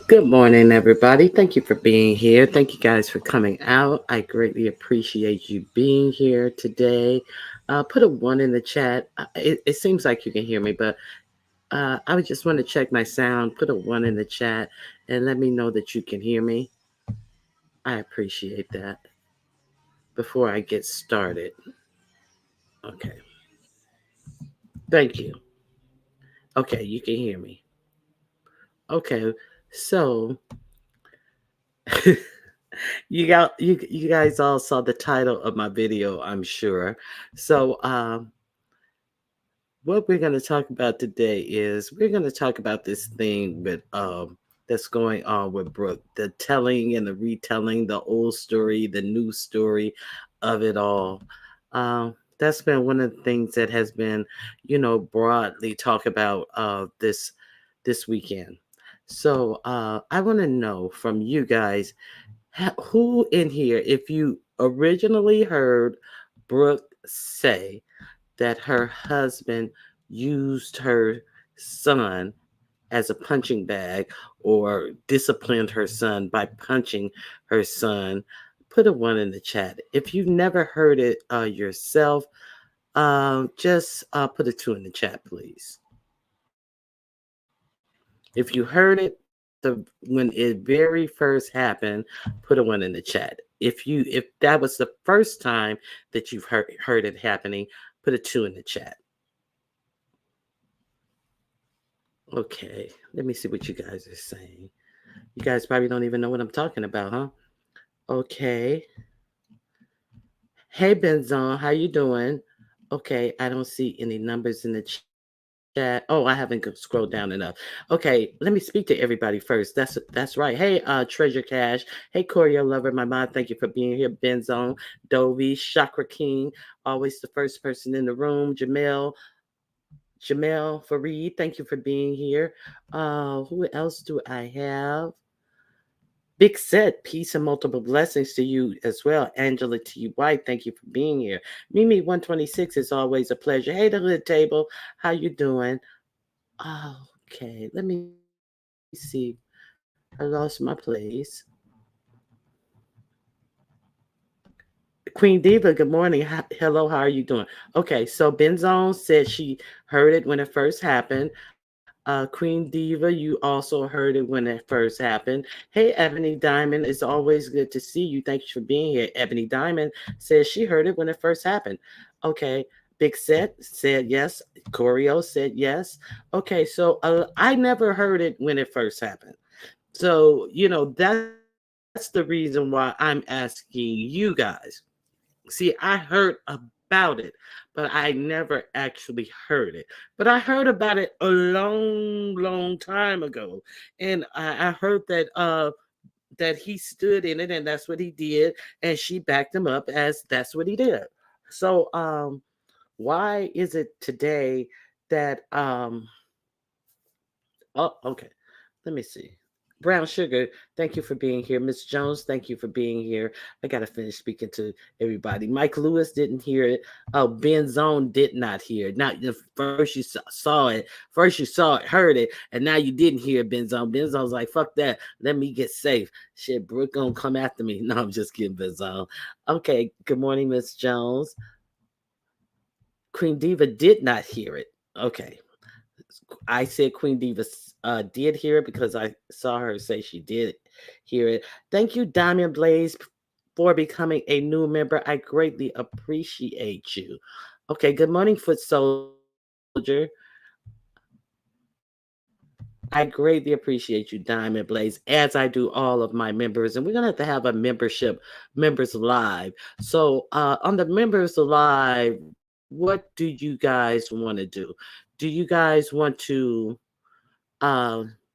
Good morning, everybody. Thank you for being here. Thank you guys for coming out. I greatly appreciate you being here today. Put a one in the chat. It seems like you can hear me, but I would just want to check my sound. Put a one in the chat and let me know that you can hear me. I appreciate that. Before I get started, okay. Thank you. Okay, you can hear me. Okay, so you guys all saw the title of my video, I'm sure. So what we're going to talk about today is we're going to talk about this thing with that's going on with Brooke, the telling and the retelling, the old story, the new story of it all. That's been one of the things that has been, broadly talk about this weekend. So I want to know from you guys who in here, if you originally heard Brooke say that her husband used her son as a punching bag or disciplined her son by punching her son, put a one in the chat. If you've never heard it yourself, just put a two in the chat, please. If you heard it when it very first happened, put a one in the chat. If that was the first time that you've heard it happening, put a two in the chat. Okay, let me see what you guys are saying. You guys probably don't even know what I'm talking about, huh? Okay. Hey Benzon, how you doing? Okay, I don't see any numbers in the chat. Oh, I haven't scrolled down enough. Okay, let me speak to everybody first. That's right. Hey, Treasure Cash. Hey, Choreo Lover, my mom. Thank you for being here. Benzone, Dovey, Chakra King, always the first person in the room. Jamel Fareed, thank you for being here. Who else do I have? Big Set, peace and multiple blessings to you as well. Angela T. White, thank you for being here. Mimi 126 is always a pleasure. Hey, the hood table, how you doing? Okay, let me see. I lost my place. Queen Diva, good morning. Hello, how are you doing? Okay, so Benzone said she heard it when it first happened. Queen Diva, you also heard it when it first happened. Hey, Ebony Diamond, it's always good to see you. Thank you for being here. Ebony Diamond says she heard it when it first happened. Okay, Big Set said yes. Choreo said yes. Okay, so I never heard it when it first happened. So, that's the reason why I'm asking you guys. See, I heard about it, but I never actually heard it. But I heard about it a long, long time ago. And I heard that he stood in it and that's what he did. And she backed him up as that's what he did. So why is it today that oh, okay. Let me see. Brown Sugar, thank you for being here. Miss Jones, thank you for being here. I got to finish speaking to everybody. Mike Lewis didn't hear it. Oh, Ben Zone did not hear it. Now, first you saw it, first you saw it, heard it, and now you didn't hear it, Ben Zone. Ben Zone's like, fuck that. Let me get safe. Shit, Brooke gonna come after me. No, I'm just kidding, Ben Zone. Okay, good morning, Miss Jones. Queen Diva did not hear it. Okay. I said Queen Diva did hear it because I saw her say she did hear it. Thank you, Diamond Blaze, for becoming a new member. I greatly appreciate you. Okay, good morning, Foot Soldier. I greatly appreciate you, Diamond Blaze, as I do all of my members. And we're going to have a membership, members live. So on the members live, what do you guys want to do? Do you guys want to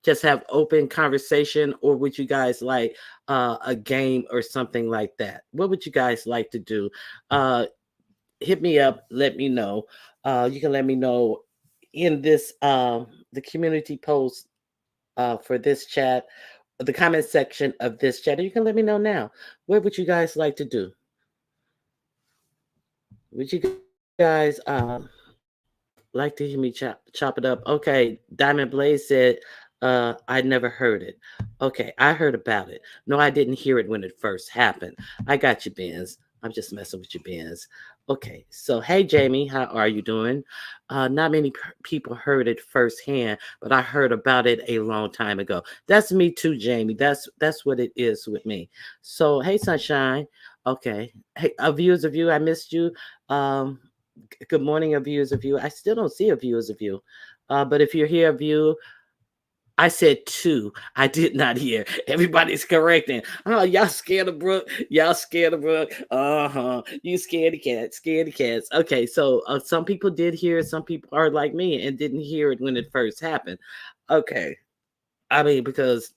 just have open conversation, or would you guys like a game or something like that? What would you guys like to do? Uh, Hit me up. Let me know. You can let me know in this the community post for this chat, the comment section of this chat. Or you can let me know now. What would you guys like to do? Would you guys like to hear me chop it up? Okay, Diamond Blaze said I never heard it. Okay, I heard about it. No, I didn't hear it when it first happened. I got you, Benz. I'm just messing with you, Benz. Okay, so hey, Jamie, how are you doing? Not many people heard it firsthand, but I heard about it a long time ago. That's me too, Jamie. That's what it is with me. So hey, sunshine. Okay, hey, viewers of you, I missed you. Um, good morning, viewers of you. I still don't see a viewers of you, but if you're here, view. I said two. I did not hear. Everybody's correcting. Oh, y'all scared of Brooke. Y'all scared of Brooke. Uh-huh. You scaredy cats. Scaredy cats. Okay, so some people did hear it. Some people are like me and didn't hear it when it first happened. Okay. I mean, because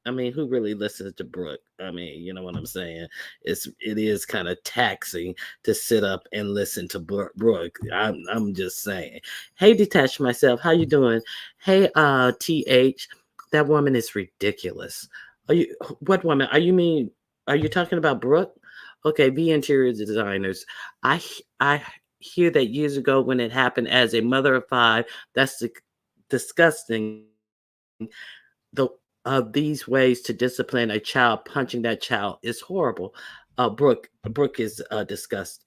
I mean, who really listens to Brooke? I mean, you know what I'm saying? It is kind of taxing to sit up and listen to Brooke. I'm just saying. Hey, detach myself. How you doing? Hey, TH, that woman is ridiculous. Are you what woman? Are you talking about Brooke? Okay, be interior designers. I hear that years ago when it happened as a mother of five. That's disgusting the these ways to discipline a child, punching that child is horrible. Brooke is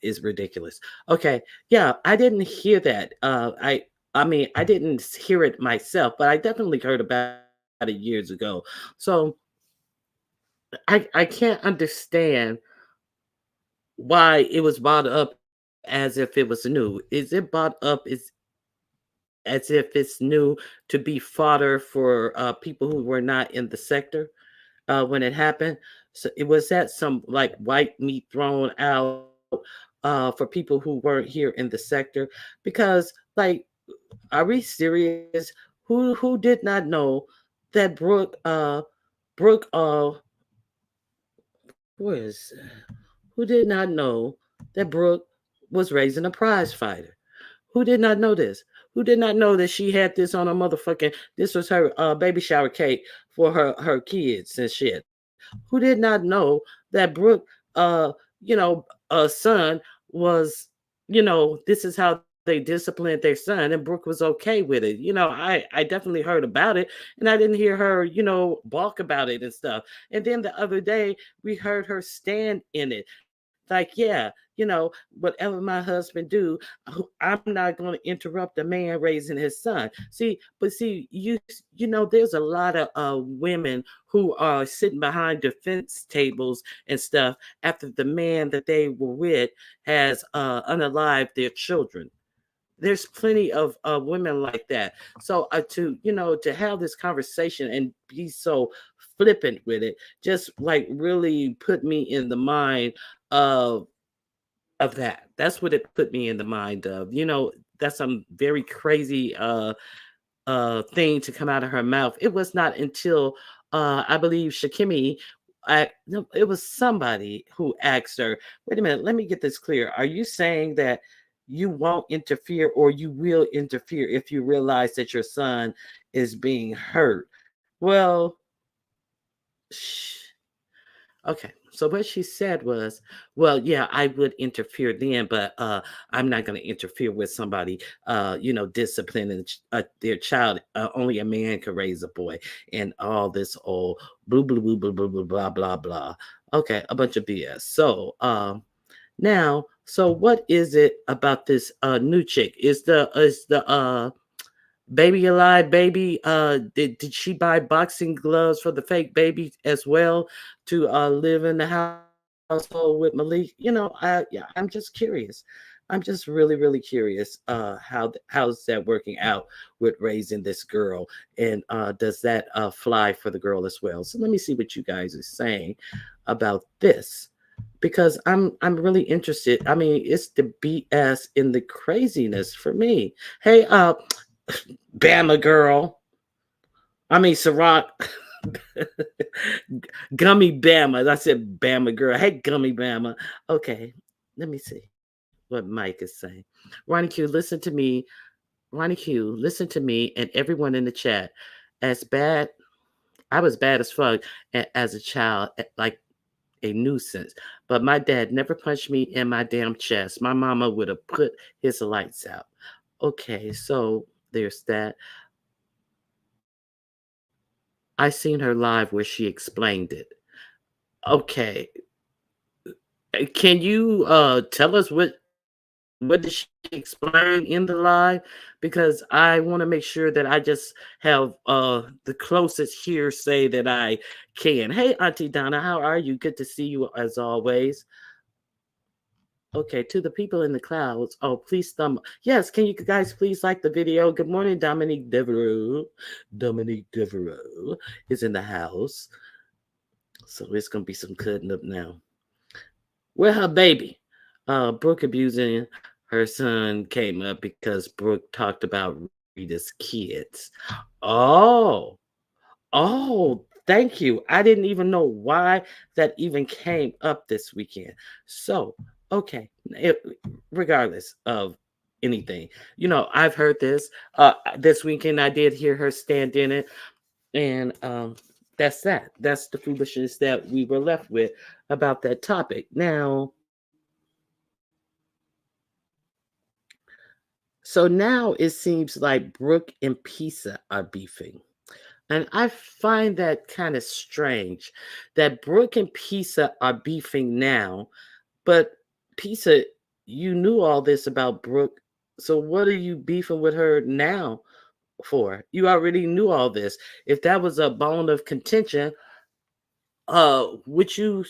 is ridiculous. Okay, yeah, I didn't hear that. I mean, I didn't hear it myself, but I definitely heard about it years ago. So I can't understand why it was brought up as if it was new. Is it brought up as if it's new to be fodder for people who were not in the sector when it happened. So it was that some like white meat thrown out for people who weren't here in the sector because like are we serious? Who did not know that Brooke who is who did not know that Brooke was raising a prize fighter? Who did not know this? Who did not know that she had this on a motherfucking? This was her baby shower cake for her kids and shit. Who did not know that Brooke, uh, son was, this is how they disciplined their son, and Brooke was okay with it. I definitely heard about it, and I didn't hear her, balk about it and stuff. And then the other day, we heard her stand in it. Like, yeah, whatever my husband do, I'm not going to interrupt the man raising his son. See, there's a lot of women who are sitting behind defense tables and stuff after the man that they were with has unalived their children. There's plenty of women like that. So to have this conversation and be so flippant with it, just like really put me in the mind of that. That's what it put me in the mind of. That's some very crazy thing to come out of her mouth. It was not until I believe Shakimi, no, it was somebody who asked her, wait a minute, let me get this clear. Are you saying that you won't interfere or you will interfere if you realize that your son is being hurt? Well, okay. So what she said was, well, yeah, I would interfere then, but I'm not going to interfere with somebody, disciplining their child. Only a man can raise a boy, and all this old blah blah blah blah blah blah blah blah blah. Okay, a bunch of BS. So now, so what is it about this new chick? Is the baby alive, baby? Did she buy boxing gloves for the fake baby as well to live in the household with Malik? Yeah, I'm just curious. I'm just really, really curious how's that working out with raising this girl, and does that fly for the girl as well? So let me see what you guys are saying about this because I'm really interested. I mean, it's the BS in the craziness for me. Hey, Bama girl. I mean, Ciroc. Gummy Bama. I said Bama girl. Hey, Gummy Bama. Okay, let me see what Mike is saying. Ronnie Q, listen to me. Ronnie Q, listen to me and everyone in the chat. As bad, I was bad as fuck as a child, like a nuisance. But my dad never punched me in my damn chest. My mama would have put his lights out. Okay, so there's that. I seen her live where she explained it. Okay. Can you tell us what did she explain in the live? Because I want to make sure that I just have the closest hearsay that I can. Hey, Auntie Donna, how are you? Good to see you as always. Okay, to the people in the clouds. Oh, please thumb. Yes, can you guys please like the video? Good morning, Dominique Devereaux. Dominique Devereaux is in the house. So it's gonna be some cutting up now. Where her baby? Brooke abusing her son came up because Brooke talked about Rita's kids. Oh, thank you. I didn't even know why that even came up this weekend. So, okay, regardless of anything, I've heard this. This weekend I did hear her stand in it, and that's that. That's the foolishness that we were left with about that topic. Now, so now it seems like Brooke and Pisa are beefing. And I find that kind of strange that Brooke and Pisa are beefing now, but Pisa, you knew all this about Brooke. So what are you beefing with her now for? You already knew all this. If that was a bone of contention, would you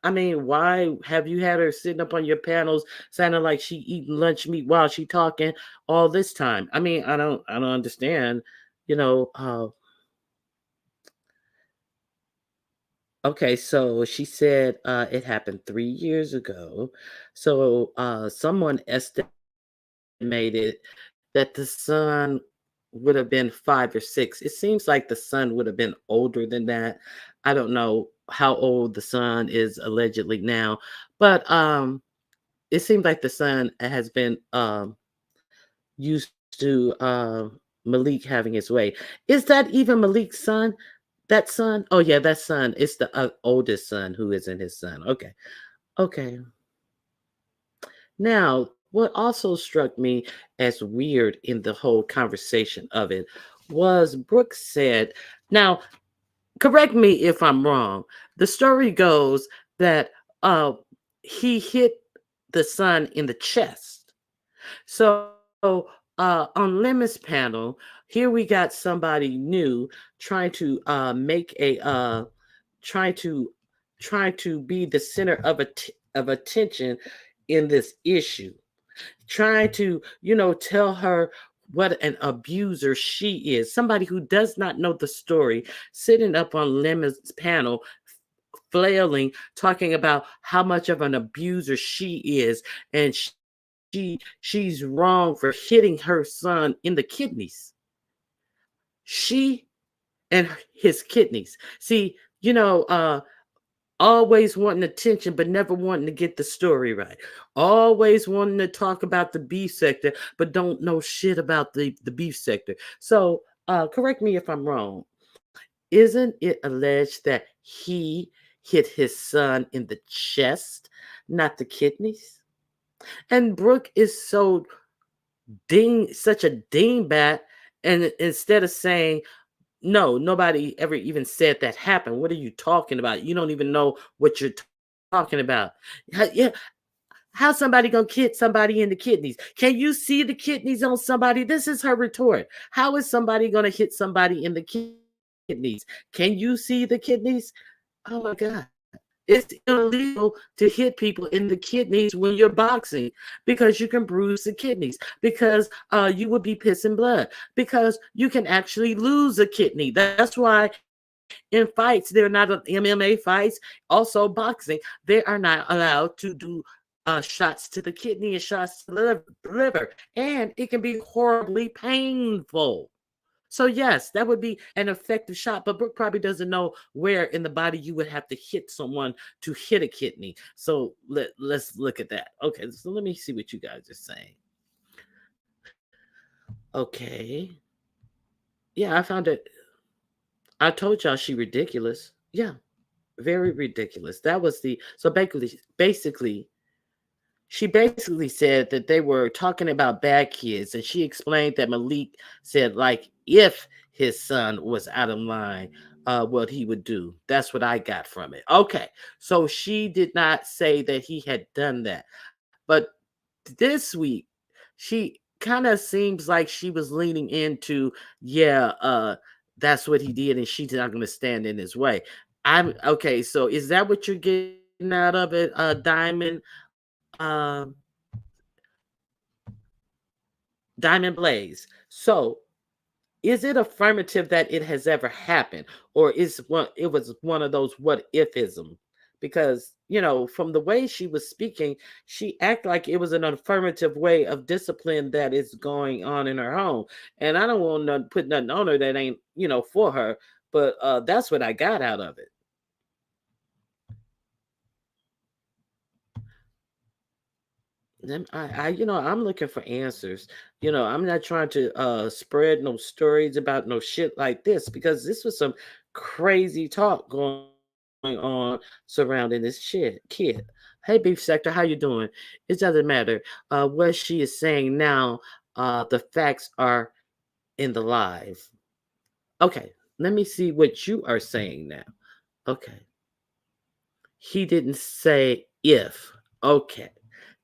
I mean, why have you had her sitting up on your panels sounding like she eating lunch meat while she talking all this time? I mean, I don't understand, you know, okay, so she said it happened 3 years ago. So someone estimated that the son would have been 5 or 6. It seems like the son would have been older than that. I don't know how old the son is allegedly now, but it seems like the son has been used to Malik having his way. Is that even Malik's son? That son? Oh yeah, that son. It's the oldest son who isn't his son. Okay. Okay. Now, what also struck me as weird in the whole conversation of it was Brooke said, now, correct me if I'm wrong. The story goes that he hit the son in the chest. So on Lemon's panel, here we got somebody new trying to make a trying to trying to be the center of of attention in this issue, trying to tell her what an abuser she is, somebody who does not know the story, sitting up on Lemon's panel flailing, talking about how much of an abuser she is, and she's wrong for hitting her son in the kidneys. She and his kidneys. See, always wanting attention, but never wanting to get the story right. Always wanting to talk about the beef sector, but don't know shit about the beef sector. So, correct me if I'm wrong. Isn't it alleged that he hit his son in the chest, not the kidneys? And Brooke is such a dingbat, and instead of saying, no, nobody ever even said that happened. What are you talking about? You don't even know what you're talking about. Yeah, how somebody gonna hit somebody in the kidneys? Can you see the kidneys on somebody? This is her retort. How is somebody gonna hit somebody in the kidneys? Can you see the kidneys? Oh my God. It's illegal to hit people in the kidneys when you're boxing because you can bruise the kidneys, because you would be pissing blood, because you can actually lose a kidney. That's why in fights, they're not MMA fights, also boxing, they are not allowed to do shots to the kidney and shots to the liver. And it can be horribly painful. So yes, that would be an effective shot, but Brooke probably doesn't know where in the body you would have to hit someone to hit a kidney. So let's look at that. Okay, so let me see what you guys are saying. Okay. Yeah, I found it. I told y'all she ridiculous. Yeah, very ridiculous. That was the so she basically said that they were talking about bad kids, and she explained that Malik said, like, if his son was out of line. what he would do. That's what I got from it. Okay, so she did not say that he had done that, but this week she kind of seems like she was leaning into, yeah, that's what he did, and she's not going to stand in his way. I'm okay. So is that what you're getting out of it, Diamond? Um, Diamond Blaze. So is it affirmative that it has ever happened, or is one it was one of those what ifism? Because from the way she was speaking, she acted like it was an affirmative way of discipline that is going on in her home. And I don't want to put nothing on her that ain't for her, but that's what I got out of it. I'm looking for answers. I'm not trying to spread no stories about no shit like this, because this was some crazy talk going on surrounding this kid. Hey, Beef Sector, how you doing? It doesn't matter. What she is saying now, the facts are in the live. Okay, let me see what you are saying now. Okay, he didn't say if. Okay.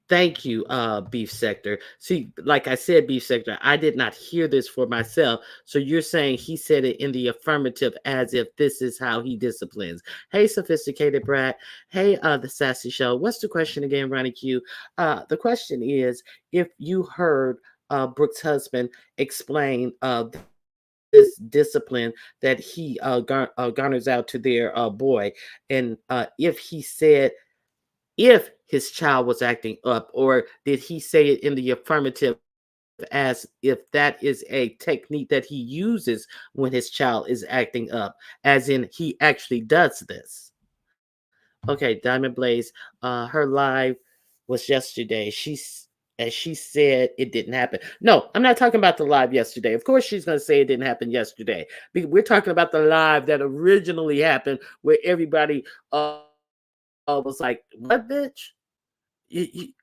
Thank you, Beef Sector. See, like I said, Beef Sector, I did not hear this for myself. So you're saying he said it in the affirmative as if this is how he disciplines. Hey, Sophisticated Brat. Hey, the Sassy Show. What's the question again, Ronnie Q? The question is, if you heard Brooke's husband explain this discipline that he garners out to their boy, and if he said if his child was acting up, or did he say it in the affirmative as if that is a technique that he uses when his child is acting up, as in he actually does this? Okay, Diamond Blaze, her live was yesterday. She said it didn't happen. No, I'm not talking about the live yesterday. Of course she's going to say it didn't happen yesterday. We're talking about the live that originally happened, where everybody was like, what, bitch?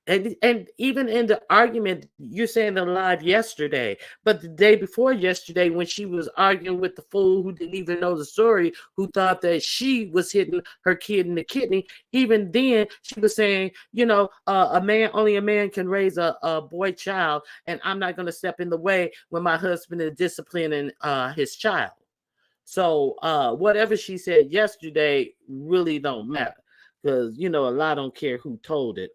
And even in the argument, you're saying the live yesterday, but the day before yesterday, when she was arguing with the fool who didn't even know the story, who thought that she was hitting her kid in the kidney, even then she was saying, only a man can raise a boy child, and I'm not going to step in the way when my husband is disciplining his child. So whatever she said yesterday really don't matter, because a lot don't care who told it.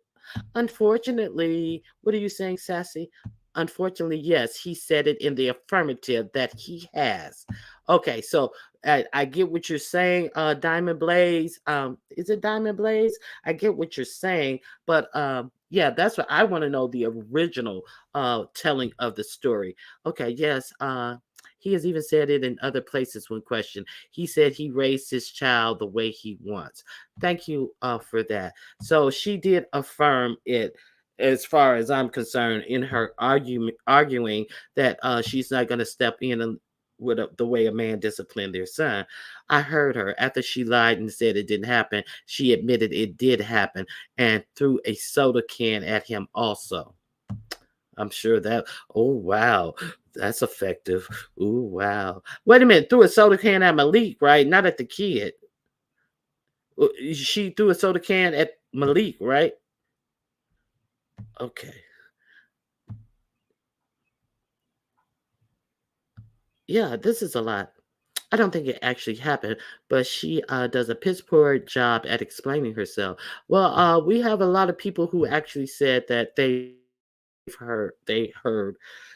Unfortunately, what are you saying, Sassy? Unfortunately, yes, he said it in the affirmative that he has. Okay, so I get what you're saying, Diamond Blaze. Is it Diamond Blaze? I get what you're saying, but yeah, that's what I want to know, the original telling of the story. Okay, yes, he has even said it in other places when questioned. He said he raised his child the way he wants. Thank you for that. So she did affirm it, as far as I'm concerned, in her arguing that she's not going to step in and with the way a man disciplined their son. I heard her after she lied and said it didn't happen. She admitted it did happen and threw a soda can at him also. I'm sure that. Oh wow, that's effective. Ooh wow. Wait a minute, threw a soda can at Malik, right? Not at the kid. She threw a soda can at Malik, right? Okay. Yeah, this is a lot. I don't think it actually happened, but she does a piss poor job at explaining herself. Well, we have a lot of people who actually said that they heard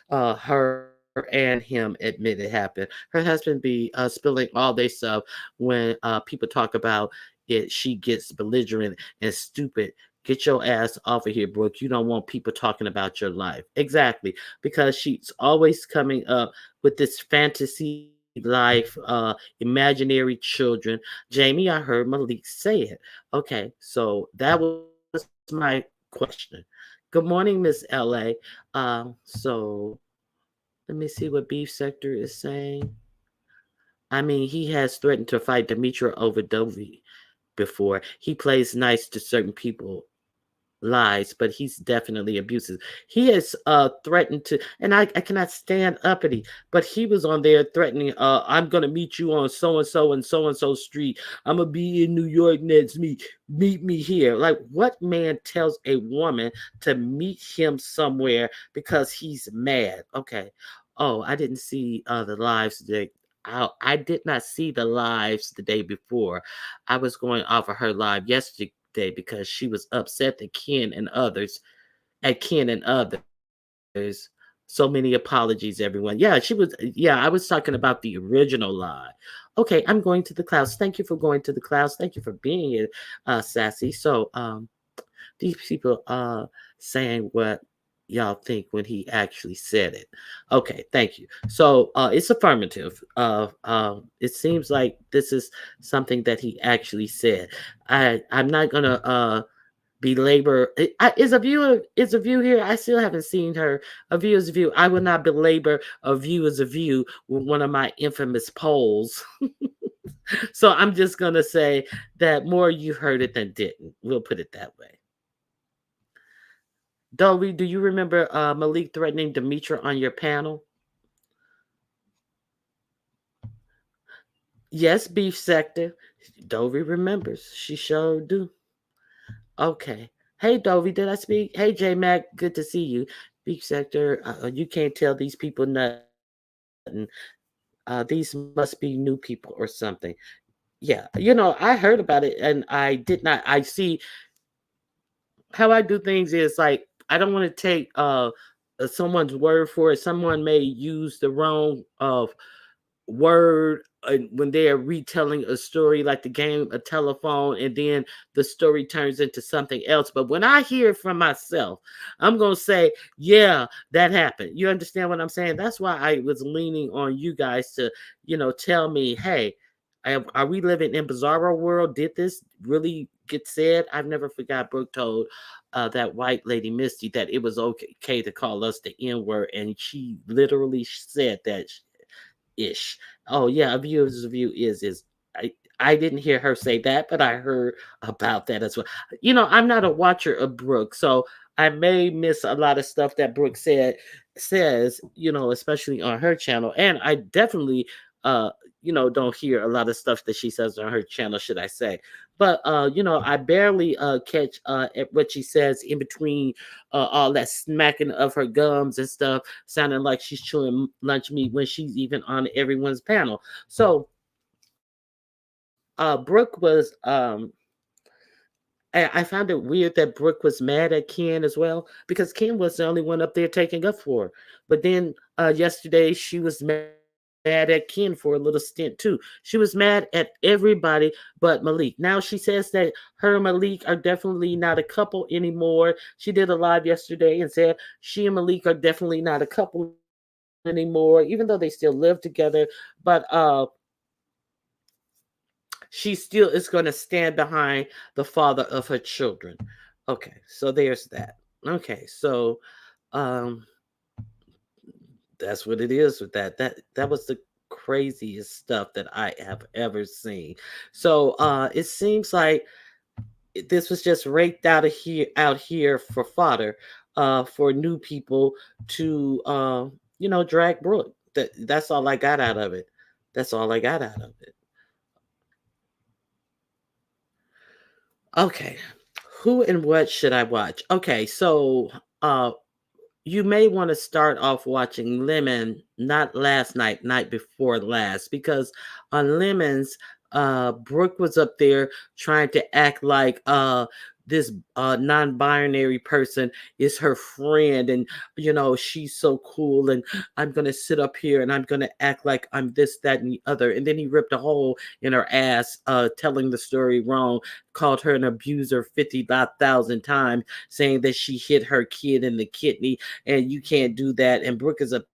her and him admit it happened. Her husband be spilling all their stuff when people talk about it. She gets belligerent and stupid. Get your ass off of here, Brooke. You don't want people talking about your life. Exactly, because she's always coming up with this fantasy life, imaginary children. Jamie, I heard Malik say it. Okay, so that was my question. Good morning, Miss LA. So let me see what Beef Sector is saying. I mean, he has threatened to fight Demetra over Dovey before. He plays nice to certain people lies, but he's definitely abusive. He has threatened to, and I cannot stand uppity, but he was on there threatening, I'm gonna meet you on so and so street. I'm gonna be in New York next week. Meet me here. Like, what man tells a woman to meet him somewhere because he's mad? Okay. Oh, I didn't see the lives today. I did not see the lives the day before. I was going off of her live yesterday because she was upset that Ken and others. So many apologies, everyone. Yeah, she was. Yeah, I was talking about the original lie. Okay, I'm going to the clouds. Thank you for going to the clouds. Thank you for being here, Sassy. So, these people saying what y'all think when he actually said it. Okay, thank you. So it's affirmative. It seems like this is something that he actually said. I'm not gonna belabor. Is a view here? I still haven't seen her. A view is a view. I will not belabor a view is a view with one of my infamous polls. So I'm just gonna say that more you heard it than didn't. We'll put it that way. Dolby, do you remember Malik threatening Demetra on your panel? Yes, Beef Sector. Dovey remembers. She sure do. Okay. Hey, Dovey, did I speak? Hey, J Mac, good to see you. Beef Sector, you can't tell these people nothing. These must be new people or something. Yeah, I heard about it and I did not. I see how I do things is like I don't want to take someone's word for it. Someone may use the wrong word when they are retelling a story like the game a telephone, and then the story turns into something else. But when I hear it from myself, I'm gonna say, yeah, that happened. You understand what I'm saying? That's why I was leaning on you guys to tell me, hey, are we living in bizarro world? Did this really get said? I've never forgot Brooke told that white lady Misty that it was okay to call us the N word, and she literally said that ish. Oh yeah, a viewer's view is I didn't hear her say that, but I heard about that as well. I'm not a watcher of Brooke, so I may miss a lot of stuff that Brooke says, especially on her channel. And I definitely don't hear a lot of stuff that she says on her channel, should I say. But I barely catch at what she says in between all that smacking of her gums and stuff, sounding like she's chewing lunch meat when she's even on everyone's panel. So Brooke was I found it weird that Brooke was mad at Ken as well, because Ken was the only one up there taking up for her. But then yesterday she was mad at Ken for a little stint too. She was mad at everybody but Malik. Now she says that her and Malik are definitely not a couple anymore. She did a live yesterday and said she and Malik are definitely not a couple anymore, even though they still live together. But she still is going to stand behind the father of her children. Okay, so there's that. Okay, so um that's what it is with that. That was the craziest stuff that I have ever seen. So it seems like this was just raked out here for fodder for new people to drag Brooke. That's all I got out of it. That's all I got out of it. Okay. Who and what should I watch? Okay, so you may want to start off watching Lemon, not last night, night before last, because on Lemons, Brooke was up there trying to act like this non-binary person is her friend, and she's so cool, and I'm gonna sit up here and I'm gonna act like I'm this, that, and the other. And then he ripped a hole in her ass, telling the story wrong, called her an abuser 50,000 times, saying that she hit her kid in the kidney, and you can't do that. And Brooke is up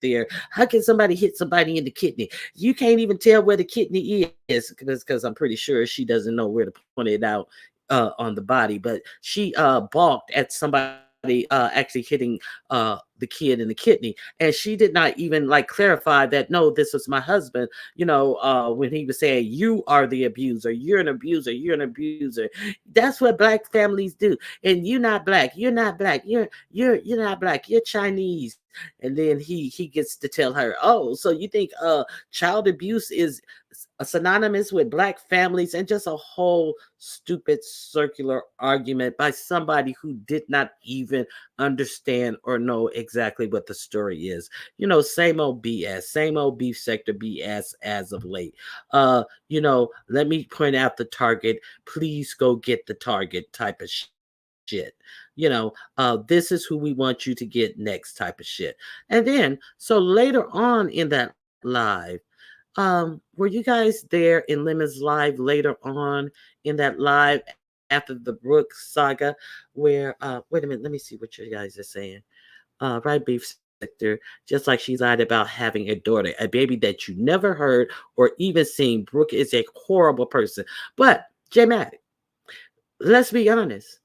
there. How can somebody hit somebody in the kidney? You can't even tell where the kidney is, because I'm pretty sure she doesn't know where to point it out on the body. But she balked at somebody actually hitting the kid in the kidney, and she did not even like clarify that no, this was my husband. When he was saying you are the abuser, you're an abuser, you're an abuser. That's what black families do. And you're not black, you're not black, you're not black, you're Chinese. And then he gets to tell her, oh, so you think child abuse is synonymous with black families, and just a whole stupid circular argument by somebody who did not even understand or know exactly what the story is. Same old BS, same old beef sector BS as of late. Let me point out the target. Please go get the target type of shit. This is who we want you to get next type of shit. And then, so later on in that live, were you guys there in Lemon's live later on in that live after the Brooke saga? Where wait a minute, let me see what you guys are saying. Right, beef sector, just like she's lied about having a daughter, a baby that you never heard or even seen. Brooke is a horrible person. But J Mac, let's be honest.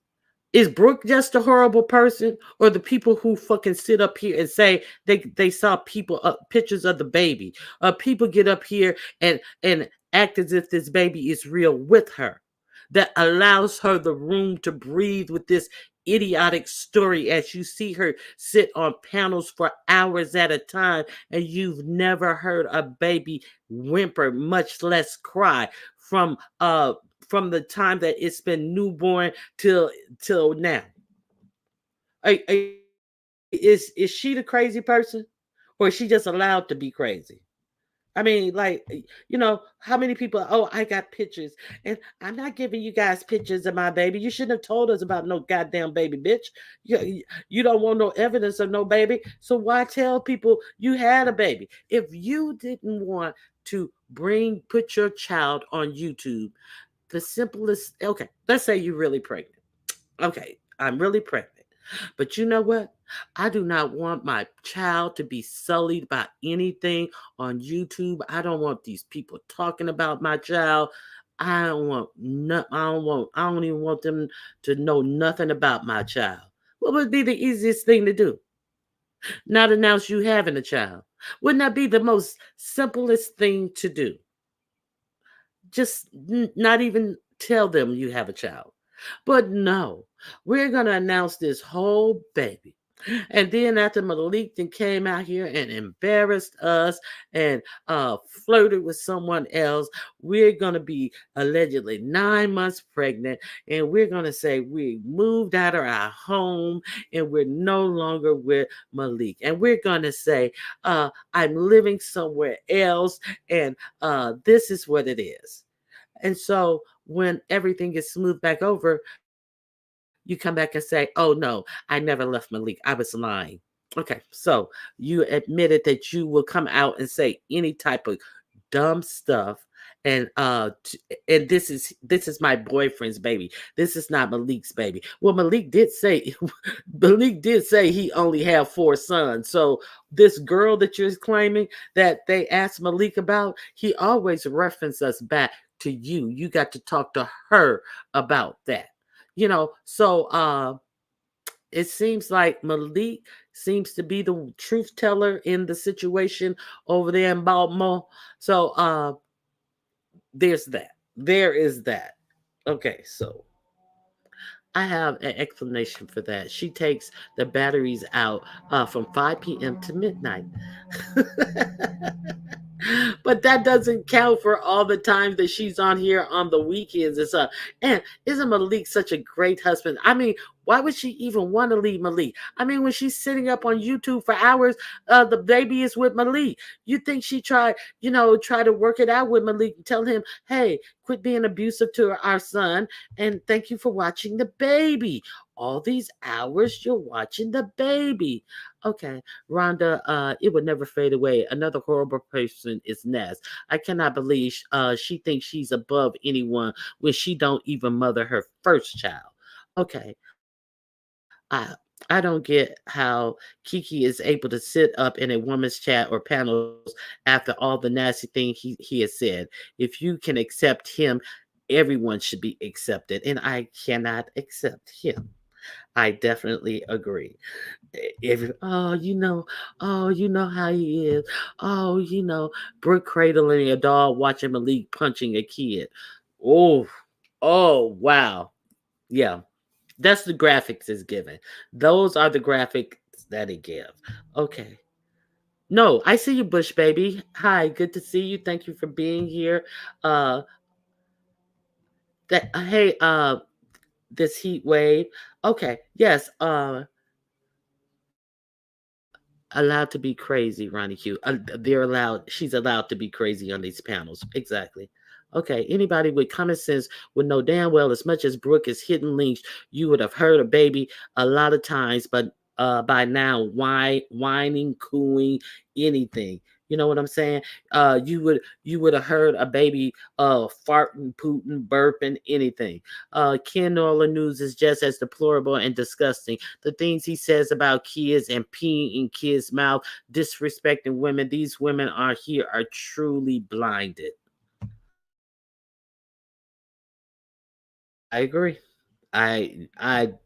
Is Brooke just a horrible person, or the people who fucking sit up here and say they saw people pictures of the baby? People get up here and act as if this baby is real with her, that allows her the room to breathe with this idiotic story as you see her sit on panels for hours at a time, and you've never heard a baby whimper, much less cry from the time that it's been newborn till now. Is she the crazy person, or is she just allowed to be crazy? I mean, like, how many people? Oh, I got pictures, and I'm not giving you guys pictures of my baby. You shouldn't have told us about no goddamn baby, bitch. You don't want no evidence of no baby, so why tell people you had a baby? If you didn't want to put your child on YouTube, the simplest. Okay, let's say you're really pregnant. Okay, I'm really pregnant. But you know what? I do not want my child to be sullied by anything on YouTube. I don't want these people talking about my child. I don't want no, I don't even want them to know nothing about my child. What would be the easiest thing to do? Not announce you having a child. Wouldn't that be the most simplest thing to do? Just not even tell them you have a child. But no, we're going to announce this whole baby. And then after Malik then came out here and embarrassed us and flirted with someone else, we're going to be allegedly 9 months pregnant, and we're going to say we moved out of our home and we're no longer with Malik. And we're going to say, I'm living somewhere else, and this is what it is. And so when everything gets smoothed back over, you come back and say, oh no, I never left Malik. I was lying. Okay, so you admitted that you will come out and say any type of dumb stuff, and and this is my boyfriend's baby. This is not Malik's baby. Well, Malik did say Malik did say he only had 4 sons. So this girl that you're claiming that they asked Malik about, he always referenced us back to you. You got to talk to her about that. So it seems like Malik seems to be the truth teller in the situation over there in Baltimore. So there's that. There is that. Okay, so I have an explanation for that. She takes the batteries out from 5 p.m. to midnight. But that doesn't count for all the times that she's on here on the weekends and stuff. And isn't Malik such a great husband? I mean, why would she even want to leave Malik? I mean, when she's sitting up on YouTube for hours, the baby is with Malik. You think she try to work it out with Malik and tell him, hey, quit being abusive to our son, and thank you for watching the baby. All these hours you're watching the baby. Okay, Rhonda, it would never fade away. Another horrible person is Ness. I cannot believe she thinks she's above anyone when she don't even mother her first child. Okay, I I don't get how Kiki is able to sit up in a woman's chat or panels after all the nasty things he has said. If you can accept him, everyone should be accepted, and I cannot accept him. I definitely agree. If oh, you know how he is. Oh, Brooke cradling a dog, watching Malik punching a kid. Oh, oh, wow. Yeah, that's the graphics it's given. Those are the graphics that it gives. Okay. No, I see you, Bush baby. Hi, good to see you. Thank you for being here. Uh, hey, this heat wave. Okay, yes. Allowed to be crazy, Ronnie Q. They're allowed. She's allowed to be crazy on these panels. Exactly. Okay. Anybody with common sense would know damn well as much as Brooke is hitting links, you would have heard a baby a lot of times, but by now, whining, cooing, anything. You know what I'm saying? You would have heard a baby farting, pooting, burping, anything. Ken Norland News is just as deplorable and disgusting. The things he says about kids and peeing in kids' mouth, disrespecting women. These women are here are truly blinded. I agree. I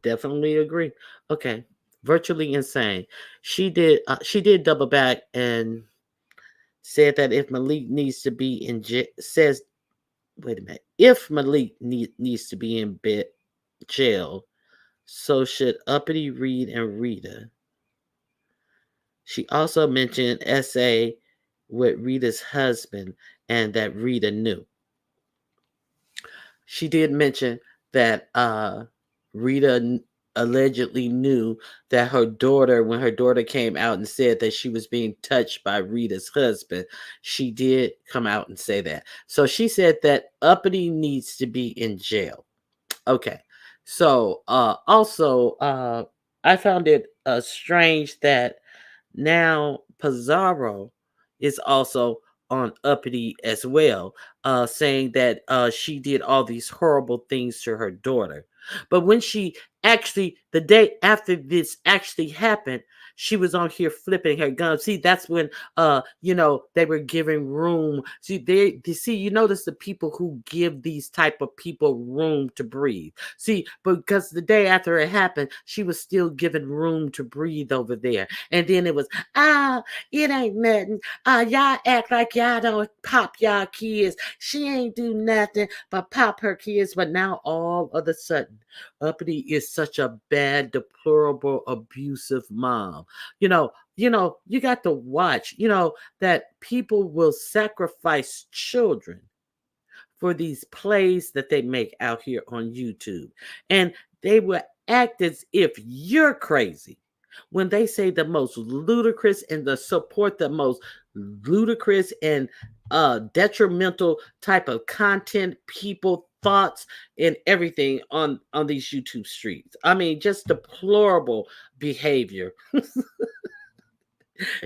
definitely agree. Okay. Virtually insane. She did double back and said that if Malik needs to be in jail, says wait a minute, if Malik needs to be in jail, so should Uppity Reed and Rita. She also mentioned SA with Rita's husband and that Rita knew. She did mention that Rita allegedly knew that her daughter, when her daughter came out and said that she was being touched by Rita's husband, she did come out and say that. So she said that Uppity needs to be in jail. Okay. So also I found it strange that now Pizarro is also on uppity as well, saying that she did all these horrible things to her daughter. But when she actually, the day after this actually happened, she was on here flipping her gum. See, that's when they were giving room. See, they see, you notice the people who give these type of people room to breathe. See, because the day after it happened, she was still given room to breathe over there. And then it was, ah, it ain't nothing. Y'all act like y'all don't pop y'all kids. She ain't do nothing but pop her kids. But now all of a sudden, Uppity is such a bad, deplorable, abusive mom. You got to watch, that people will sacrifice children for these plays that they make out here on YouTube. And they will act as if you're crazy when they say the most ludicrous and the support the most ludicrous and detrimental type of content, people, thoughts, and everything on these YouTube streets. I mean, just deplorable behavior.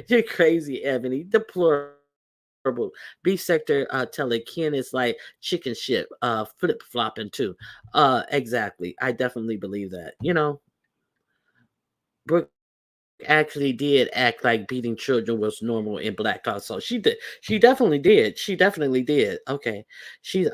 You're crazy, Ebony. Deplorable. Beef sector telling Ken is like chicken shit, flip flopping too. Exactly. I definitely believe that. Brooke actually did act like beating children was normal in Black households. She definitely did. She definitely did. Okay. She's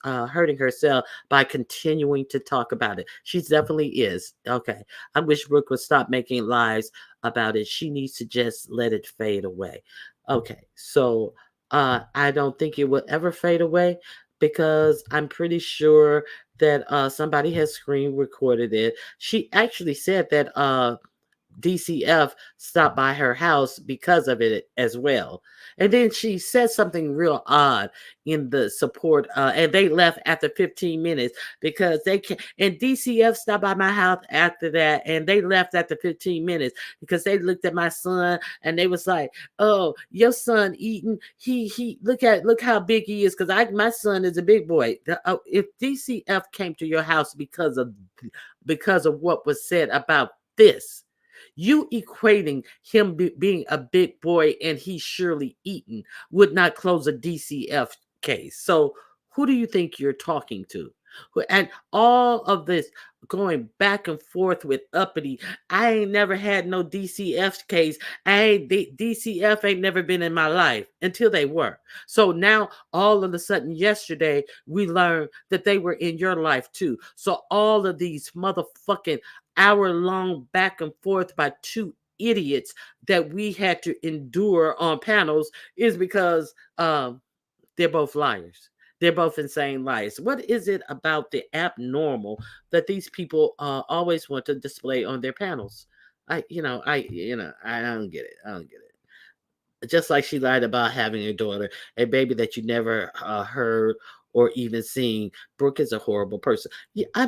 hurting herself by continuing to talk about it. She definitely is. Okay. I wish Brooke would stop making lies about it. She needs to just let it fade away. Okay. So I don't think it will ever fade away because I'm pretty sure that somebody has screen recorded it. She actually said that DCF stopped by her house because of it as well. And then she said something real odd in the support, and they left after 15 minutes because they can. And DCF stopped by my house after that, and they left after 15 minutes because they looked at my son and they was like, "Oh, your son eating? He look how big he is." Because my son is a big boy. If DCF came to your house because of what was said about this, you equating him being a big boy and he's surely eaten would not close a DCF case. So who do you think you're talking to? And all of this going back and forth with uppity. I ain't never had no DCF case. DCF ain't never been in my life until they were. So now all of a sudden yesterday we learned that they were in your life too. So all of these motherfucking hour long back and forth by two idiots that we had to endure on panels is because they're both liars. They're both insane liars. What is it about the abnormal that these people always want to display on their panels? I don't get it. I don't get it. Just like she lied about having a daughter, a baby that you never heard or even seen. Brooke is a horrible person. Yeah, I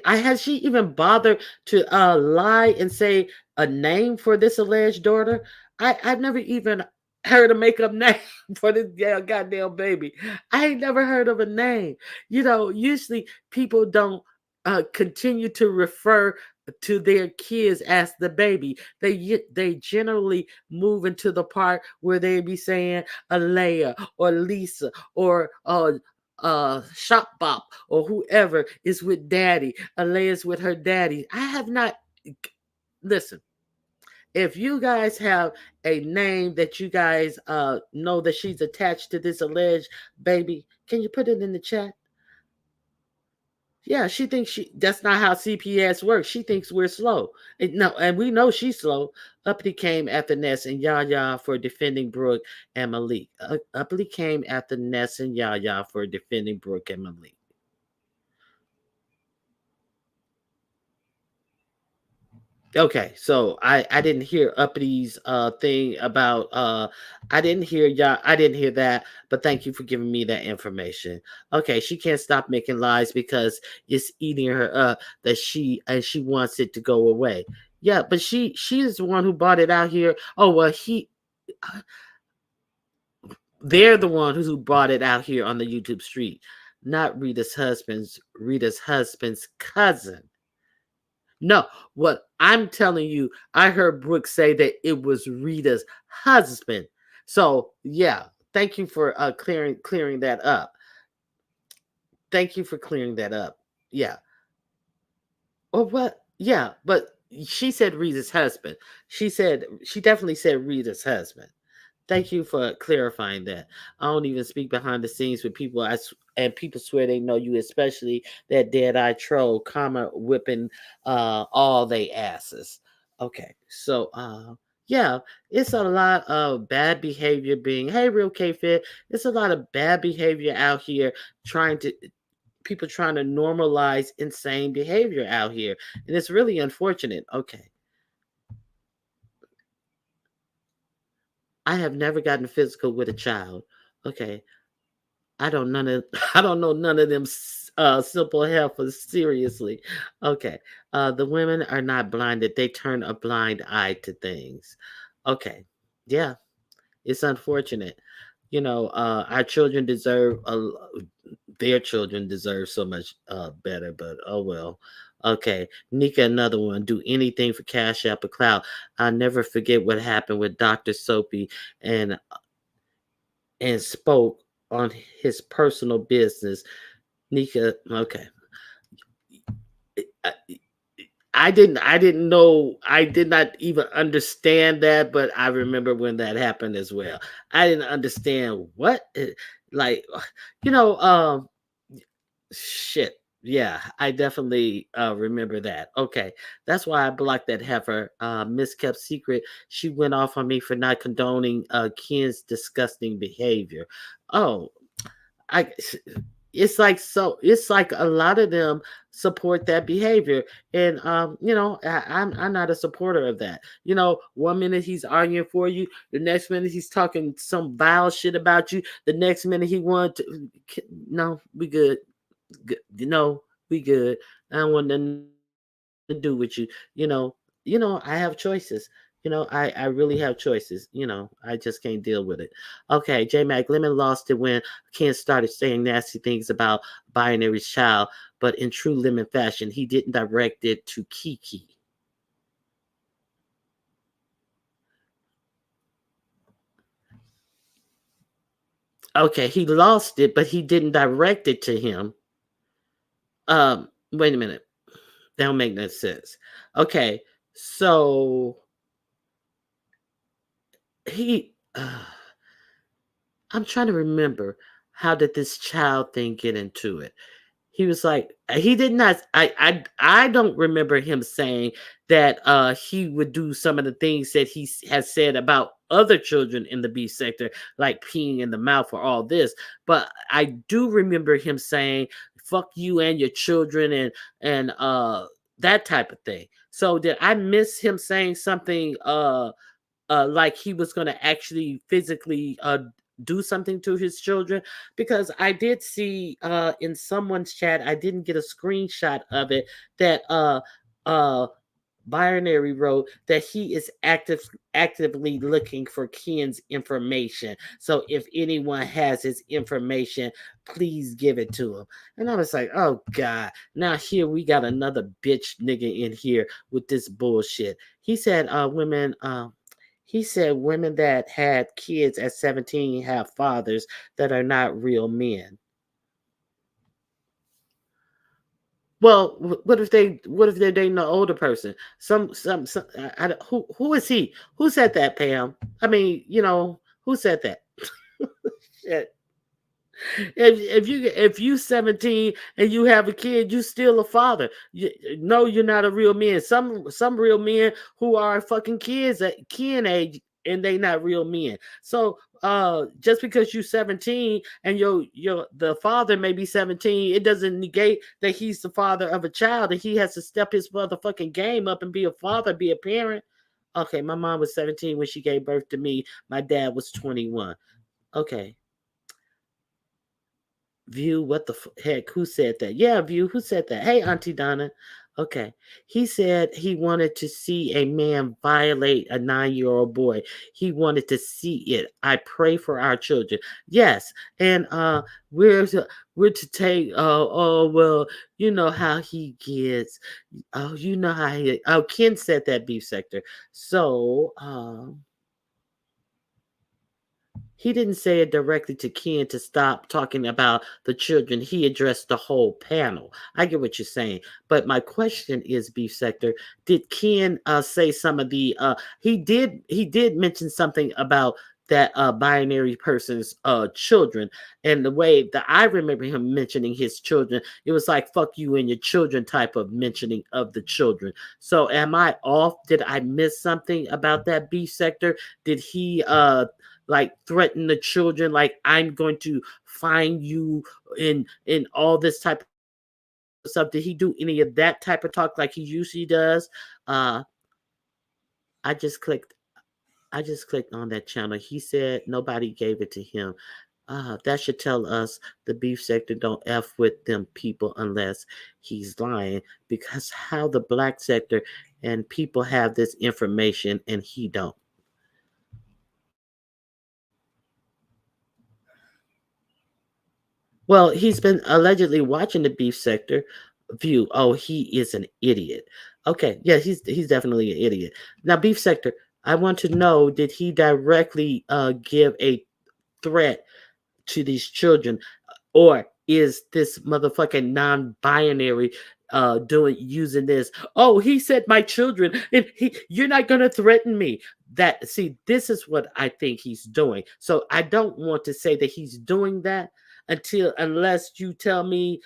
has she even bothered to lie and say a name for this alleged daughter? I've never even heard a makeup name for this goddamn baby. I ain't never heard of a name. Usually people don't continue to refer to their kids as the baby. They generally move into the part where they be saying Alea or Lisa or Shop Bop or whoever is with daddy. Alea's with her daddy. I have not. Listen, if you guys have a name that you guys know that she's attached to this alleged baby, can you put it in the chat? Yeah, she thinks that's not how CPS works. She thinks we're slow. No, and we know she's slow. Uppity came after Ness and Yaya for defending Brooke and Malik. Uppity came after Ness and Yaya for defending Brooke and Malik. Okay, so I didn't hear Uppy's thing about I didn't hear that, but thank you for giving me that information. Okay, she can't stop making lies because it's eating her up that she wants it to go away. Yeah, but she is the one who brought it out here. Oh well, they're the one who brought it out here on the YouTube street, not Rita's husband's cousin. No, what I'm telling you, I heard Brooke say that it was Rita's husband. So yeah, thank you for clearing that up. Thank you for clearing that up. Yeah. Or what? Yeah, but she said Rita's husband. She definitely said Rita's husband. Thank you for clarifying that. I don't even speak behind the scenes with people. And people swear they know you, especially that dead eye troll, karma whipping all they asses. Okay, so yeah, it's a lot of bad behavior being. Hey, real K Fit, it's a lot of bad behavior out here trying to people trying to normalize insane behavior out here, and it's really unfortunate. Okay, I have never gotten physical with a child. Okay, I don't none of I don't know none of them simple heifers seriously. Okay. The women are not blinded. They turn a blind eye to things. Okay. Yeah, it's unfortunate. Our children deserve their children deserve so much better, but oh well. Okay, Nika, another one. Do anything for Cash App or Cloud. I'll never forget what happened with Dr. Soapy and spoke on his personal business. Nika, okay. I, I didn't know. I did not even understand that, but I remember when that happened as well. I didn't understand what, like, you know, shit. Yeah, I definitely remember that. Okay, that's why I blocked that heifer. Miskept secret. She went off on me for not condoning Ken's disgusting behavior. Oh, I it's like a lot of them support that behavior, and I'm not a supporter of that. One minute he's arguing for you, the next minute he's talking some vile shit about you, the next minute he want to. No, we good. No, we good. I don't want nothing to do with you. I have choices. I really have choices. I just can't deal with it. Okay, J Mac Lemon lost it when Ken started saying nasty things about binary child, but in true Lemon fashion, he didn't direct it to Kiki. Okay, he lost it, but he didn't direct it to him. Wait a minute. That don't make no sense. Okay, so he. I'm trying to remember, how did this child thing get into it? He was like, he did not. I don't remember him saying that he would do some of the things that he has said about other children in the B sector, like peeing in the mouth or all this. But I do remember him saying, "Fuck you and your children," and that type of thing. So did I miss him saying something? Like he was going to actually physically do something to his children, because I did see in someone's chat, I didn't get a screenshot of it, that uh Binary wrote that he is actively looking for Ken's information. So if anyone has his information, please give it to him. And I was like, oh God, now here we got another bitch nigga in here with this bullshit. He said women that had kids at 17 have fathers that are not real men. Well, what if they're dating an older person? Who is he? Who said that, Pam? I mean, who said that? Shit. If you 17 and you have a kid, you still a father. No, you're not a real man. Some real men who are fucking kids at kin age, and they not real men. So just because you 17 and the father may be 17, it doesn't negate that he's the father of a child, and he has to step his motherfucking game up and be a father, be a parent. Okay, my mom was 17 when she gave birth to me. My dad was 21. Okay. View, what the heck? Who said that? Yeah, View, who said that? Hey, Auntie Donna. Okay. He said he wanted to see a man violate a 9-year-old boy. He wanted to see it. I pray for our children. Yes. And we're to take oh well, you know how he gets. Oh, you know how he Ken said that, beef sector. So he didn't say it directly to Ken to stop talking about the children. He addressed the whole panel. I get what you're saying. But my question is, Beef Sector, did Ken say some of the he did mention something about that binary person's children, and the way that I remember him mentioning his children, it was like fuck you and your children type of mentioning of the children. So am I off? Did I miss something about that, Beef Sector? Did he like threaten the children, like I'm going to find you in all this type of stuff? Did he do any of that type of talk like he usually does? uh i just clicked I just clicked on that channel. He said nobody gave it to him. That should tell us the beef sector don't f with them people unless he's lying, because how the black sector and people have this information and he don't. Well, he's been allegedly watching the beef sector view. Oh, he is an idiot. Okay, yeah, he's definitely an idiot. Now, beef sector, I want to know, did he directly give a threat to these children, or is this motherfucking non-binary doing using this? Oh, he said my children, and you're not gonna threaten me. That, see, this is what I think he's doing. So I don't want to say that he's doing that unless you tell me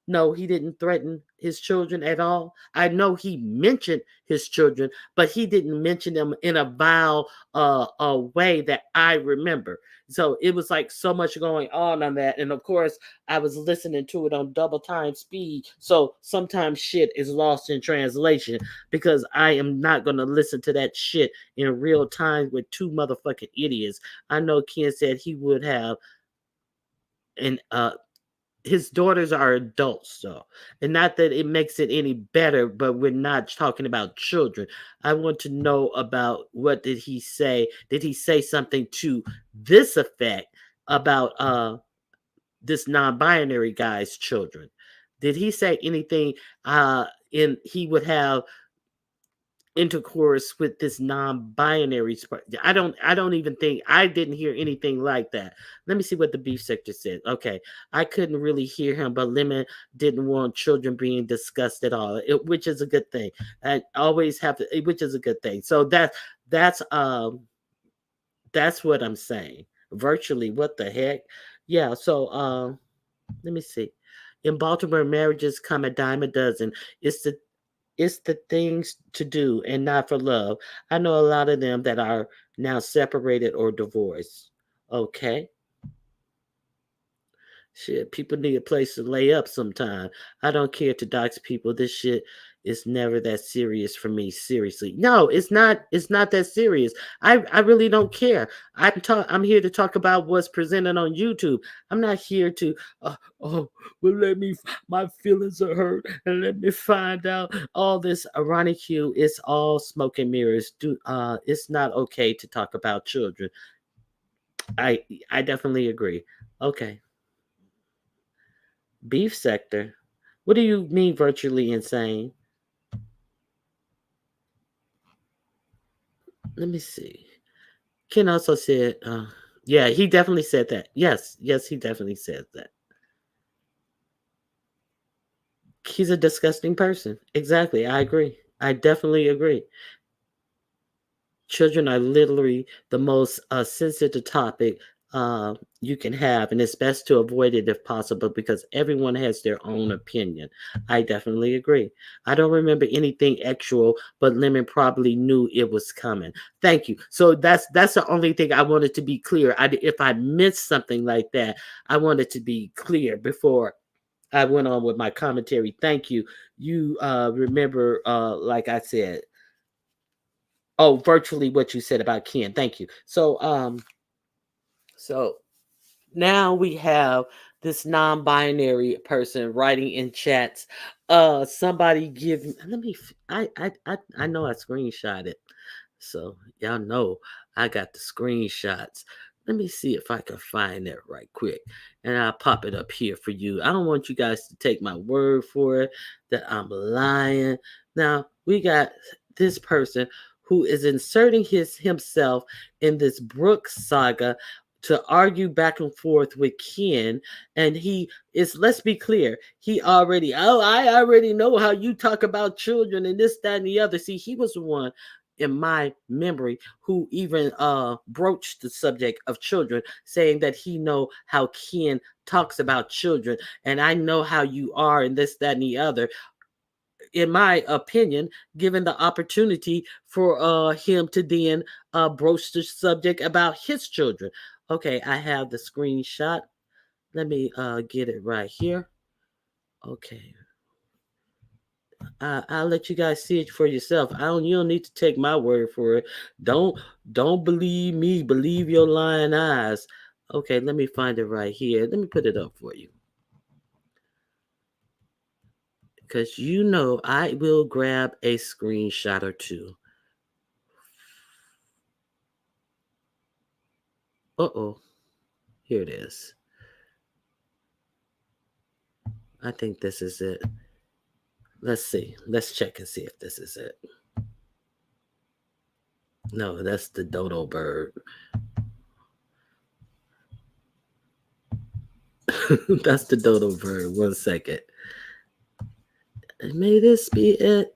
no, he didn't threaten his children at all. I know he mentioned his children, but he didn't mention them in a vile a way that I remember. So it was like so much going on that. And of course, I was listening to it on double time speed. So sometimes shit is lost in translation, because I am not going to listen to that shit in real time with two motherfucking idiots. I know Ken said he would have, and his daughters are adults, though. And not that it makes it any better, but we're not talking about children. I want to know about, what did he say? Did he say something to this effect about this non-binary guy's children? Did he say anything in he would have intercourse with this non-binary I don't even think I didn't hear anything like that. Let me see what the beef sector said. Okay, I couldn't really hear him, but Lemon didn't want children being discussed at all, which is a good thing. I always have to, which is a good thing. So that's that's what I'm saying. Virtually, what the heck? Yeah. So let me see. In Baltimore, marriages come a dime a dozen. It's the it's the things to do and not for love. I know a lot of them that are now separated or divorced. Okay. Shit, people need a place to lay up sometime. I don't care to dox people. This shit is never that serious for me. Seriously, no, it's not. It's not that serious. I really don't care. I'm here to talk about what's presented on YouTube. I'm not here to. Oh, well, let me. My feelings are hurt, and let me find out all this ironic hue. It's all smoke and mirrors. It's not okay to talk about children. I I definitely agree. Okay. Beef sector? What do you mean virtually insane? Let me see. Ken also said, yeah, he definitely said that. Yes, he definitely said that. He's a disgusting person. Exactly. I agree. I definitely agree. Children are literally the most sensitive topic you can have, and it's best to avoid it if possible because everyone has their own opinion. I definitely agree. I don't remember anything actual, but Lemon probably knew it was coming. Thank you. So that's the only thing I wanted to be clear. If I missed something like that, I wanted to be clear before I went on with my commentary. Thank you. You remember, like I said, oh, virtually what you said about Ken. Thank you. So now we have this non-binary person writing in chats. Somebody give me. Let me. I know I screenshot it, so y'all know I got the screenshots. Let me see if I can find it right quick, and I'll pop it up here for you. I don't want you guys to take my word for it that I'm lying. Now we got this person who is inserting himself in this Brooke saga to argue back and forth with Ken. And he is, let's be clear, I already know how you talk about children and this, that, and the other. See, he was the one in my memory who even broached the subject of children, saying that he know how Ken talks about children and I know how you are and this, that, and the other. In my opinion, given the opportunity for him to then broach the subject about his children. Okay, I have the screenshot. Let me get it right here. Okay, I'll let you guys see it for yourself. You don't need to take my word for it. Don't don't believe me. Believe your lying eyes. Okay, let me find it right here. Let me put it up for you. Because you know I will grab a screenshot or two. Uh-oh. Here it is. I think this is it. Let's see. Let's check and see if this is it. No, that's the dodo bird. That's the dodo bird. 1 second. May this be it?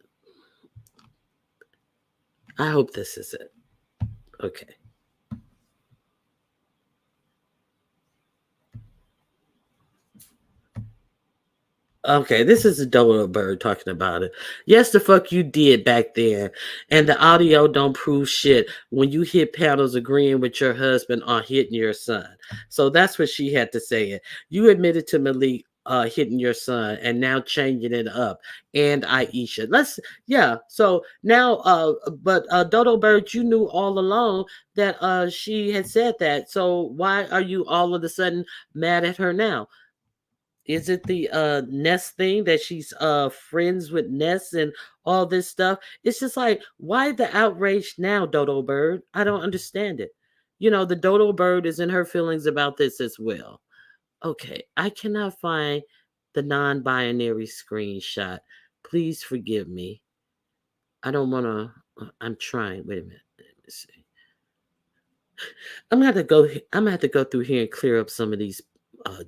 I hope this is it. Okay. Okay, this is a dodo bird talking about it. Yes, the fuck you did back then. And the audio don't prove shit when you hit panels agreeing with your husband on hitting your son. So that's what she had to say. You admitted to Malik hitting your son and now changing it up. And Aisha. Yeah. So now but Dodo Bird, you knew all along that she had said that. So why are you all of a sudden mad at her now? Is it the Ness thing that she's friends with Ness and all this stuff? It's just like, why the outrage now, Dodo Bird? I don't understand it. The Dodo Bird is in her feelings about this as well. Okay, I cannot find the non-binary screenshot. Please forgive me. I don't want to. I'm trying. Wait a minute. Let me see. I'm gonna have to go. I'm gonna have to go through here and clear up some of these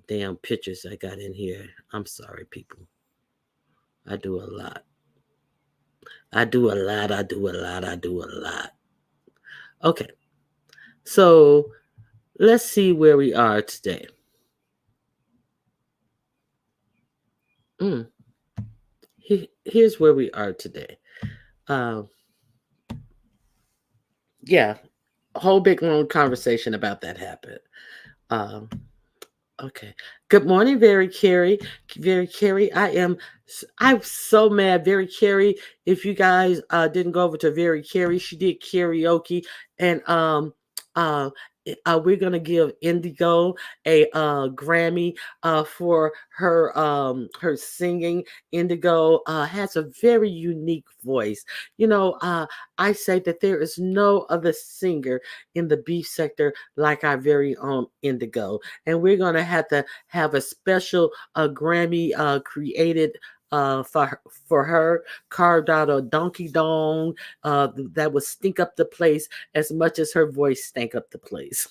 damn pictures I got in here. I'm sorry, people. I do a lot. I do a lot. I do a lot. I do a lot. Okay, so let's see where we are today. Mm, here's where we are today. Uh, yeah, a whole big long conversation about that happened. Um, Okay. Good morning, Very Carrie. Very Carrie, I'm so mad, Very Carrie. If you guys didn't go over to Very Carrie, she did karaoke, and uh we're gonna give Indigo a Grammy for her singing. Indigo has a very unique voice. You know, I say that there is no other singer in the beef sector like our very own Indigo, and we're going to have a special Grammy created for her, carved out a donkey dong that would stink up the place as much as her voice stank up the place.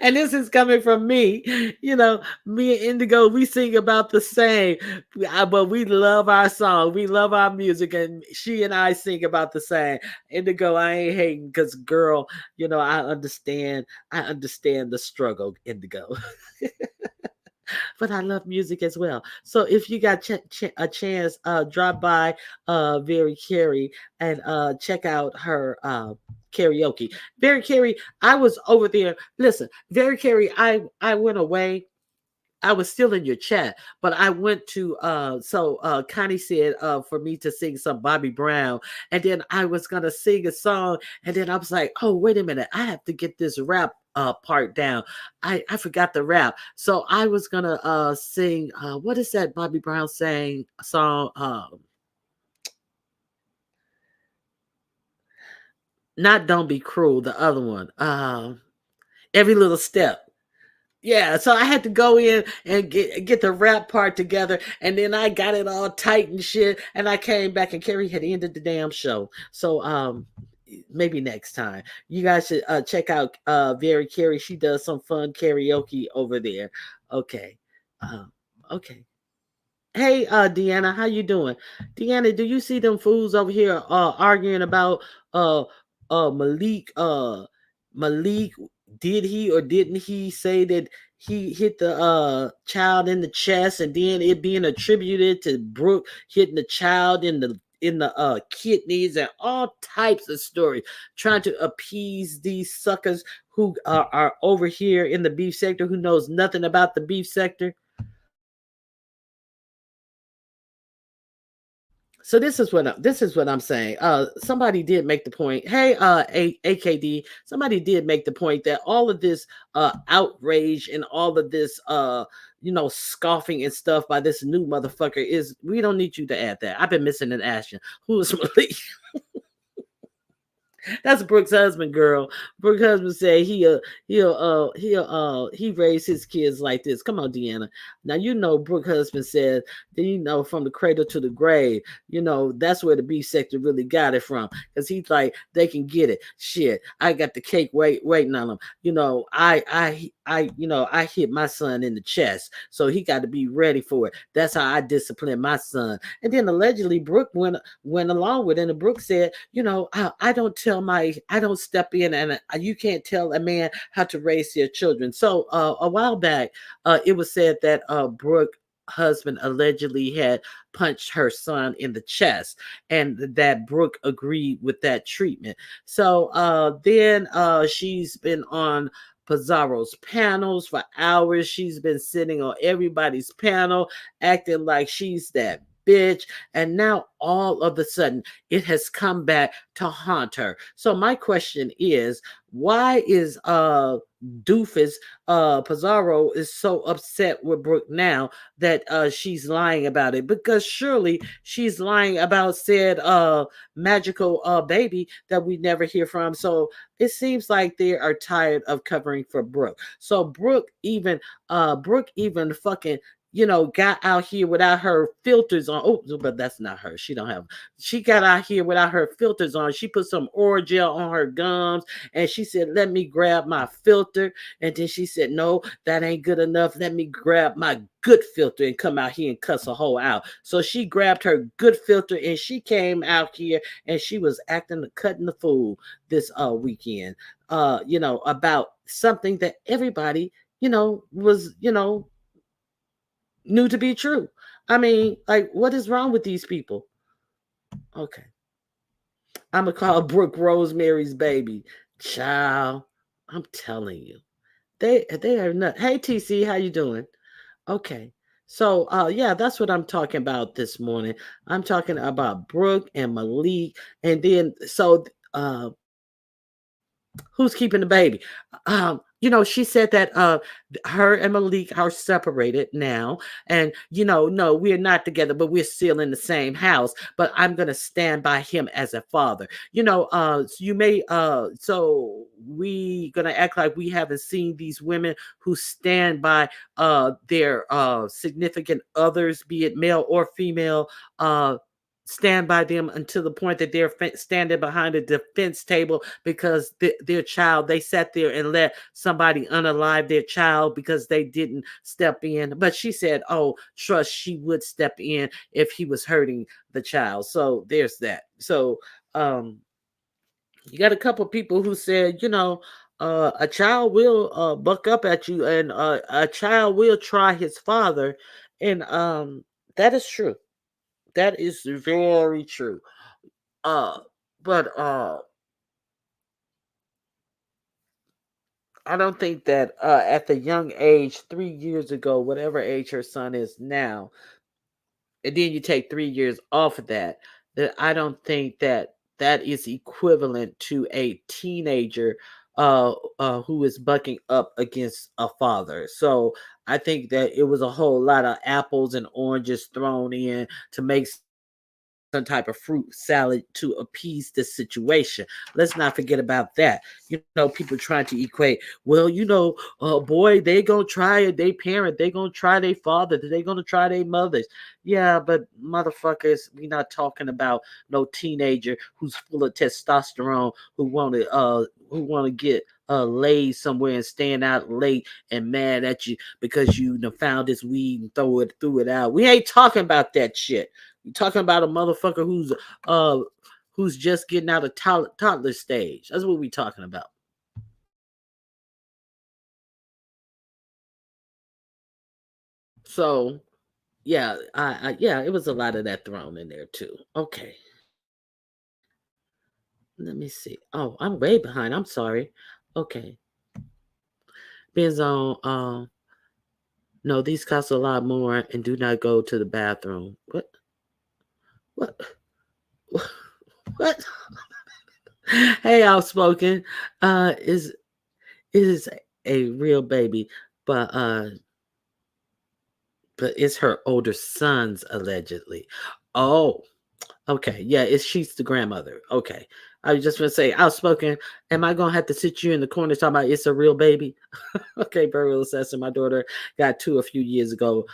And this is coming from me. You know, me and Indigo, we sing about the same, but we love our song. We love our music, and she and I sing about the same. Indigo, I ain't hating because, girl, you know, I understand. I understand the struggle, Indigo. But I love music as well. So if you got a chance, drop by Very Carey and check out her karaoke. Very Carey, I was over there. Listen, Very Carey, I went away. I was still in your chat, but I went to Connie said for me to sing some Bobby Brown, and then I was gonna sing a song, and then I was like, oh, wait a minute, I have to get this rap part down. I forgot the rap. So I was gonna sing what is that Bobby Brown saying song? Not Don't Be Cruel, the other one. Every Little Step. Yeah, so I had to go in and get the rap part together, and then I got it all tight and shit, and I came back and Carrie had ended the damn show. So maybe next time. You guys should check out Very Carrie. She does some fun karaoke over there. Okay. Okay. Hey, Deanna, how you doing? Deanna, do you see them fools over here arguing about uh Malik Malik, did he or didn't he say that he hit the child in the chest, and then it being attributed to Brooke hitting the child in the kidneys, and all types of stories trying to appease these suckers who are over here in the beef sector who knows nothing about the beef sector. So this is what I'm saying. Somebody did make the point. Hey, AKD, somebody did make the point that all of this outrage and all of this scoffing and stuff by this new motherfucker is, we don't need you to add that. I've been missing an action. Who is Malik? That's Brooke's husband, girl. Brooke's husband said he raised his kids like this. Come on, Deanna. Now you know Brooke's husband said that, you know, from the cradle to the grave. You know, that's where the B sector really got it from. Because he's like, they can get it. Shit. I got the cake waiting on them. You know, I hit my son in the chest. So he got to be ready for it. That's how I discipline my son. And then allegedly Brooke went along with it, and Brooke said, you know, I don't step in, and you can't tell a man how to raise their children. So a while back, it was said that Brooke husband allegedly had punched her son in the chest, and that Brooke agreed with that treatment. So then she's been on Pizarro's panels for hours. She's been sitting on everybody's panel, acting like she's that bitch. And now all of a sudden it has come back to haunt her. So my question is, why is doofus Pizarro is so upset with Brooke now that she's lying about it? Because surely she's lying about said magical baby that we never hear from. So it seems like they are tired of covering for Brooke. So Brooke even fucking got out here without her filters on. Oh, but that's not her. She don't have. She got out here without her filters on. She put some oral gel on her gums, and she said, "Let me grab my filter." And then she said, "No, that ain't good enough. Let me grab my good filter and come out here and cuss a hoe out." So she grabbed her good filter and she came out here and she was acting cutting the fool this weekend. About something that everybody was knew to be true. I mean, like, what is wrong with these people? Okay. I'm gonna call Brooke Rosemary's baby. Child, I'm telling you. They are not. Hey TC, how you doing? Okay. So yeah, that's what I'm talking about this morning. I'm talking about Brooke and Malik. And then who's keeping the baby? She said that her and Malik are separated now. And no, we're not together, but we're still in the same house. But I'm gonna stand by him as a father. So we gonna act like we haven't seen these women who stand by their significant others, be it male or female, stand by them until the point that they're standing behind a defense table because their child, they sat there and let somebody unalive their child because they didn't step in. But she said, oh, trust, she would step in if he was hurting the child. So there's that. So you got a couple people who said, a child will buck up at you, and a child will try his father. And that is true. That is very true. Uh, but I don't think that at the young age, 3 years ago, whatever age her son is now, and then you take 3 years off of that, that I don't think that that is equivalent to a teenager who is bucking up against a father. So I think that it was a whole lot of apples and oranges thrown in to make some type of fruit salad to appease the situation. Let's not forget about that. People trying to equate, well, boy, they gonna try it. They parent, they gonna try their father. They gonna try their mothers. Yeah, but motherfuckers, we not talking about no teenager who's full of testosterone who want to get laid somewhere and staying out late and mad at you because you done found this weed and threw it out. We ain't talking about that shit. We talking about a motherfucker uh who's just getting out of toddler stage. That's what we talking about. So yeah, yeah, it was a lot of that thrown in there too. Okay, let me see. Oh, I'm way behind. I'm sorry. Okay, Benzone. No, these cost a lot more and do not go to the bathroom. What? What? What? Hey, outspoken. Is a real baby, but it's her older son's allegedly. Oh, okay. Yeah, she's the grandmother. Okay. I was just gonna say, outspoken. Am I gonna have to sit you in the corner talking about it's a real baby? Okay, burial assessor. My daughter got two a few years ago.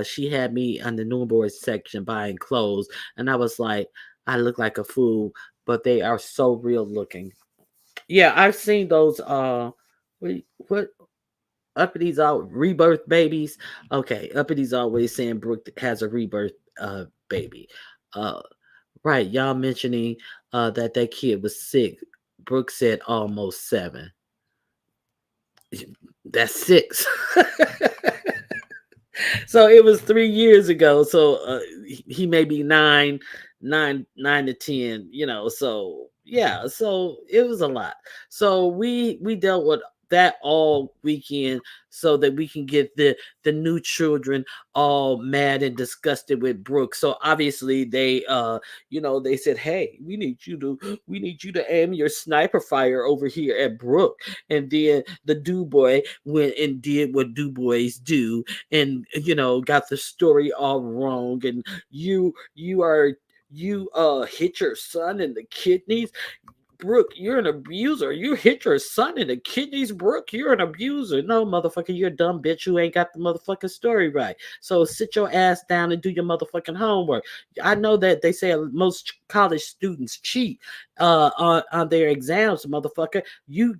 She had me on the newborn section buying clothes, and I was like, I look like a fool, but they are so real looking. Yeah, I've seen those. What Uppity out rebirth babies. Okay, Uppity always saying Brooke has a rebirth baby. Uh, right, y'all mentioning that kid was sick. Brooke said almost 7. That's 6. So it was 3 years ago. So he may be 9 to 10. So yeah. So it was a lot. So we dealt with that all weekend so that we can get the new children all mad and disgusted with Brooke. So obviously they said, hey, we need you to aim your sniper fire over here at Brooke. And then the do boy went and did what do boys do and got the story all wrong. And you hit your son in the kidneys. Brooke, you're an abuser. You hit your son in the kidneys, Brooke. You're an abuser. No, motherfucker, you're a dumb bitch. You ain't got the motherfucking story right. So sit your ass down and do your motherfucking homework. I know that they say most college students cheat on their exams, motherfucker. You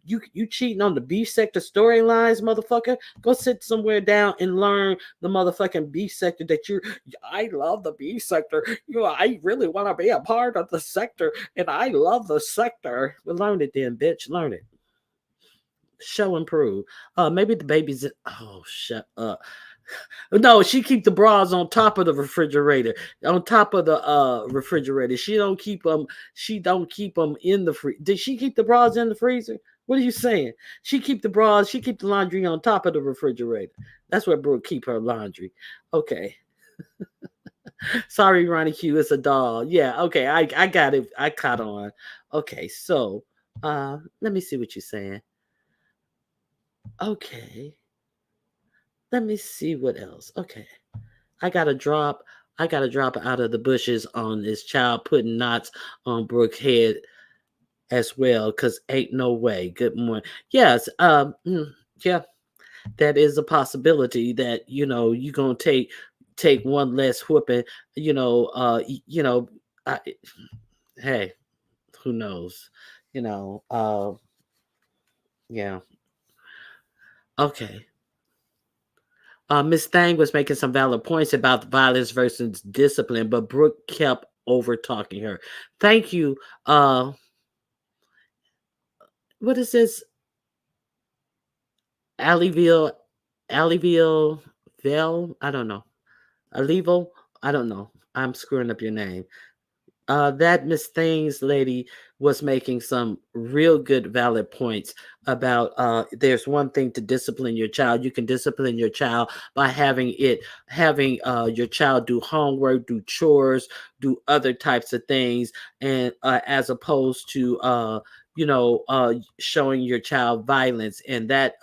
cheating on the B sector storylines, motherfucker. Go sit somewhere down and learn the motherfucking B sector that you. I love the B sector. I really want to be a part of the sector, and I love the sector. Well, learn it then, bitch. Learn it. Show and prove. Maybe the baby's. Oh, shut up. No, she keep the bras on top of the refrigerator, on top of the refrigerator. She don't keep them. She don't keep them in the free. Did she keep the bras in the freezer? What are you saying? She keep the bras. She keep the laundry on top of the refrigerator. That's where Brooke keep her laundry. Okay. Sorry, Ronnie Q. It's a doll. Yeah. Okay. I got it. I caught on. Okay. So, let me see what you're saying. Okay. Let me see what else. Okay. I got a drop. I got a drop out of the bushes on this child putting knots on Brooke's head as well, because ain't no way. Good morning. Yes, yeah, that is a possibility that you gonna take one less whooping. You know, I, hey, who knows? You know, yeah. Okay. Miss Thang was making some valid points about violence versus discipline, but Brooke kept over talking her. Thank you. What is this? Alleyville, Alleyville, Vel? I don't know. Alivo? I don't know. I'm screwing up your name. That Miss Things lady was making some real good valid points about there's one thing to discipline your child. You can discipline your child by having your child do homework, do chores, do other types of things, and as opposed to showing your child violence, and that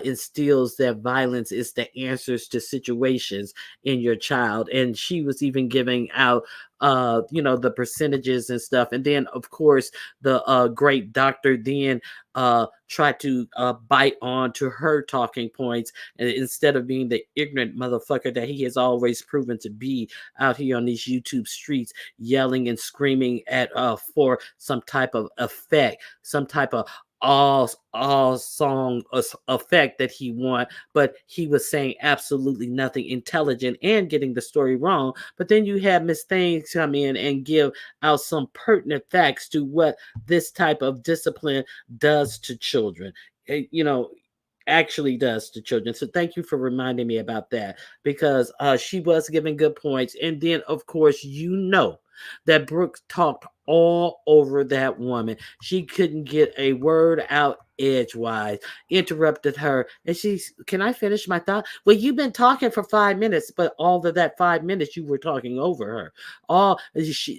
instills that violence is the answers to situations in your child. And she was even giving out the percentages and stuff. And then of course the great doctor then tried to bite on to her talking points, and instead of being the ignorant motherfucker that he has always proven to be out here on these YouTube streets, yelling and screaming at for some type of effect, some type of all song effect that he want, but he was saying absolutely nothing intelligent and getting the story wrong. But then you have Miss Things come in and give out some pertinent facts to what this type of discipline does to children. Actually does to children. So thank you for reminding me about that, because she was giving good points. And then of course that Brooke talked all over that woman. She couldn't get a word out edgewise, interrupted her. And can I finish my thought? Well, you've been talking for 5 minutes, but all of that 5 minutes you were talking over her.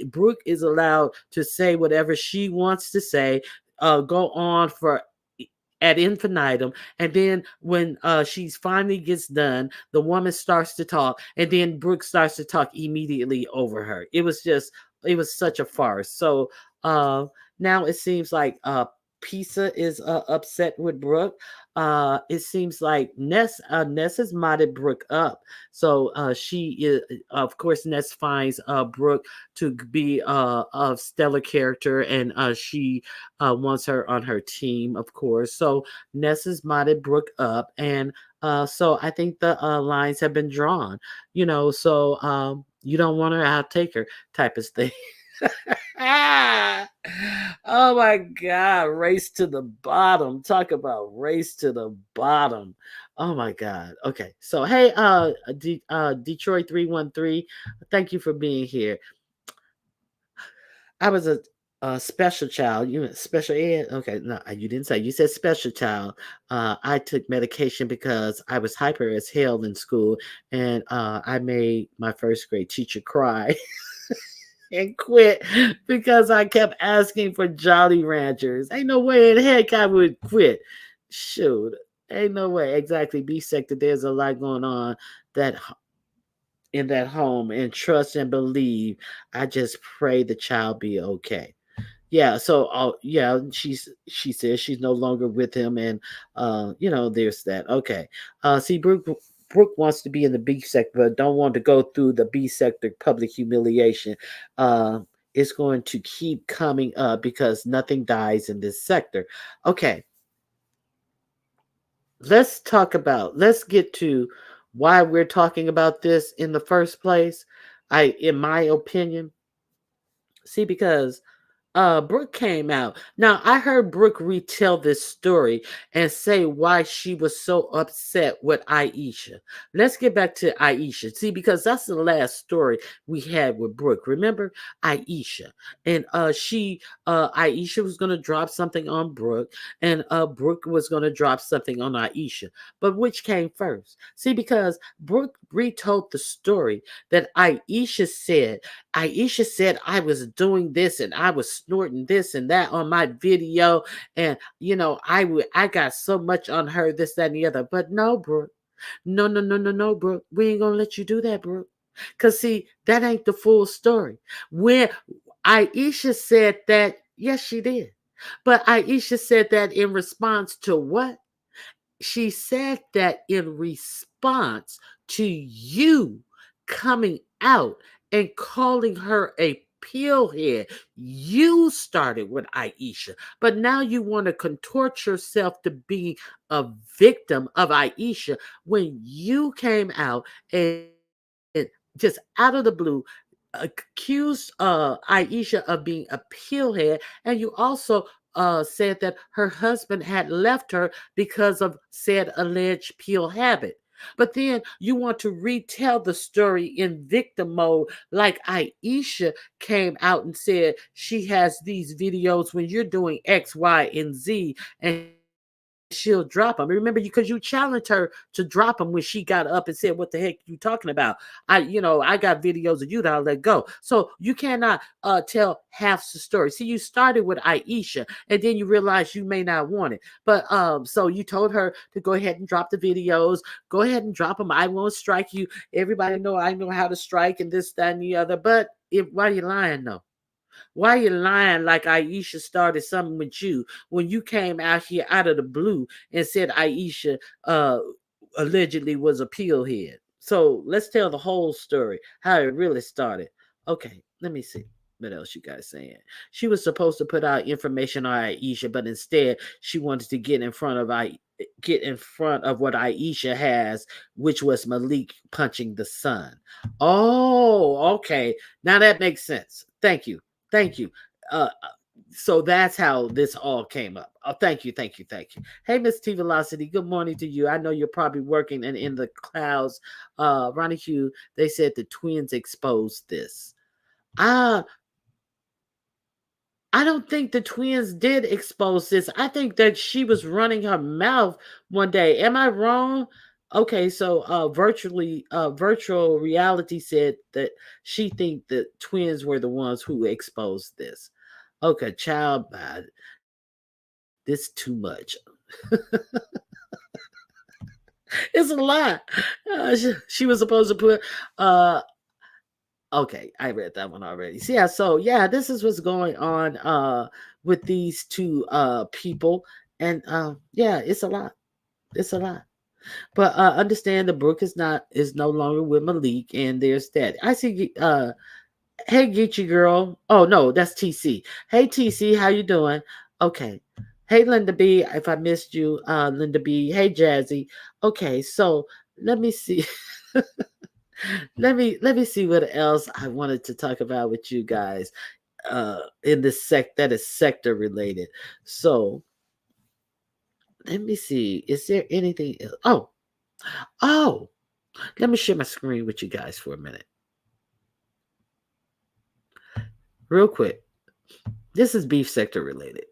Brooke is allowed to say whatever she wants to say, go on for ad infinitum, and then when she finally gets done, the woman starts to talk, and then Brooke starts to talk immediately over her. It was such a farce. So now it seems like Pisa is upset with Brooke. It seems like Ness has modded Brooke up. So she is, of course, Ness finds Brooke to be a stellar character, and she wants her on her team, of course. So Ness has modded Brooke up, and so I think the lines have been drawn. So you don't want her, I'll take her, type of thing. Oh my God, race to the bottom. Talk about race to the bottom. Oh my God. Okay. So hey, Detroit 313, thank you for being here. I was a special child. You special ed? Okay, no, you didn't say. You said special child. I took medication because I was hyper as hell in school, and I made my first grade teacher cry and quit because I kept asking for Jolly Ranchers. Ain't no way in heck I would quit. Shoot, ain't no way. Exactly. B sector. There's a lot going on that in that home, and trust and believe. I just pray the child be okay. Yeah, so yeah, she says she's no longer with him, and there's that. Okay, see, Brooke wants to be in the B sector, but don't want to go through the B sector public humiliation. Uh, it's going to keep coming up because nothing dies in this sector. Okay, let's get to why we're talking about this in the first place. In my opinion, see, because Brooke came out. Now, I heard Brooke retell this story and say why she was so upset with Aisha. Let's get back to Aisha. See, because that's the last story we had with Brooke. Remember Aisha? And Aisha was going to drop something on Brooke, and Brooke was going to drop something on Aisha. But which came first? See, because Brooke retold the story that Aisha said I was doing this and I was snorting this and that on my video. And, I got so much on her, this, that, and the other. But no, Brooke. No, no, no, no, no, Brooke. We ain't going to let you do that, Brooke. Because, see, that ain't the full story. Where Aisha said that, yes, she did. But Aisha said that in response to what? She said that in response to you coming out and calling her a pillhead. You started with Aisha, but now you want to contort yourself to be a victim of Aisha when you came out and just out of the blue accused Aisha of being a pillhead, and you also said that her husband had left her because of said alleged pill habit. But then you want to retell the story in victim mode, like Aisha came out and said she has these videos when you're doing X, Y, and Z, and she'll drop them. Remember, because you challenged her to drop them when she got up and said, "What the heck you talking about? I got videos of you that I'll let go." So you cannot tell half the story. See, you started with Aisha, and then you realized you may not want it. But so you told her to go ahead and drop the videos. Go ahead and drop them. I won't strike you. Everybody know I know how to strike and this, that, and the other. But why are you lying though? Why you lying like Aisha started something with you when you came out here out of the blue and said Aisha uh, allegedly was a pillhead? So let's tell the whole story, how it really started. Okay, let me see. What else you guys saying? She was supposed to put out information on Aisha, but instead she wanted to get in front of what Aisha has, which was Malik punching the son. Oh, okay. Now that makes sense. Thank you. Thank you. So that's how this all came up. Oh, thank you, thank you, thank you. Hey, Miss T Velocity, good morning to you. I know you're probably working and in the clouds. Ronnie Hugh, they said the twins exposed this. Ah, I don't think the twins did expose this. I think that she was running her mouth one day. Am I wrong? Okay, so virtual reality said that she think the twins were the ones who exposed this. Okay, child, this too much. It's a lot. She was supposed to put okay, I read that one already. So, yeah, so yeah, this is what's going on with these two people. And yeah, it's a lot. It's a lot. But understand the Brooke is no longer with Malik, and there's that. I see hey Geechee girl. Oh no, that's TC. Hey TC, how you doing? Okay. Hey Linda B, if I missed you, Linda B. Hey Jazzy. Okay, so let me see. Let me see what else I wanted to talk about with you guys in this that is sector related. So let me see. Is there anything else? Oh, let me share my screen with you guys for a minute. Real quick. This is beef sector related.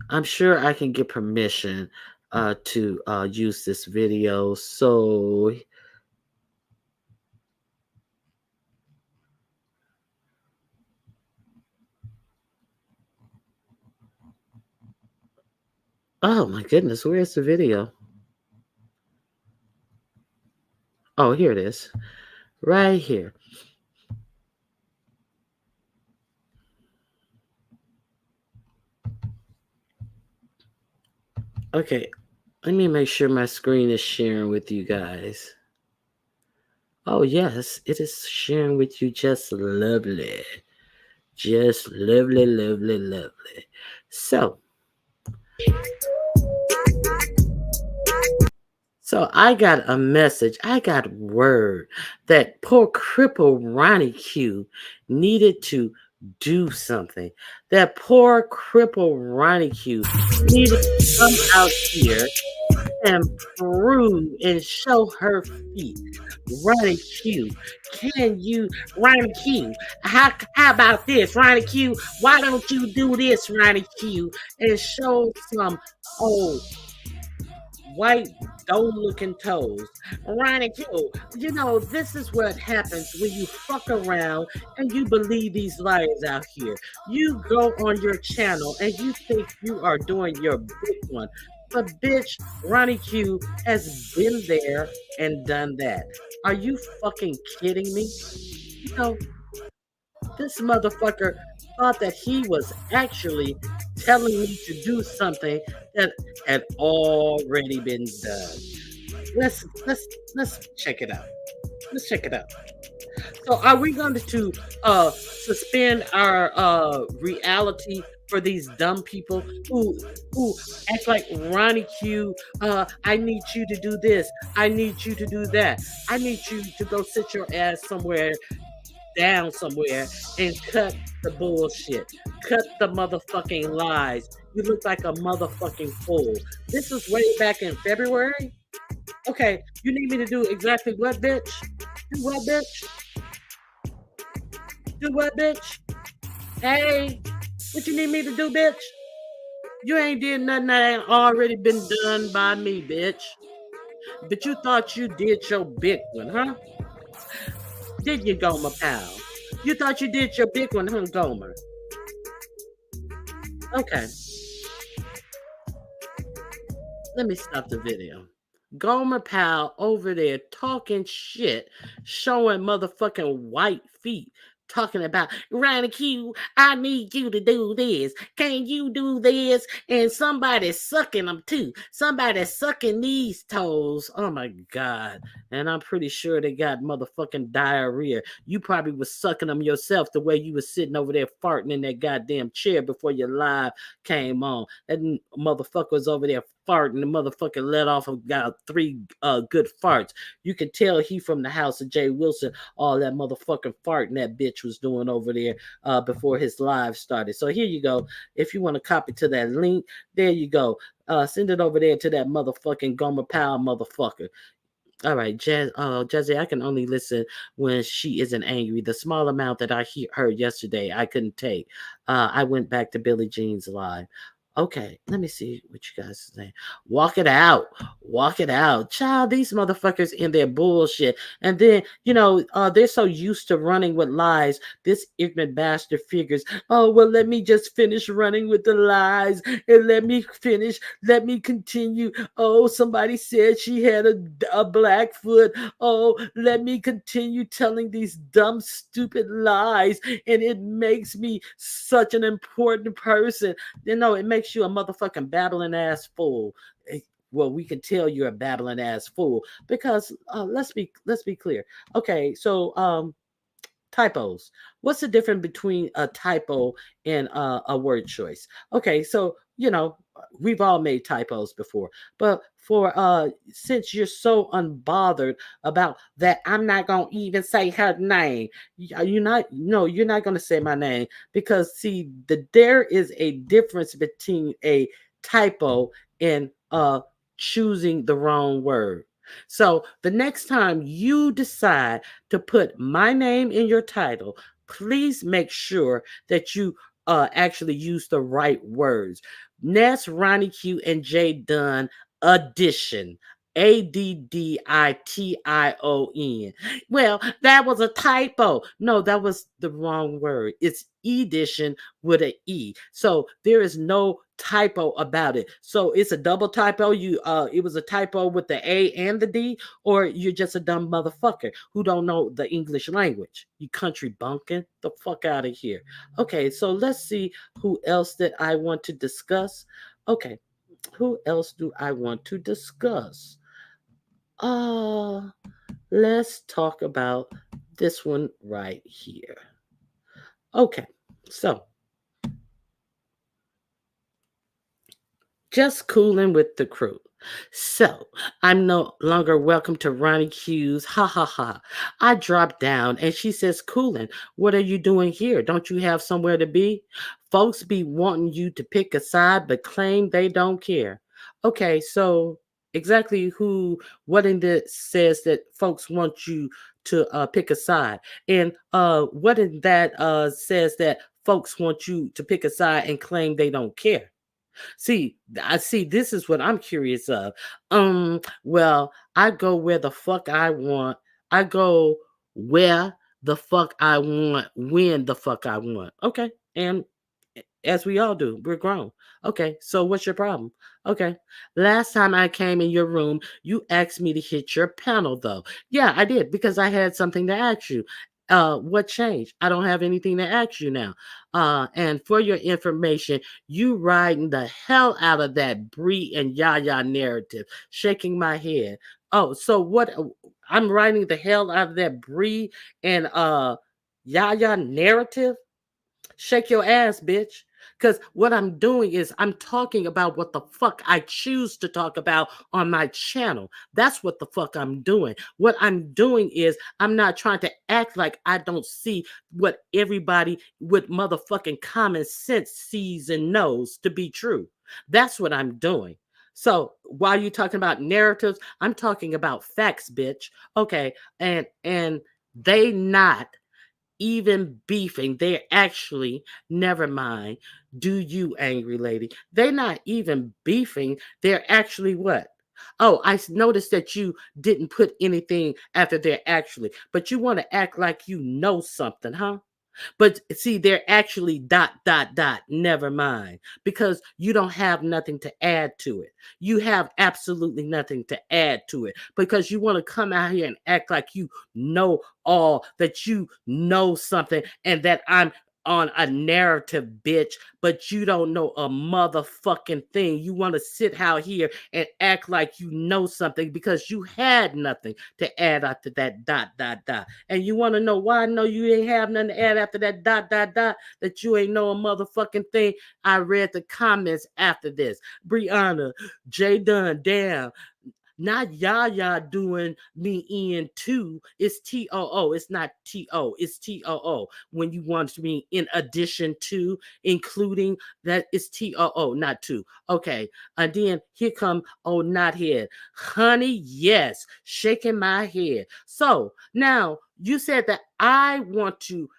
I'm sure I can get permission to use this video. So oh my goodness, where's the video? Oh, here it is. Right here. Okay, let me make sure my screen is sharing with you guys. Oh, yes, it is sharing with you just lovely. Just lovely, lovely, lovely. So, so I got a message. I got word that poor cripple Ronnie Q needed to do something. That poor cripple Ronnie Q needed to come out here and prove and show her feet. Ronnie Q, can you, Ronnie Q? How about this, Ronnie Q? Why don't you do this, Ronnie Q, and show some old white doe looking toes. Ronnie Q, this is what happens when you fuck around and you believe these liars out here. You go on your channel and you think you are doing your big one. But bitch, Ronnie Q has been there and done that. Are you fucking kidding me? You know, this motherfucker thought that he was actually telling me to do something that had already been done. Let's check it out. Let's check it out. So are we going to suspend our reality for these dumb people who act like Ronnie Q? I need you to do this. I need you to do that. I need you to go sit your ass somewhere down somewhere and cut the bullshit. Cut the motherfucking lies. You look like a motherfucking fool. This was way back in February. Okay, you need me to do exactly what, bitch? Do what, bitch? Do what, bitch? Hey, what you need me to do, bitch? You ain't did nothing that ain't already been done by me, bitch. But you thought you did your big one, huh? Did you, Gomer pal? You thought you did your big one, huh, Gomer? Okay, let me stop the video. Gomer Pal over there talking shit, showing motherfucking white feet, talking about Ronnie Q, I need you to do this. Can you do this? And somebody's sucking them too. Somebody's sucking these toes. Oh my God. And I'm pretty sure they got motherfucking diarrhea. You probably was sucking them yourself the way you was sitting over there farting in that goddamn chair before your live came on. That motherfucker was over there farting. The motherfucker let off got three good farts. You can tell he from the house of Jay Wilson. All that motherfucking farting that bitch was doing over there before his live started. So here you go. If you want to copy to that link, there you go. Send it over there to that motherfucking Gomer Powell motherfucker. All right, Jazzy, I can only listen when she isn't angry. The small amount that I heard yesterday, I couldn't take. I went back to Billie Jean's live. Okay, let me see what you guys are saying. Walk it out. Walk it out. Child, these motherfuckers in their bullshit. And then, they're so used to running with lies. This ignorant bastard figures, oh, well, let me just finish running with the lies and let me finish. Let me continue. Oh, somebody said she had a black foot. Oh, let me continue telling these dumb, stupid lies. And it makes me such an important person. It makes you a motherfucking babbling ass fool. Well, we can tell you're a babbling ass fool because let's be clear. Okay, so typos. What's the difference between a typo and a word choice? Okay, so we've all made typos before, but for since you're so unbothered about that, I'm not gonna even say her name. You're not, no, you're not gonna say my name because see, there is a difference between a typo and choosing the wrong word. So the next time you decide to put my name in your title, please make sure that you actually use the right words. Ness, Ronnie Q, and J Dunn addition. Addition. Well, that was a typo. No, that was the wrong word. It's edition with an E. So there is no typo about it. So it's a double typo. It was a typo with the A and the D, or you're just a dumb motherfucker who don't know the English language. You country bumpkin, the fuck out of here. Okay, so let's see who else that I want to discuss. Okay, Who else do I want to discuss? Uh, let's talk about this one right here. Okay, so just cooling with the crew. So, I'm no longer welcome to Ronnie Q's. Ha ha ha. I drop down and she says, Coolin, what are you doing here? Don't you have somewhere to be? Folks be wanting you to pick a side but claim they don't care. Okay, so exactly what in this says that folks want you to pick a side? And what in that says that folks want you to pick a side and claim they don't care? See, I see this is what I'm curious of. Well, I go where the fuck I want. I go where the fuck I want, when the fuck I want. Okay. And as we all do, we're grown. Okay, so what's your problem? Okay. Last time I came in your room, you asked me to hit your panel though. Yeah, I did because I had something to ask you. What changed? I don't have anything to ask you now. And for your information, you riding the hell out of that Bree and Yaya narrative, shaking my head. Oh, so what? I'm riding the hell out of that Bree and Yaya narrative. Shake your ass, bitch. Because what I'm doing is I'm talking about what the fuck I choose to talk about on my channel. That's what the fuck I'm doing. What I'm doing is I'm not trying to act like I don't see what everybody with motherfucking common sense sees and knows to be true. That's what I'm doing. So while you're talking about narratives, I'm talking about facts, bitch. Okay, and they not even beefing. They're actually, never mind. Do you, angry lady? They're not even beefing. They're actually what? Oh, noticed that you didn't put anything after they're actually, but you want to act like you know something, huh? But see, they're actually dot, dot, dot. Never mind. Because you don't have nothing to add to it. You have absolutely nothing to add to it. Because you want to come out here and act like you know all, that you know something, and that I'm on a narrative, bitch, but you don't know a motherfucking thing. You want to sit out here and act like you know something because you had nothing to add after that dot, dot, dot. And you want to know why I know you ain't have nothing to add after that dot, dot, dot, that you ain't know a motherfucking thing? I read the comments after this. Brianna, J Dunn, damn, not Yaya doing me in too. It's TOO. It's not TO. It's TOO. When you want me in addition to, including, that is TOO, not to. Okay. And then here come, oh, not head. Honey, yes. Shaking my head. So now you said that I want to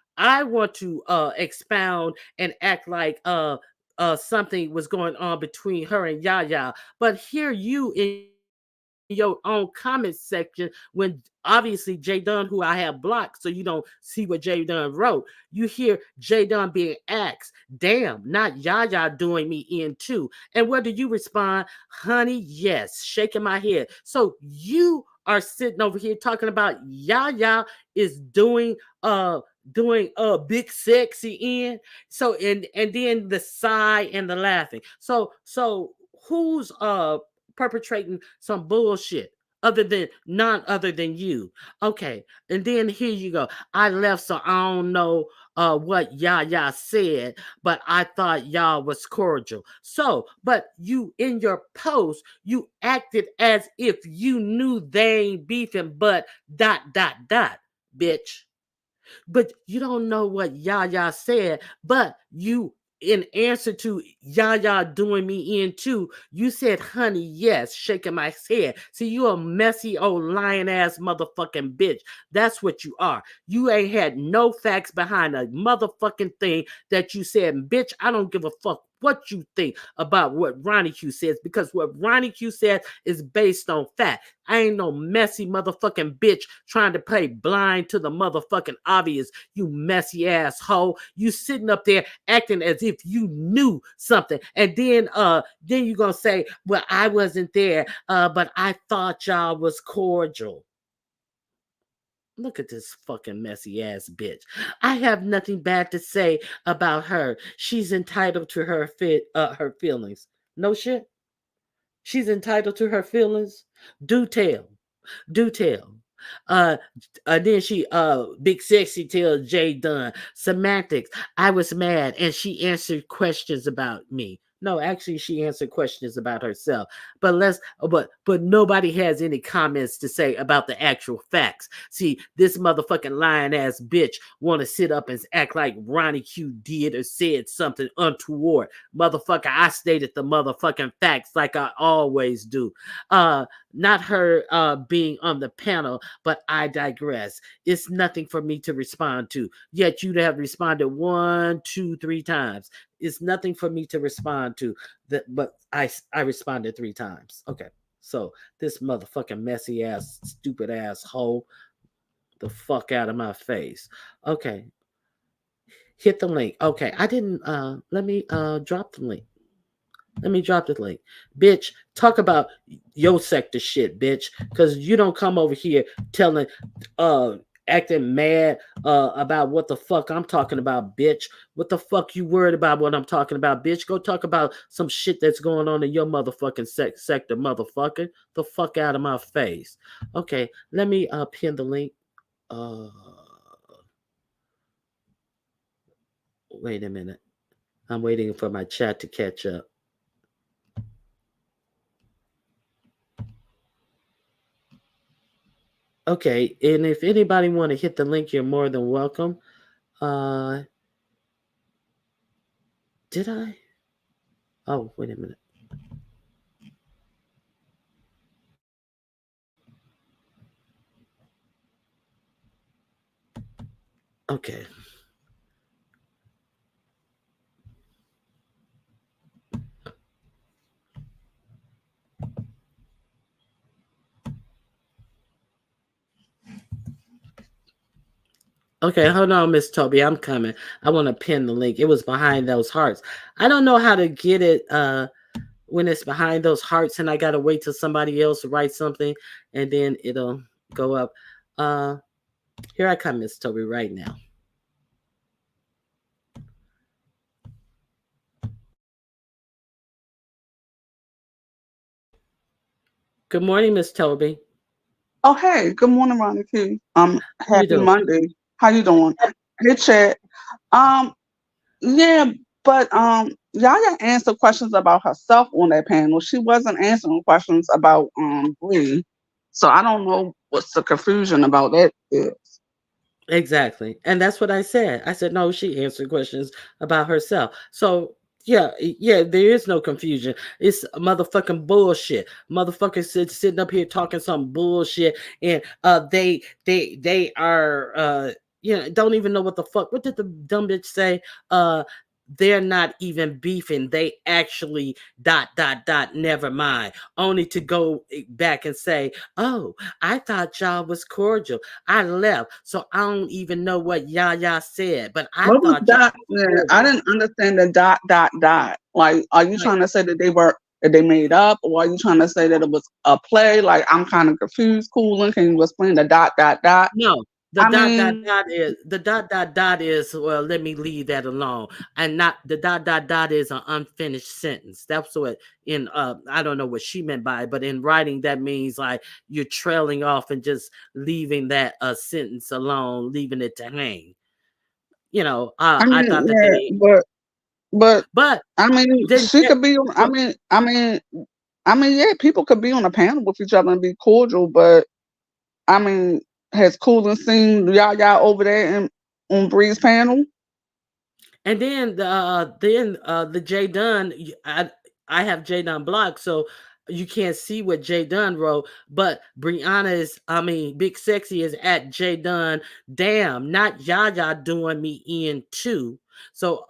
expound and act like something was going on between her and Yaya. But here you in your own comment section, when obviously Jay Dunn, who I have blocked so you don't see what Jay Dunn wrote, you hear Jay Dunn being asked, damn, not Yaya doing me in too. And what do you respond? Honey, yes, shaking my head. So you are sitting over here talking about Yaya is doing big sexy in. So and then the sigh and the laughing. So who's perpetrating some bullshit other than none other than you? Okay, and then here you go. I left, so I don't know what Yaya said, but I thought y'all was cordial. So, but you in your post, you acted as if you knew they ain't beefing, but dot dot dot, bitch. But you don't know what Yaya said, but you, in answer to Yaya doing me in too, you said, honey, yes, shaking my head. See, you a messy old lying ass motherfucking bitch. That's what you are. You ain't had no facts behind a motherfucking thing that you said. Bitch, I don't give a fuck what you think about what Ronnie Q says, because what Ronnie Q says is based on fact. I ain't no messy motherfucking bitch trying to play blind to the motherfucking obvious, you messy asshole. You sitting up there acting as if you knew something. And then you gonna say, well, I wasn't there, but I thought y'all was cordial. Look at this fucking messy ass bitch. I have nothing bad to say about her. She's entitled to her feelings. No shit. She's entitled to her feelings. Do tell. Do tell. Uh, then she big sexy tells Jay Dunn semantics. I was mad and she answered questions about me. No, actually she answered questions about herself. But nobody has any comments to say about the actual facts. See, this motherfucking lying ass bitch want to sit up and act like Ronnie Q did or said something untoward. Motherfucker, I stated the motherfucking facts like I always do. Not her being on the panel, but I digress. It's nothing for me to respond to. Yet you'd have responded 1, 2, 3 times. It's nothing for me to respond to. But I responded 3 times. Okay. So this motherfucking messy ass, stupid ass hoe, the fuck out of my face. Okay. Hit the link. Okay. I didn't let me drop the link. Let me drop the link. Bitch, talk about your sector shit, bitch. Cause you don't come over here telling acting mad about what the fuck I'm talking about, bitch. What the fuck you worried about what I'm talking about, bitch? Go talk about some shit that's going on in your motherfucking sector, motherfucker. The fuck out of my face. Okay, let me pin the link. Uh Wait a minute. I'm waiting for my chat to catch up. Okay, and if anybody want to hit the link, you're more than welcome. Uh, did I? Oh, wait a minute. Okay. Okay, hold on, Miss Toby. I'm coming. I want to pin the link. It was behind those hearts. I don't know how to get it when it's behind those hearts, and I gotta wait till somebody else writes something, and then it'll go up. Uh, Here I come, Miss Toby, right now. Good morning, Miss Toby. Oh, hey, good morning, Ronnie Q. How you Happy doing? Monday. How you doing? Hey, Chat. Um, yeah, but Yaya answered questions about herself on that panel. She wasn't answering questions about Bree. So I don't know what's the confusion about that is. Exactly. And that's what I said. I said, no, she answered questions about herself. So, yeah, there is no confusion. It's motherfucking bullshit. Motherfuckers sitting up here talking some bullshit, and they are don't even know what the fuck. What did the dumb bitch say? They're not even beefing. They actually never mind. Only to go back and say, oh, I thought y'all was cordial. I left, so I don't even know what Yaya said, but I What was thought y'all dot? was Yeah, I cordial. didn't understand the dot. Like, are you Like, trying to say that they made up, or are you trying to say that it was a play? Like, I'm kind of confused. Coolin, can you explain the dot? no, the I mean, dot is well, let me leave that alone. And not the dot is an unfinished sentence. That's what in I don't know what she meant by it, but in writing that means like you're trailing off and just leaving that sentence alone, leaving it to hang. I I mean, thought that yeah, they but but I mean, then she could be. but Yeah, people could be on a panel with each other and be cordial, but I mean, has Coolin seen Yaya over there on Bree's panel? And then the J Dunn, I have J Dunn blocked, so you can't see what J Dunn wrote. But Brianna is, I mean, Big Sexy is at J Dunn. Damn, not Yaya doing me in too. So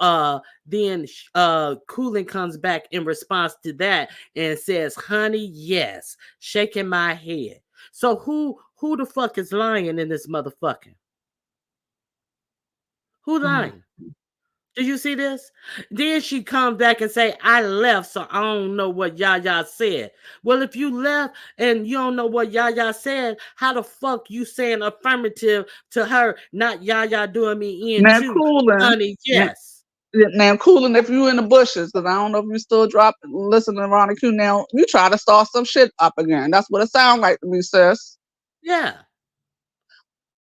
then Coolin comes back in response to that and says, "Honey, yes," shaking my head. So who the fuck is lying in this motherfucker? Who Mhm. lying? Do you see this? Then she comes back and say, I left, so I don't know what Yaya said. Well, if you left and you don't know what Yaya said, how the fuck you saying affirmative to her, not Yaya doing me in Now too? Coolin, Honey, now, yes. Now, Coolin, if you in the bushes, because I don't know if you still listening around the queue now, you try to start some shit up again. That's what it sounds like to me, sis. Yeah. Which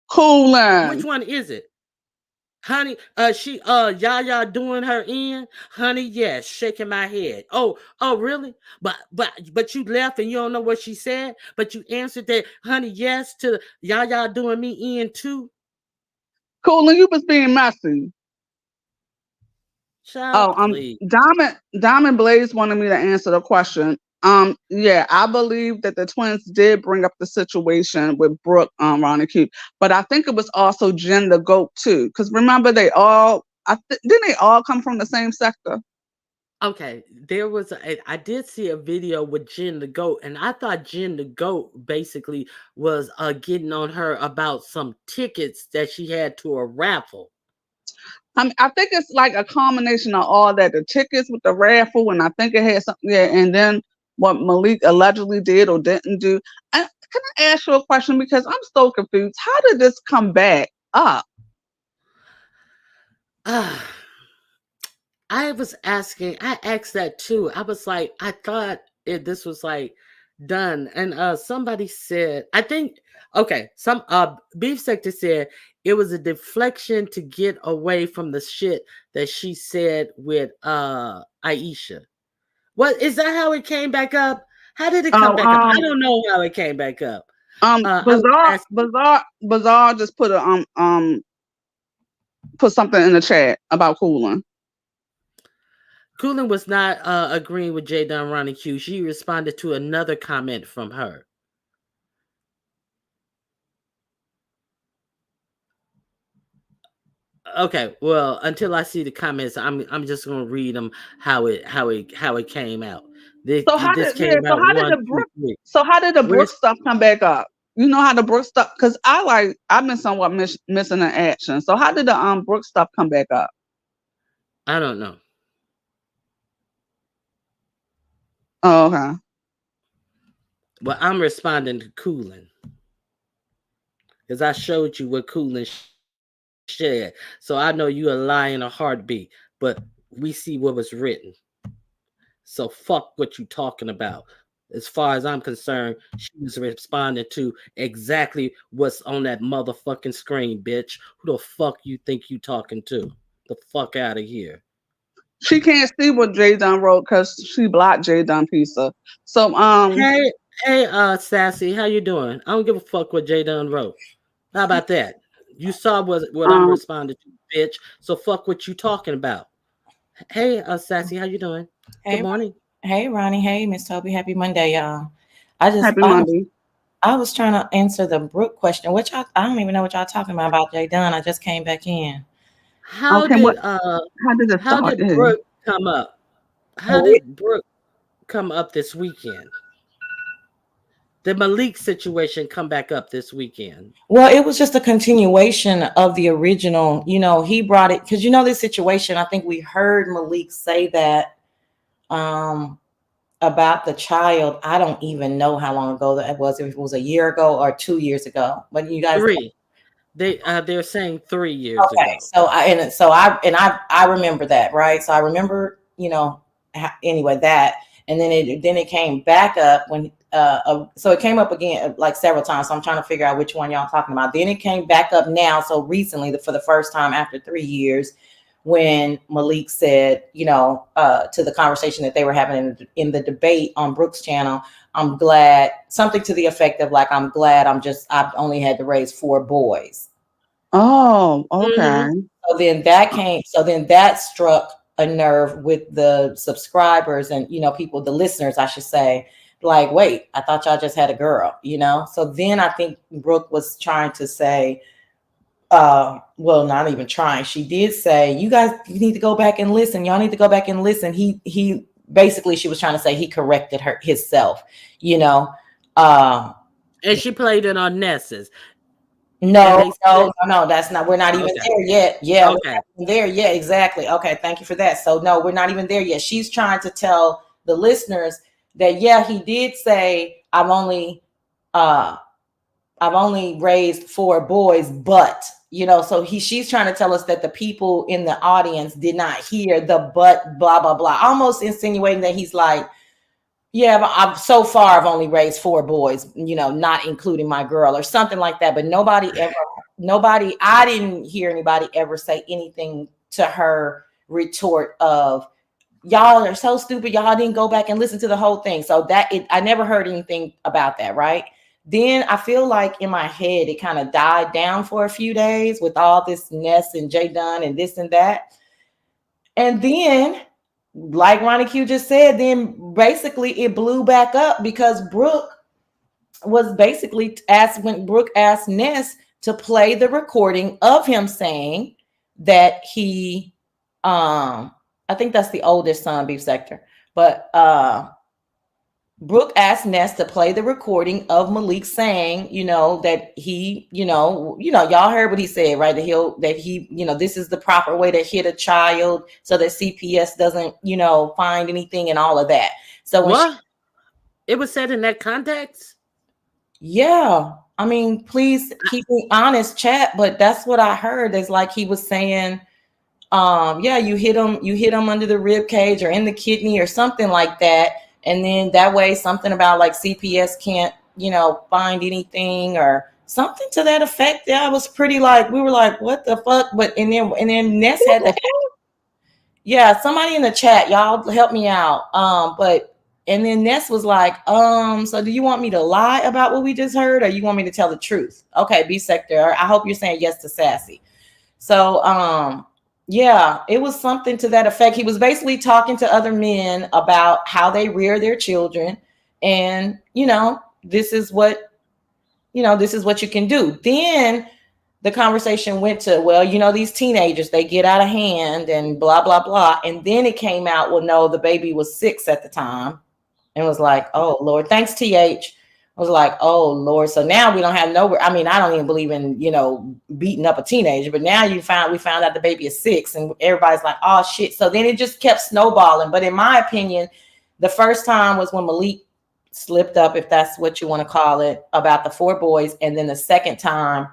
Coolin. one is it? Honey, she Yaya doing her in? Honey, yes, shaking my head. Oh, really? But you left and you don't know what she said, but you answered that, honey, yes, to Yaya doing me in too. Coolin, you was being messy. Child, Oh, please. Diamond Blaze wanted me to answer the question. Yeah, I believe that the twins did bring up the situation with Brooke, Ronnie Q, but I think it was also Jen the goat too. Because remember, didn't they all come from the same sector? Okay, I did see a video with Jen the Goat, and I thought Jen the Goat basically was getting on her about some tickets that she had to a raffle. I think it's like a combination of all that. The tickets with the raffle, and I think it had something there, and then what Malik allegedly did or didn't do. Can I ask you a question? Because I'm so confused. How did this come back up? Ah. I asked that too. I was like, I thought this was like done. And somebody said, I think, okay, some Beef Sector said it was a deflection to get away from the shit that she said with Aisha. What is that how it came back up? How did it come Oh, back up? I don't know how it came back up. I was Bizarre, asking. Bizarre, Bizarre just put something in the chat about Coolin. Coolin was not agreeing with J. Don Ronnie Q. She responded to another comment from her. Okay, well, until I see the comments, I'm just gonna read them how it came out. This came out one, two, three. So how did the Where's Brooke stuff come back up? You know how the Brooke stuff? Because I've been somewhat missing in action. So how did the Brooke stuff come back up? I don't know. Oh, okay. Well, I'm responding to Coolin because I showed you what Coolin shared, so I know you a lie in a heartbeat. But we see what was written. So fuck what you talking about. As far as I'm concerned, she was responding to exactly what's on that motherfucking screen, bitch. Who the fuck you think you talking to? The fuck out of here. She can't see what Jay Dunn wrote because she blocked Jay Dunn Pizza. So Hey, Sassy, how you doing? I don't give a fuck what Jay Dunn wrote. How about that? You saw what I'm um responding to, bitch. So fuck what you talking about. Hey, Sassy, how you doing? Good Hey, morning. hey, Ronnie. Hey, Miss Toby. Happy Monday, y'all. I just, Happy Monday. I was trying to answer the Brooke question, which I don't even know what y'all talking about Jay Dunn. I just came back in. How Okay, did how did it how start? did Yeah. Brooke come up? How Oh, did Brooke come up this weekend? The Malik situation come back up this weekend. well, it was just a continuation of the original. He brought it because this situation. I think we heard Malik say that um, about the child. I don't even know how long ago that was. If it was a year ago or 2 years ago. But you guys. 3. They're saying 3 years Okay, ago. so I remember that, right? So I remember, anyway that, and then it came back up when so it came up again like several times. So I'm trying to figure out which one y'all talking about. Then it came back up now, so recently, for the first time after 3 years, when Malik said, to the conversation that they were having in the debate on Brooks' channel, I'm glad, something to the effect of like, I'm glad I've only had to raise 4 boys. Oh, okay. Mm-hmm. So then that struck a nerve with the subscribers and, people, the listeners, I should say, like, wait, I thought y'all just had a girl, So then I think Brooke was trying to say, well, not even trying. She did say, you need to go back and listen. Y'all need to go back and listen. He basically, she was trying to say he corrected himself, you know. Uh, And she played it on Nessus. And No, they said, no, no, no, that's not, we're not even okay, there yet. Yeah, we're okay. not even there yet. Exactly. Okay, thank you for that. So no, we're not even there yet. She's trying to tell the listeners that, yeah, he did say, uh I've only raised 4 boys, but so she's trying to tell us that the people in the audience did not hear the but blah blah blah, almost insinuating that he's like, yeah, I've so far I've only raised 4 boys, not including my girl or something like that. But I didn't hear anybody ever say anything to her retort of, y'all are so stupid, y'all didn't go back and listen to the whole thing. So I never heard anything about that, right? Then I feel like in my head it kind of died down for a few days with all this Ness and Jay Dunn and this and that. And then, like Ronnie Q just said, then basically it blew back up because Brooke was basically asked, when Brooke asked Ness to play the recording of him saying that he I think that's the oldest son, Beef Sector. But Brooke asked Ness to play the recording of Malik saying, that he, y'all heard what he said, right? That he, this is the proper way to hit a child so that CPS doesn't, find anything and all of that. So what? It was said in that context? Yeah. I mean, please keep me honest, chat, but that's what I heard. Is like he was saying, yeah, you hit him under the rib cage or in the kidney or something like that. And then that way something about like CPS can't, find anything or something to that effect. Yeah, I was pretty like, we were like, what the fuck? But and then Ness had to, yeah, somebody in the chat, y'all help me out. But and then Ness was like, so do you want me to lie about what we just heard or you want me to tell the truth? Okay, B Sector, I hope you're saying yes to Sassy. So yeah, it was something to that effect. He was basically talking to other men about how they rear their children, and this is what you can do. Then the conversation went to, well, these teenagers, they get out of hand and blah blah blah, and then it came out, well, no, the baby was 6 at the time, and was like, oh Lord, thanks TH. I was like, oh Lord. So now we don't have nowhere. I mean, I don't even believe in, beating up a teenager, but now we found out the baby is 6 and everybody's like, oh shit. So then it just kept snowballing. But in my opinion, the first time was when Malik slipped up, if that's what you want to call it, about the 4 boys. And then the second time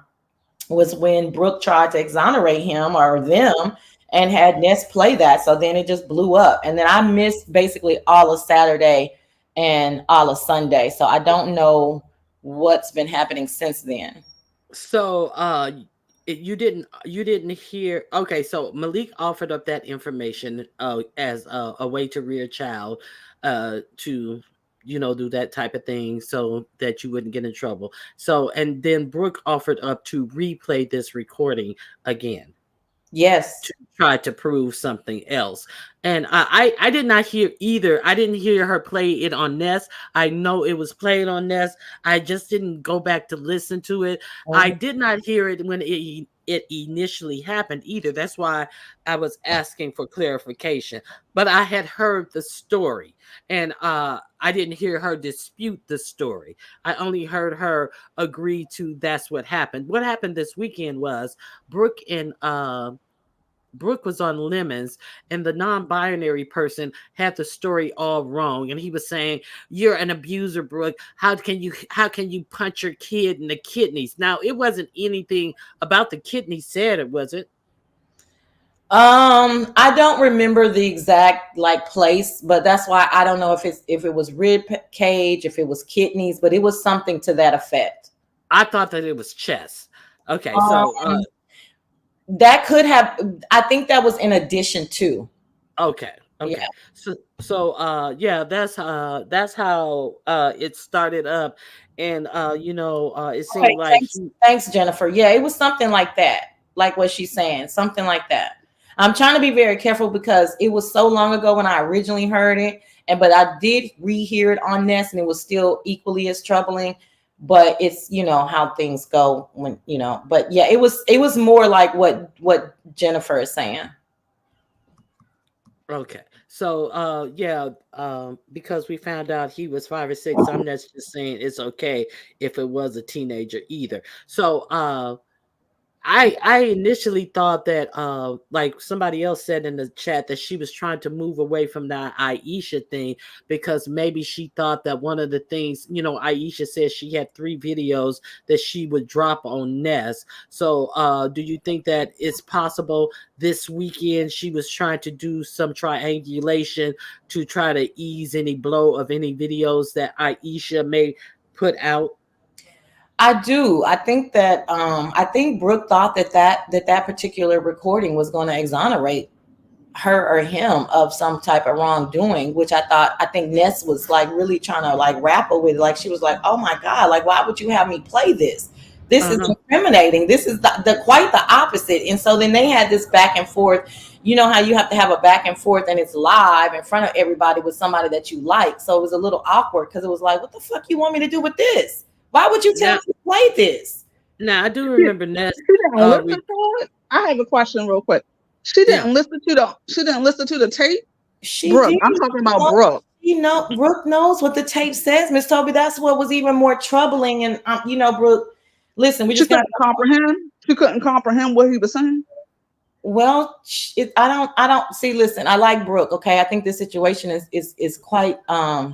was when Brooke tried to exonerate him or them and had Ness play that. So then it just blew up. And then I missed basically all of Saturday and all of Sunday. So I don't know what's been happening since then. So you didn't hear. Okay, so Malik offered up that information as a way to rear a child to do that type of thing so that you wouldn't get in trouble. So and then Brooke offered up to replay this recording again. Yes. To try to prove something else. And I did not hear either. I didn't hear her play it on Ness. I know it was played on Ness. I just didn't go back to listen to it. I did not hear it when it initially happened either. That's why I was asking for clarification. But I had heard the story, and I didn't hear her dispute the story. I only heard her agree to that's what happened. What happened this weekend was Brooke and Brooke was on lemons, and the non-binary person had the story all wrong. And he was saying, "You're an abuser, Brooke. How can you punch your kid in the kidneys?" Now, it wasn't anything about the kidneys said, it wasn't. I don't remember the exact like place, but that's why I don't know if it was rib cage, if it was kidneys, but it was something to that effect. I thought that it was chest. Okay, so that could have. I think that was in addition to. Okay. Yeah. So yeah, that's how it started up, and it seemed Okay, like thanks, Jennifer. Yeah, it was something like that, like what she's saying, something like that. I'm trying to be very careful because it was so long ago when I originally heard it, but I did rehear it on Ness, and it was still equally as troubling. But it's how things go when But yeah, it was more like what Jennifer is saying. Okay. So yeah, because we found out he was 5 or 6, I'm not just saying it's okay if it was a teenager either. So I initially thought that like somebody else said in the chat that she was trying to move away from the Aisha thing because maybe she thought that one of the things, Aisha said she had 3 videos that she would drop on Ness. So do you think that it's possible this weekend she was trying to do some triangulation to try to ease any blow of any videos that Aisha may put out? I do. I think that I think Brooke thought that particular recording was going to exonerate her or him of some type of wrongdoing, which I think Ness was like really trying to like grapple with. Like she was like, oh my God, like why would you have me play this? This is Uh-huh. incriminating. This is the quite the opposite. And so then they had this back and forth. You know how you have to have a back and forth and it's live in front of everybody with somebody that you like. So it was a little awkward because it was like, what the fuck you want me to do with this? Why would you tell Now, me to play this? now I do She, remember Ness. she didn't listen Re- to it. I have a question real quick. She yeah. didn't listen to the tape. She Brooke, did. I'm talking about Well, Brooke. Brooke knows what the tape says, Miss Toby. That's what was even more troubling. And Brooke, listen, we She just got. couldn't comprehend. She couldn't comprehend what he was saying. Well, I don't see. Listen, I like Brooke. Okay, I think this situation is quite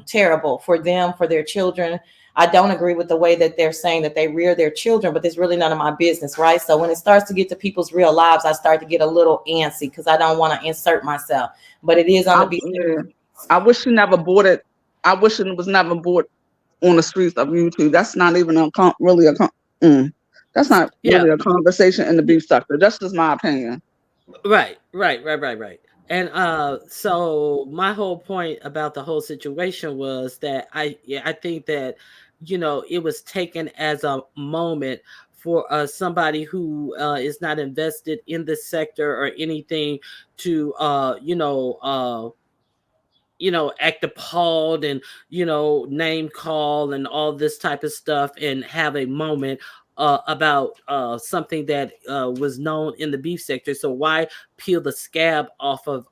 terrible for them, for their children. I don't agree with the way that they're saying that they rear their children, but it's really none of my business, right? So when it starts to get to people's real lives, I start to get a little antsy because I don't want to insert myself. But it is on the be. Yeah. I wish she never bought it. I wish it was never bought on the streets of YouTube. That's not even really that's not Yeah. really a conversation in the beef sector. That's just my opinion. Right. And so my whole point about the whole situation was that I think that it was taken as a moment for somebody who is not invested in the sector or anything to act appalled and name call and all this type of stuff and have a moment about something that was known in the beef sector. So why peel the scab off of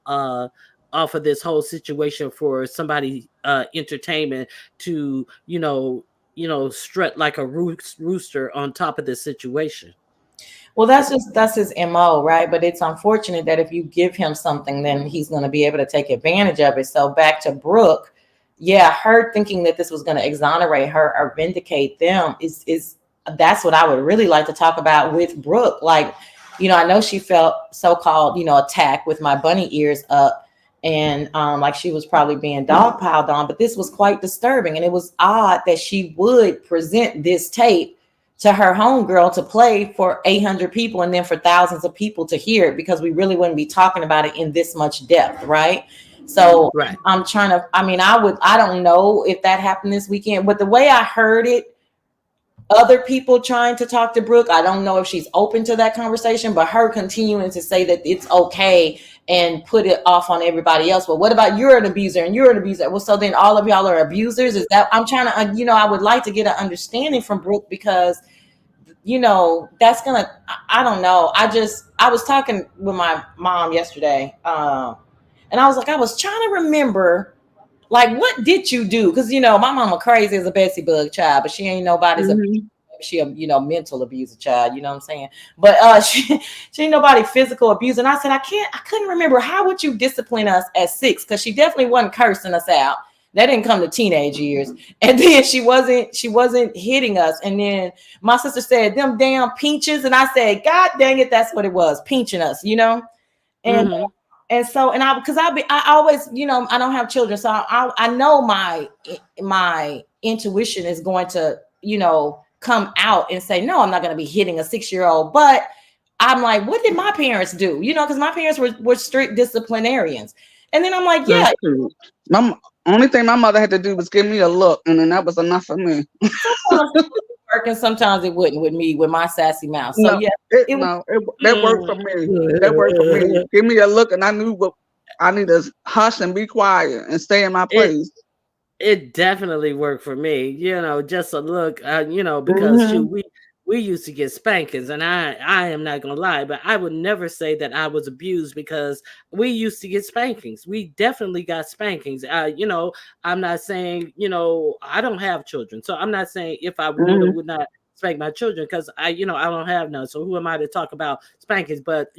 this whole situation for somebody entertainment to strut like a rooster on top of this situation? Well, that's his MO, right? But it's unfortunate that if you give him something, then he's going to be able to take advantage of it. So back to Brooke, yeah, her thinking that this was going to exonerate her or vindicate them is that's what I would really like to talk about with Brooke. Like, I know she felt so-called, attacked with my bunny ears up and like she was probably being dogpiled on, but this was quite disturbing. And it was odd that she would present this tape to her homegirl to play for 800 people and then for thousands of people to hear it because we really wouldn't be talking about it in this much depth, right? So Right. I'm trying to, I don't know if that happened this weekend, but the way I heard it, other people trying to talk to Brooke, I don't know if she's open to that conversation, but her continuing to say that it's okay and put it off on everybody else. Well, what about you're an abuser and you're an abuser? Well, so then all of y'all are abusers? Is that I'm trying to, I would like to get an understanding from Brooke because, that's gonna, I don't know. I was talking with my mom yesterday, and I was like, I was trying to remember, like, what did you do? Because my mama crazy as a Betsy Bug child, but she ain't nobody's Mm-hmm. she a mental abuser child, you know what I'm saying? But she ain't nobody physical abuse. And I said, I couldn't remember, how would you discipline us at 6? Because she definitely wasn't cursing us out. That didn't come to teenage years. And then she wasn't hitting us. And then my sister said, them damn peaches. And I said, God dang it, that's what it was, pinching us, And Mm-hmm. and so I always, I don't have children, so I know my intuition is going to come out and say no, I'm not going to be hitting a 6-year-old. But I'm like, what did my parents do? Because my parents were strict disciplinarians. And then I'm like, yeah. That's true. Only thing my mother had to do was give me a look, and then that was enough for me. Sometimes it would work and sometimes it wouldn't with me, with my sassy mouth. So No, yeah, it was. that worked for me. That worked for me. Give me a look, and I knew what I need to hush and be quiet and stay in my it place. It definitely worked for me, just a look, because Mm-hmm. shoot, we used to get spankings, and I am not gonna lie, but I would never say that I was abused because we used to get spankings. We definitely got spankings. I'm not saying, I don't have children, so I'm not saying if I would or Mm-hmm. would not spank my children because I don't have none. So who am I to talk about spankings? But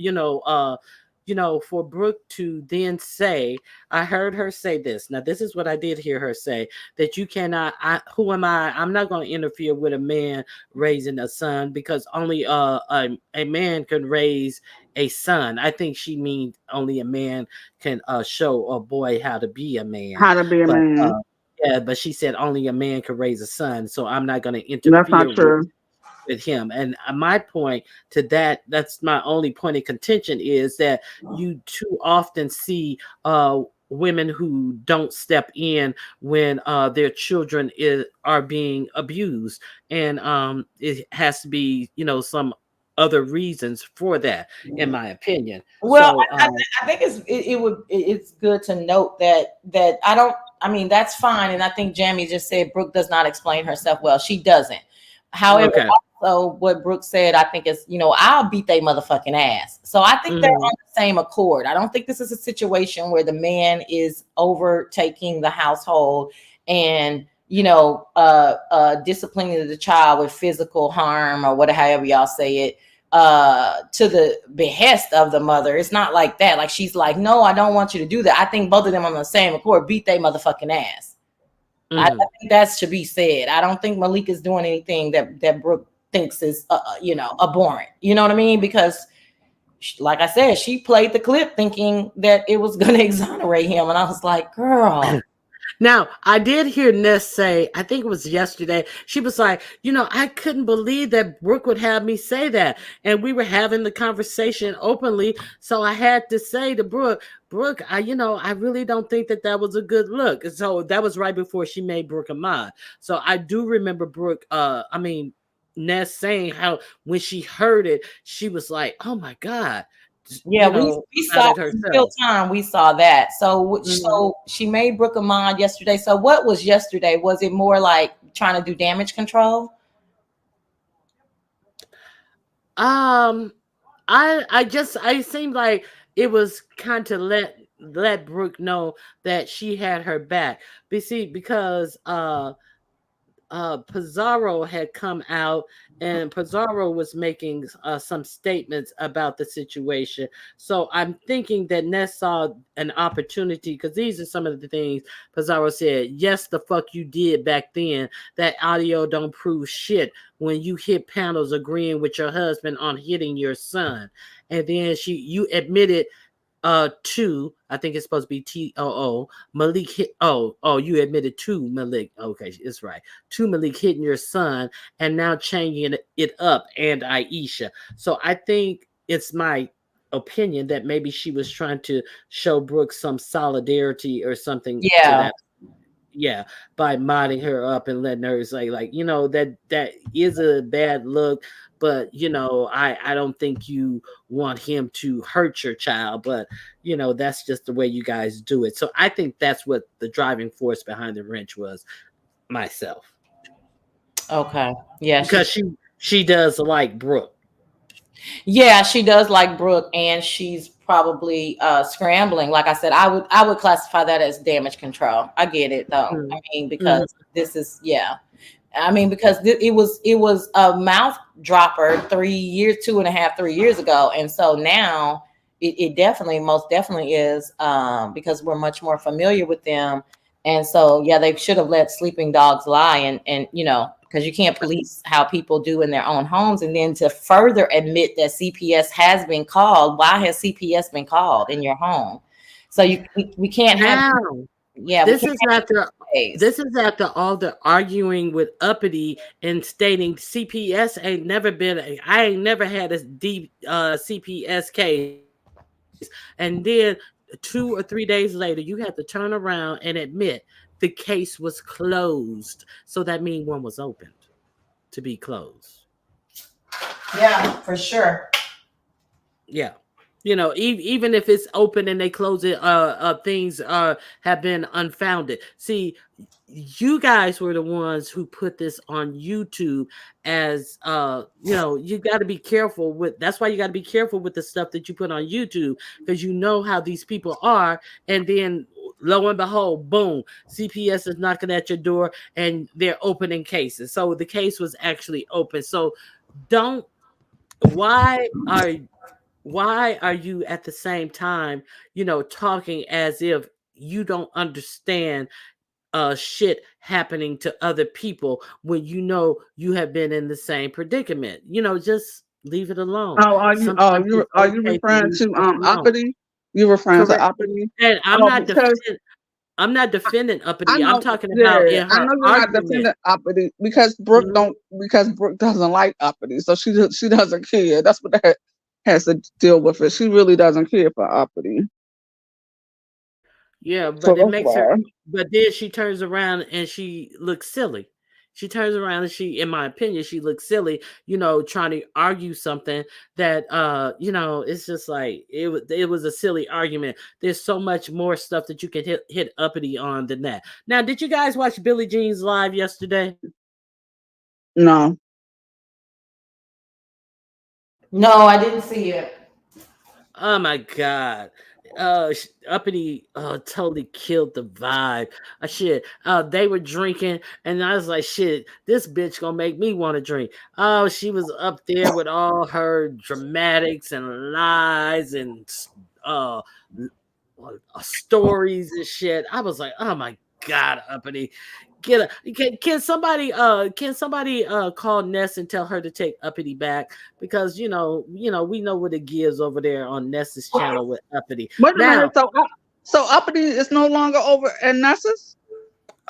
for Brooke to then say, I heard her say this. Now, this is what I did hear her say, that you cannot, who am I? I'm not going to interfere with a man raising a son because only a man can raise a son. I think she means only a man can show a boy how to be a man. How to be a But man. yeah, but she said only a man can raise a son. So I'm not going to That's not interfere true. with him. And my point to that's my only point of contention, is that you too often see women who don't step in when their children are being abused. And it has to be, some other reasons for that, in my opinion. Well, So I think it's good to note that I don't. I mean, that's fine, and I think Jamie just said Brooke does not explain herself well. She doesn't. However, okay. also what Brooke said, I think is, I'll beat they motherfucking ass. So I think they're Mhm. on the same accord. I don't think this is a situation where the man is overtaking the household and disciplining the child with physical harm or whatever, however y'all say it, to the behest of the mother. It's not like that. Like, she's like, no, I don't want you to do that. I think both of them on the same accord beat they motherfucking ass. I Mhm. think that should be said. I don't think Malik is doing anything that Brooke thinks is, abhorrent. You know what I mean? Because, like I said, she played the clip thinking that it was going to exonerate him, and I was like, girl. Now, I did hear Ness say, I think it was yesterday, she was like, I couldn't believe that Brooke would have me say that. And we were having the conversation openly. So I had to say to Brooke, I really don't think that was a good look. And so that was right before she made Brooke a mod. So I do remember Ness saying how when she heard it, she was like, oh my God, Yeah, we about saw it in real herself. time. We saw that. So Mhm. so she made Brooke a mod yesterday. So what was yesterday? Was it more like trying to do damage control? Um, I seemed like it was kind of let Brooke know that she had her back. But see, because Pizarro had come out and Pizarro was making some statements about the situation. So I'm thinking that Ness saw an opportunity, because these are some of the things Pizarro said. Yes, the fuck you did back then. That audio don't prove shit when you hit panels agreeing with your husband on hitting your son. And then you admitted two, I think it's supposed to be TOO. Malik hit, you admitted to Malik. Okay, it's right. To Malik hitting your son and now changing it up, and Aisha. So I think it's my opinion that maybe she was trying to show Brooke some solidarity or something to Yeah. that. Yeah, by modding her up and letting her say, like, that is a bad look, but I don't think you want him to hurt your child, but that's just the way you guys do it. So I think that's what the driving force behind the wrench was, myself, Okay. Yeah, because she does like Brooke. yeah, she does like Brooke, and she's probably scrambling. Like I said, I would classify that as damage control. I get it though. I Mhm. mean, Mhm. because this is, yeah. I mean, because it was a mouth dropper 3 years, 2.5, 3 years ago, and so now it definitely, most definitely is, because we're much more familiar with them, and so yeah, they should have let sleeping dogs lie, and because you can't police how people do in their own homes, and then to further admit that CPS has been called. Why has CPS been called in your home? So we can't have, Now, yeah, we This can't is have after days. this is after all the arguing with Uppity and stating CPS ain't never been. I ain't never had a deep CPS case, and then 2 or 3 days later, you had to turn around and admit the case was closed. So that means one was opened to be closed. Yeah, for sure. Yeah. Even if it's open and they close it, things have been unfounded. See, you guys were the ones who put this on YouTube as you got to be careful with. That's why you got to be careful with the stuff that you put on YouTube, because you know how these people are, and then lo and behold, boom, CPS is knocking at your door and they're opening cases. So the case was actually open. So don't why are why are you at the same time, talking as if you don't understand shit happening to other people when you know you have been in the same predicament? Just leave it alone. Oh, Sometimes it's are you okay to referring leave to stuff alone. uppity? You referring to Correct. uppity? And Oh, because I'm not defending I uppity. I'm know, talking about yeah, in I her know you're not argument. defending uppity Mhm. because Brooke doesn't like uppity, so she doesn't care. That's what that has to deal with it. She really doesn't care for uppity, Yeah, so but it that's makes her. why. But then she turns around and she looks silly. She turns around and in my opinion, she looks silly. Trying to argue something that, it's just like it was a silly argument. There's so much more stuff that you can hit uppity on than that. Now, did you guys watch Billie Jean's live yesterday? No, No, I didn't see it. Oh my god. Uppity totally killed the vibe. Shit. They were drinking and I was like, shit, this bitch gonna make me want to drink. Oh, she was up there with all her dramatics and lies and uh stories and shit. I was like, oh my god, Uppity. Can somebody call Ness and tell her to take Uppity back? Because we know what it gives over there on Ness's channel with Uppity. wait a minute. Now, So uppity is no longer over at Ness's.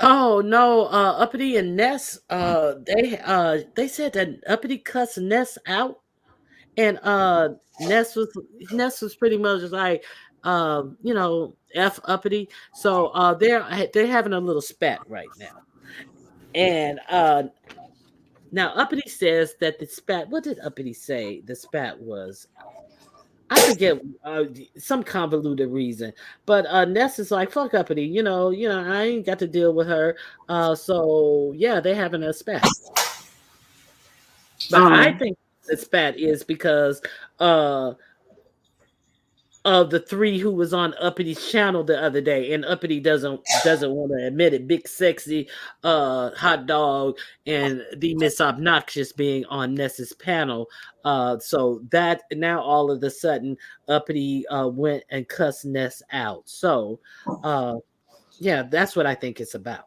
oh no, Uppity and Ness, they said that Uppity cussed Ness out, and Ness was pretty much just like, F Uppity. So they're having a little spat right now. And now Uppity says that the spat, what did Uppity say the spat was? I forget, some convoluted reason. But Ness is like, fuck Uppity, I ain't got to deal with her. So yeah, they're having a spat. But I Um, think the spat is because uh of the three who was on Uppity's channel the other day, and Uppity doesn't want to admit it. Big sexy hot dog and the Miss Obnoxious being on Ness's panel. So that now all of a sudden Uppity went and cussed Ness out. So uh yeah, that's what I think it's about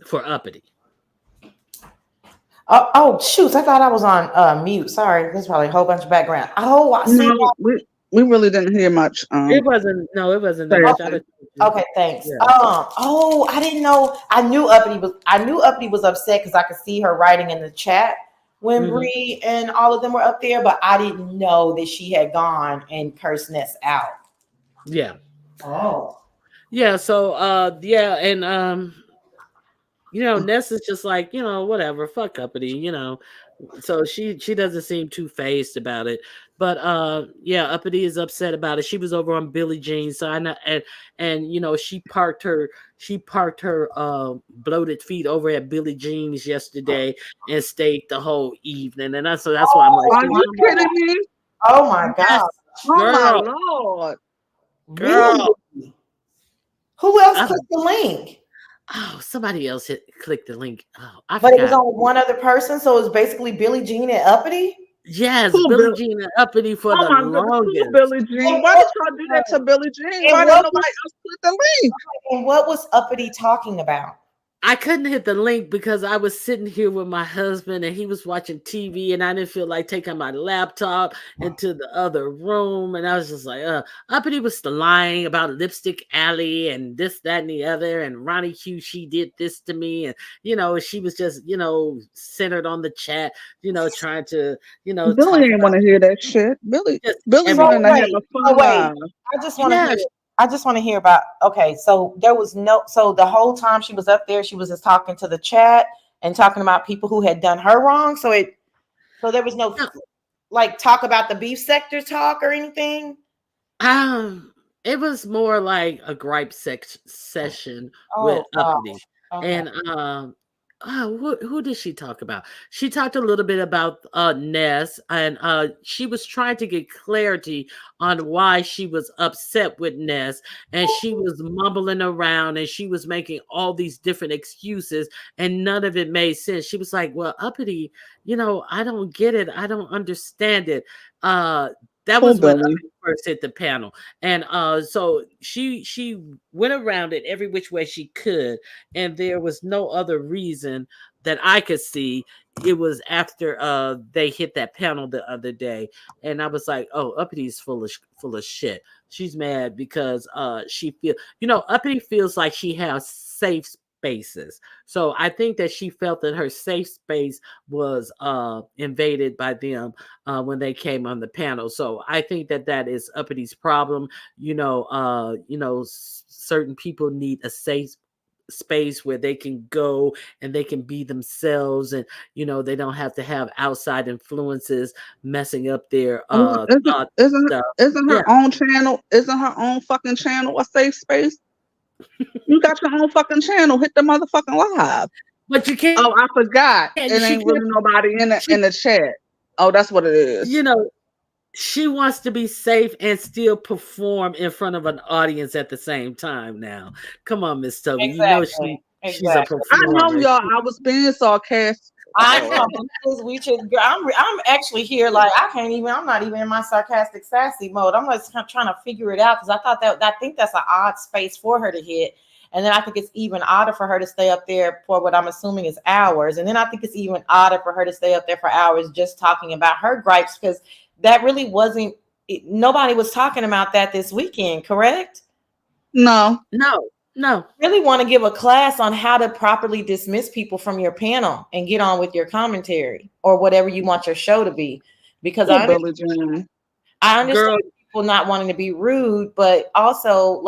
for Uppity. Oh, shoot! I thought I was on mute. Sorry, there's probably a whole bunch of background. Oh, I see. no, we really didn't hear much. It wasn't that much. Say- I Okay, told you. okay, thanks. Yeah. Oh, I didn't know. I knew Uppity was upset because I could see her writing in the chat when Hmm. Bree and all of them were up there, but I didn't know that she had gone and cursed Ness out. Yeah. Oh, Yeah. So yeah, and Ness is just like, whatever, fuck Uppity. So she doesn't seem too phased about it. But yeah, Uppity is upset about it. She was over on Billie Jean, so I know, and she parked her bloated feet over at Billie Jean's yesterday and stayed the whole evening. And that's why I'm like, Are shit, you kidding me? oh my yes, God! Oh my girl, lord! Really? girl. Who else I, clicked the link? oh, somebody else clicked the link. Oh, I But it was forgot. only one other person, so it was basically Billie Jean and Uppity. Yes, Who Billie Bill? Jean and Uppity for Oh the my goodness! Who longest. Billie Jean? And Why what, did y'all do that to Billie Jean? and Why didn't what nobody was else click the link? and what was Uppity talking about? I couldn't hit the link because I was sitting here with my husband and he was watching TV and I didn't feel like taking my laptop into the other room. And I was just like, Uppity was lying about Lipstick Alley and this, that, and the other. And Ronnie Q, she did this to me. And, she was just, centered on the chat, trying to, Billy talk ain't about want to hear that shit. just Billy So wanted to everything. have wait, a so fun wait. live. I just want to Yeah, hear. I just want to hear about. Okay, so there was no. So the whole time she was up there, she was just talking to the chat and talking about people who had done her wrong. So it. So there was no no, like talk about the beef sector talk or anything. it was more like a gripe session with Oh Uppity. gosh. Okay. And who did she talk about? She talked a little bit about Ness, and she was trying to get clarity on why she was upset with Ness, and she was mumbling around, and she was making all these different excuses, and none of it made sense. She was like, "Well, Uppity, I don't get it. I don't understand it." That Poor was when Billy. Uppity first hit the panel, and so she went around it every which way she could, and there was no other reason that I could see. It was after they hit that panel the other day, and I was like, "Oh, Uppity's full of shit." She's mad because she Uppity feels like she has safe spaces. So I think that she felt that her safe space was invaded by them when they came on the panel. So I think that that is Uppity's problem. Certain people need a safe space where they can go and they can be themselves, and they don't have to have outside influences messing up their Well, isn't thoughts and isn't stuff. isn't Yeah, her own channel? Isn't her own fucking channel a safe space? You got your own fucking channel. Hit the motherfucking live. but you can't. Oh, I forgot. It She ain't can't. really nobody in She, the chat. Oh, that's what it you is. know, she wants to be safe and still perform in front of an audience at the same time. Now, come on, Miss Toby. Exactly. She's a Exactly. I know, performer. y'all. I was being sarcastic. I know. We should. I'm actually here. Like I can't even. I'm not even in my sarcastic, sassy mode. I'm just kind of trying to figure it out because I think that's an odd space for her to hit, and then I think it's even odder for her to stay up there for what I'm assuming is hours, and then I think it's even odder for her to stay up there for hours just talking about her gripes because that really wasn't. Nobody was talking about that this weekend, correct? No. No. Really want to give a class on how to properly dismiss people from your panel and get on with your commentary or whatever you want your show to be. Because Poor Billie Jean. I understand Girl, people not wanting to be rude, but also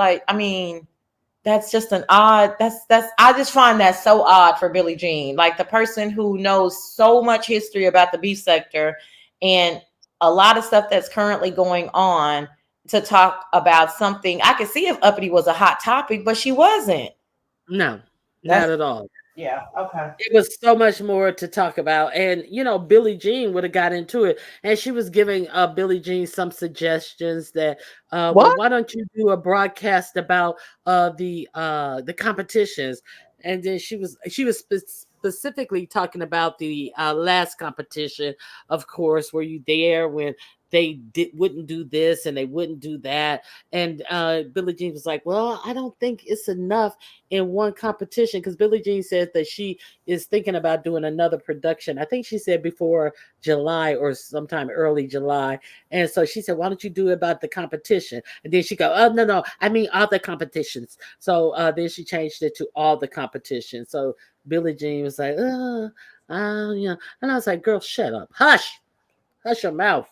that's just an odd that's I just find that so odd for Billie Jean. Like the person who knows so much history about the beef sector and a lot of stuff that's currently going on to talk about something. I could see if Uppity was a hot topic, but she wasn't. no, That's not at all. yeah, okay. It was so much more to talk about. And, Billie Jean would have got into it. And she was giving Billie Jean some suggestions that, well, What? why don't you do a broadcast about the competitions? And then she was specifically talking about the last competition, of course. Were you there when wouldn't do this and they wouldn't do that? And Billie Jean was like, well, I don't think it's enough in one competition, because Billie Jean says that she is thinking about doing another production. I think she said before July or sometime early July. And so she said, why don't you do it about the competition? And then she go, oh, no, I mean all the competitions. So then she changed it to all the competitions. So Billie Jean was like, and I was like, girl, shut up. Hush your mouth.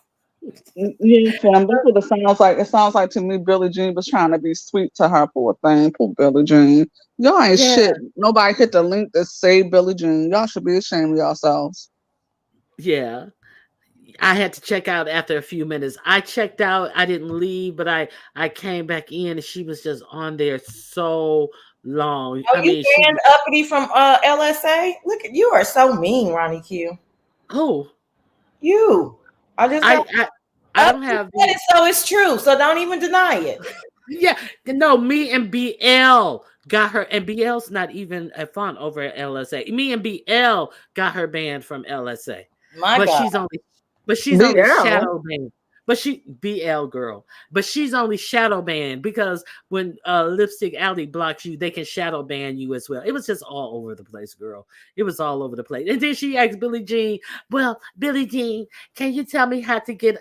Yeah, Sam, that's what it sounds like. It sounds like to me Billie Jean was trying to be sweet to her, poor thing. Poor Billie Jean. Y'all ain't Yeah, shit. Nobody hit the link that saved Billie Jean. Y'all should be ashamed of yourselves. yeah. I had to check out after a few minutes. I checked out. I didn't leave, but I came back in, and she was just on there so long. Oh, I you mean, she. banned Uppity from LSA? Look at you are so mean, Ronnie Q. Oh, You. I just got I don't Uppity have said the. it, so it's true. So don't even deny it. Yeah, no. Me and BL got her, and BL's not even a font over at LSA. Me and BL got her banned from LSA, My but God. she's only BL. shadow banned. But she BL girl, but she's only shadow banned because when Lipstick Alley blocks you, they can shadow ban you as well. It was just all over the place, girl. It was all over the place. And then she asked Billie Jean, "Well, Billie Jean, can you tell me how to get?"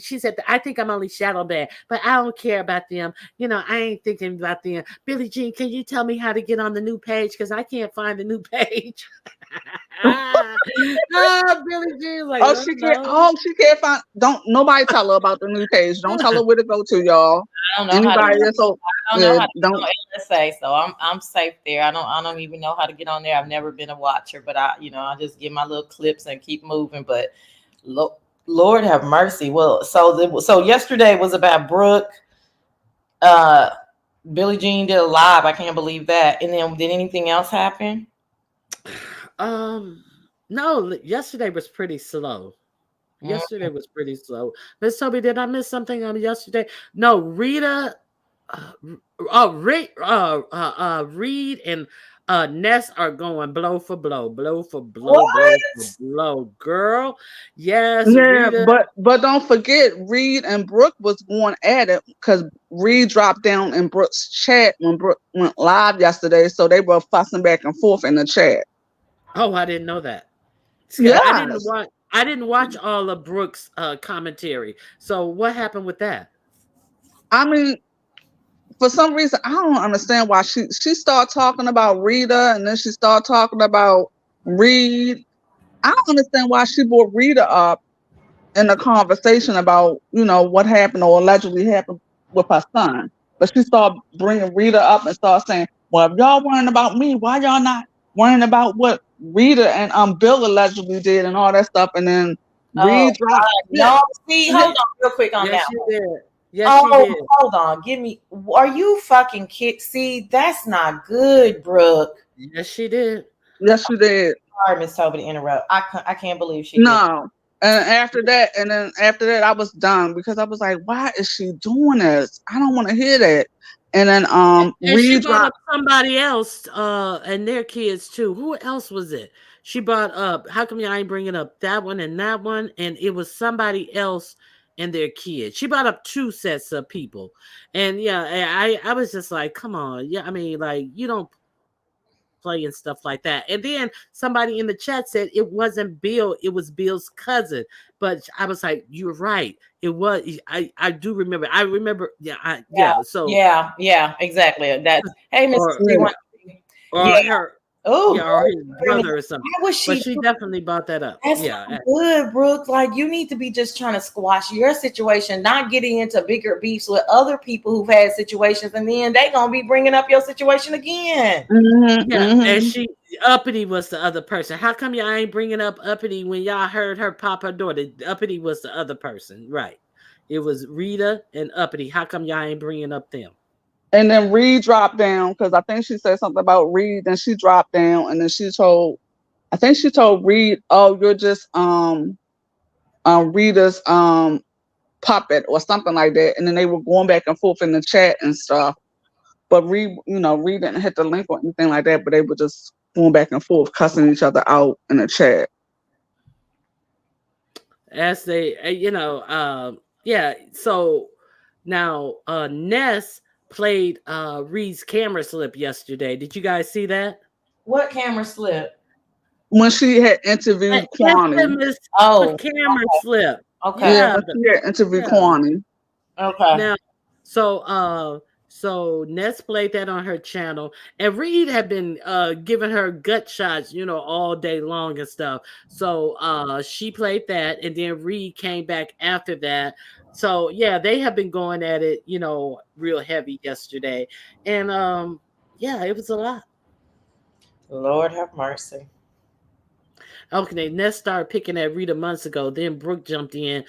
She said, "I think I'm only shadow banned, but I don't care about them. I ain't thinking about them." Billie Jean, can you tell me how to get on the new page? Because I can't find the new page. Billie Jean, like, Oh, oh she can't. no. Oh, she can't find. Don't nobody tell her about the new page. Don't tell her where to go to, y'all. I don't know how to Anybody that's so I don't know how to get don't. on LSA, so I'm safe there. I don't even know how to get on there. I've never been a watcher, but I just get my little clips and keep moving. But Lord have mercy. Well, so yesterday was about Brooke. Uh, Billie Jean did a live. I can't believe that. And then did anything else happen? Um, no, yesterday was pretty slow. Mm. Yesterday was pretty slow. Miss Toby, did I miss something on yesterday? No, Rita, uh, Reed and Ness are going blow for blow, blow for blow, blow for What? blow. Girl, yes, Yeah, Rita. but don't forget, Reed and Brooke was going at it because Reed dropped down in Brooke's chat when Brooke went live yesterday, so they were fussing back and forth in the chat. Oh, I didn't know that. See, I didn't Yes, watch. I didn't watch all of Brooks' commentary. So what happened with that? I mean, for some reason, I don't understand why she started talking about Rita and then she started talking about Reed. I don't understand why she brought Rita up in a conversation about, what happened or allegedly happened with her son. But she started bringing Rita up and started saying, well, if y'all worrying about me, why y'all not worrying about what Rita and Bill allegedly did and all that stuff? And then Oh Reed dropped. God, Yeah, no. See, yeah, hold on real quick on Yes, that she one. did. Yes, she Oh, did. hold on. Give me. Are you fucking kid? See, that's not good, Brooke. Yes, she did. yes, she did. Sorry, Miss Toby, to interrupt. I can't believe she did. No. And then after that, I was done because I was like, why is she doing this? I don't want to hear that. And then And she Reed brought dropped. up somebody else, and their kids too. Who else was it? She brought up. How come y'all ain't bringing up that one and that one? And it was somebody else and their kids. She brought up two sets of people, and yeah, I was just like, come on, yeah. I mean, like you don't play and stuff like that. And then somebody in the chat said it wasn't Bill, it was Bill's cousin. But I was like, you're right. It was. I do remember. I remember. Yeah. Yeah, So yeah, exactly. That's hey, Miss or Three Yeah. One. or Yeah. her, Oh, yeah, or his really? brother or something. Why was But she? she definitely brought that up. That's Yeah, not good, Brooke. Like you need to be just trying to squash your situation, not getting into bigger beefs with other people who've had situations, and then they gonna be bringing up your situation again. Mm-hmm, yeah. And mm-hmm. she Uppity was the other person. How come y'all ain't bringing up Uppity when y'all heard her pop her daughter? Uppity was the other person, right? It was Rita and Uppity. How come y'all ain't bringing up them? And then Reed dropped down because I think she said something about Reed. Then she dropped down, and then I think she told Reed, "Oh, you're just Rita's puppet or something like that." And then they were going back and forth in the chat and stuff. But Reed didn't hit the link or anything like that. But they were just going back and forth, cussing each other out in the chat. As they, yeah. So now, Ness played Reed's camera slip yesterday. Did you guys see that? What camera slip? When she had interviewed Kwani, Infamous Oh, camera slip. okay, yeah, Yeah, when she had interviewed yeah. Kwani, okay. Now, so Ness played that on her channel, and Reed had been giving her gut shots, all day long and stuff. So she played that, and then Reed came back after that. So yeah, they have been going at it, real heavy yesterday, and yeah, it was a lot. Lord have mercy. Okay, Ness started picking at Rita months ago. Then Brooke jumped in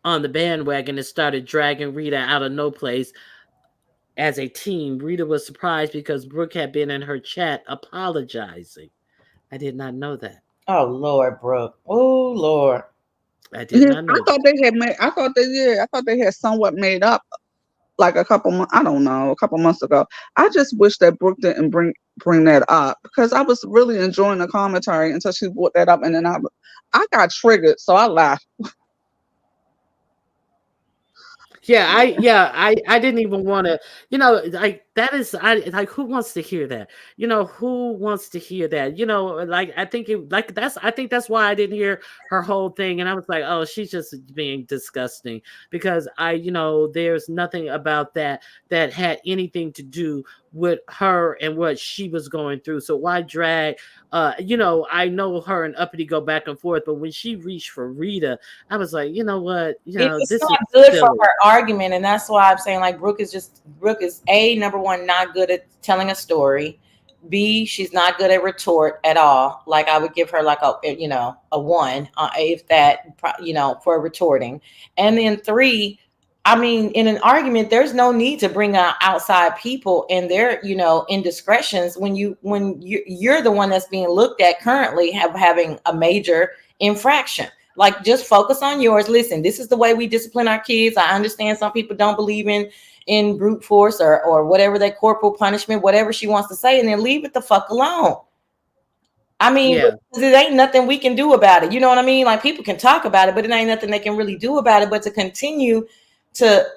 on the bandwagon and started dragging Rita out of no place. As a team, Rita was surprised because Brooke had been in her chat apologizing. I did not know that. Oh Lord, Brooke. Oh Lord. I did yes, not I know thought they had made. I thought they had somewhat made up like a couple months. I don't know, a couple months ago. I just wish that Brooke didn't bring that up because I was really enjoying the commentary until she brought that up, and then I got triggered, so I laughed. I didn't even want to, like that is I like who wants to hear that? Who wants to hear that? Like I think it like that's I think that's why I didn't hear her whole thing and I was like, "Oh, she's just being disgusting." Because there's nothing about that had anything to do with her and what she was going through. So why drag I know her and Uppity go back and forth, but when she reached for Rita, I was like, you know what? It's This is not good for silly. her argument, and that's why I'm saying like Brooke is a number one not good at telling a story. B, she's not good at retort at all. Like I would give her like a one if that for retorting. And then three, I mean, in an argument, there's no need to bring out outside people and their, indiscretions when you're the one that's being looked at currently having a major infraction. Like, just focus on yours. Listen, this is the way we discipline our kids. I understand some people don't believe in brute force or whatever, that corporal punishment, whatever she wants to say, and then leave it the fuck alone. I mean, Yeah. it ain't nothing we can do about it. You know what I mean? Like, people can talk about it, but it ain't nothing they can really do about it. But to continue to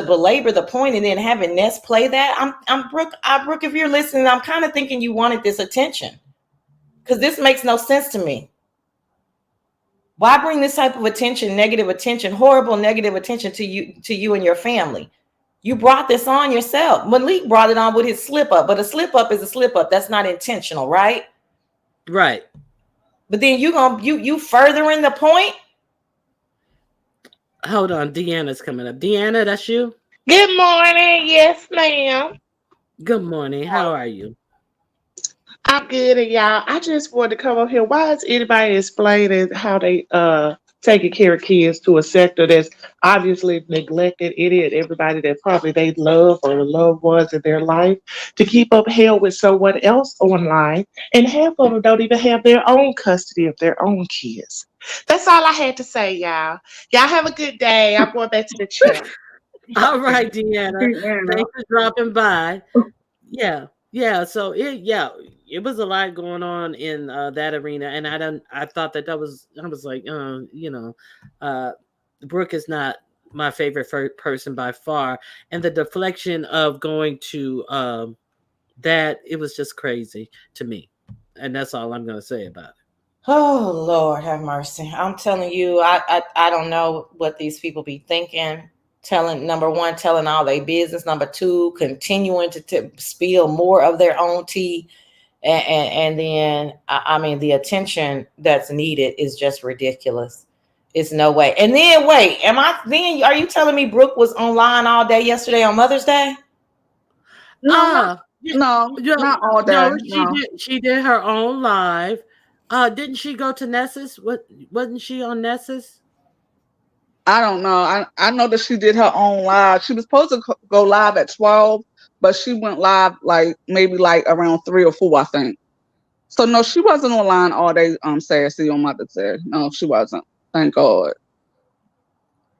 belabor the point and then having Ness play that, I'm Brooke, if you're listening, I'm kind of thinking you wanted this attention, because this makes no sense to me. Why bring this type of attention, negative attention, horrible negative attention to you and your family? You brought this on yourself. Malik brought it on with his slip up, but a slip up is a slip up. That's not intentional, right? Right. But then you furthering the point. Hold on, Deanna's coming up. Deanna, that's you? Good morning. Yes, ma'am. Good morning. How are you? I'm good, and y'all. I just wanted to come up here. Why is anybody explaining how they taking care of kids to a sector that's obviously neglected any and everybody that probably they love or loved ones in their life to keep up hell with someone else online, and half of them don't even have their own custody of their own kids. That's all I had to say, y'all. Y'all have a good day. I'm going back to the chat. All right, Deanna. Deanna. Thanks for dropping by. Yeah. So it was a lot going on in that arena, and I thought that was, I was like, Brooke is not my favorite person by far, and the deflection of going to that, it was just crazy to me, and that's all I'm going to say about it. Oh, Lord have mercy. I'm telling you, I don't know what these people be thinking. Number one, telling all their business. Number two, continuing to spill more of their own tea. And then, I mean, the attention that's needed is just ridiculous. It's no way. And then, wait, are you telling me Brooke was online all day yesterday on Mother's Day? No, not all day. No, she did her own live. Didn't she go to Nessus? Wasn't she on Nessus? I don't know. I know that she did her own live. She was supposed to go live at 12, but she went live maybe around 3 or 4, I think. So no, she wasn't online all day. Sassy on Mother's Day. No, she wasn't. Thank God.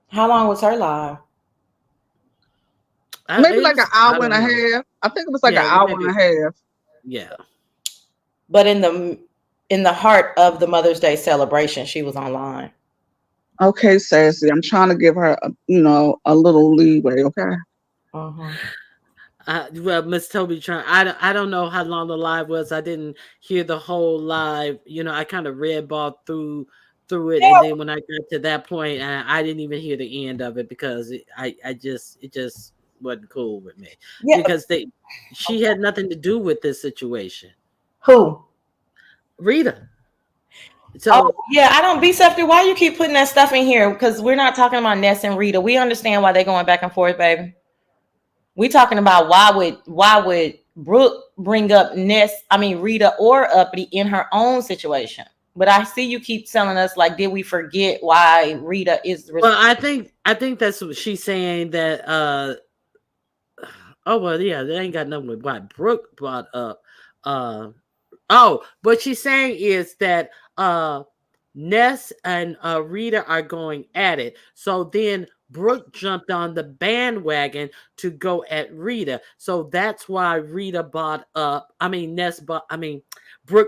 How long was her live? Maybe like an hour and a half. I think it was like an hour and a half. Yeah. But in the heart of the Mother's Day celebration, she was online. Okay, Sassy. I'm trying to give her, a little leeway. Okay. Well, Miss Toby, I don't know how long the live was. I didn't hear the whole live. I kind of redballed through it, and then when I got to that point, I didn't even hear the end of it because it just wasn't cool with me. Yeah. Because she had nothing to do with this situation. Who? Rita. So yeah, I don't be Sefter. Why you keep putting that stuff in here? Because we're not talking about Ness and Rita. We understand why they're going back and forth, baby. We talking about why would Brooke bring up Rita or Uppity in her own situation? But I see you keep telling us, like, did we forget why Rita is? Well, I think that's what she's saying, that they ain't got nothing with what Brooke brought up. What she's saying is that Ness and Rita are going at it. So then Brooke jumped on the bandwagon to go at Rita. So that's why Brooke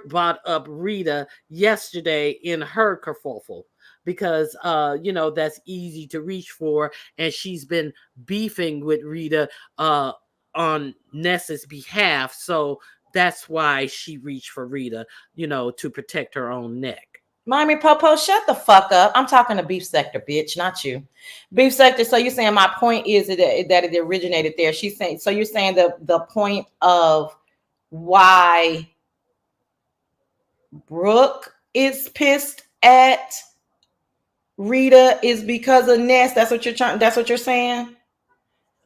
brought up Rita yesterday in her kerfuffle, because that's easy to reach for, and she's been beefing with Rita on Ness's behalf. So that's why she reached for Rita, to protect her own neck. Mommy Popo, shut the fuck up. I'm talking to Beef Sector, bitch, not you. Beef Sector, so you're saying my point is that it originated there. She's saying, so you're saying the point of why Brooke is pissed at Rita is because of Ness. That's what you're saying?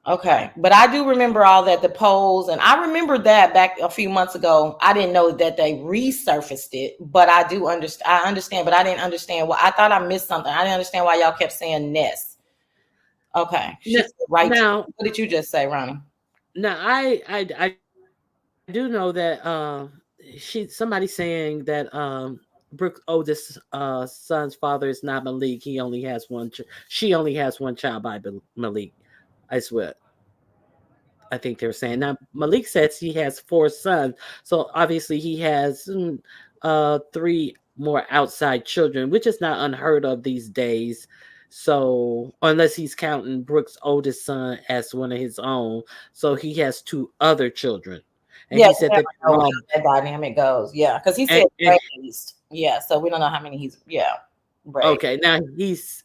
Okay, but I do remember all that, the polls, and I remember that back a few months ago. I didn't know that they resurfaced it, but I do understand. I understand, but I didn't understand why. I thought I missed something. I didn't understand why y'all kept saying Ness. Okay. She Now, said right. now, What did you just say, Ronnie? I do know that somebody saying that Brooke's oldest son's father is not Malik. He only has one. She only has one child by Malik. I swear. I think they're saying now. Malik says he has four sons, so obviously he has three more outside children, which is not unheard of these days. So unless he's counting Brooke's oldest son as one of his own, so he has two other children, and Yeah, he we said never that they're know all how that dynamic goes. Yeah, because he said and raised. Yeah, so we don't know how many he's raised. okay, now he's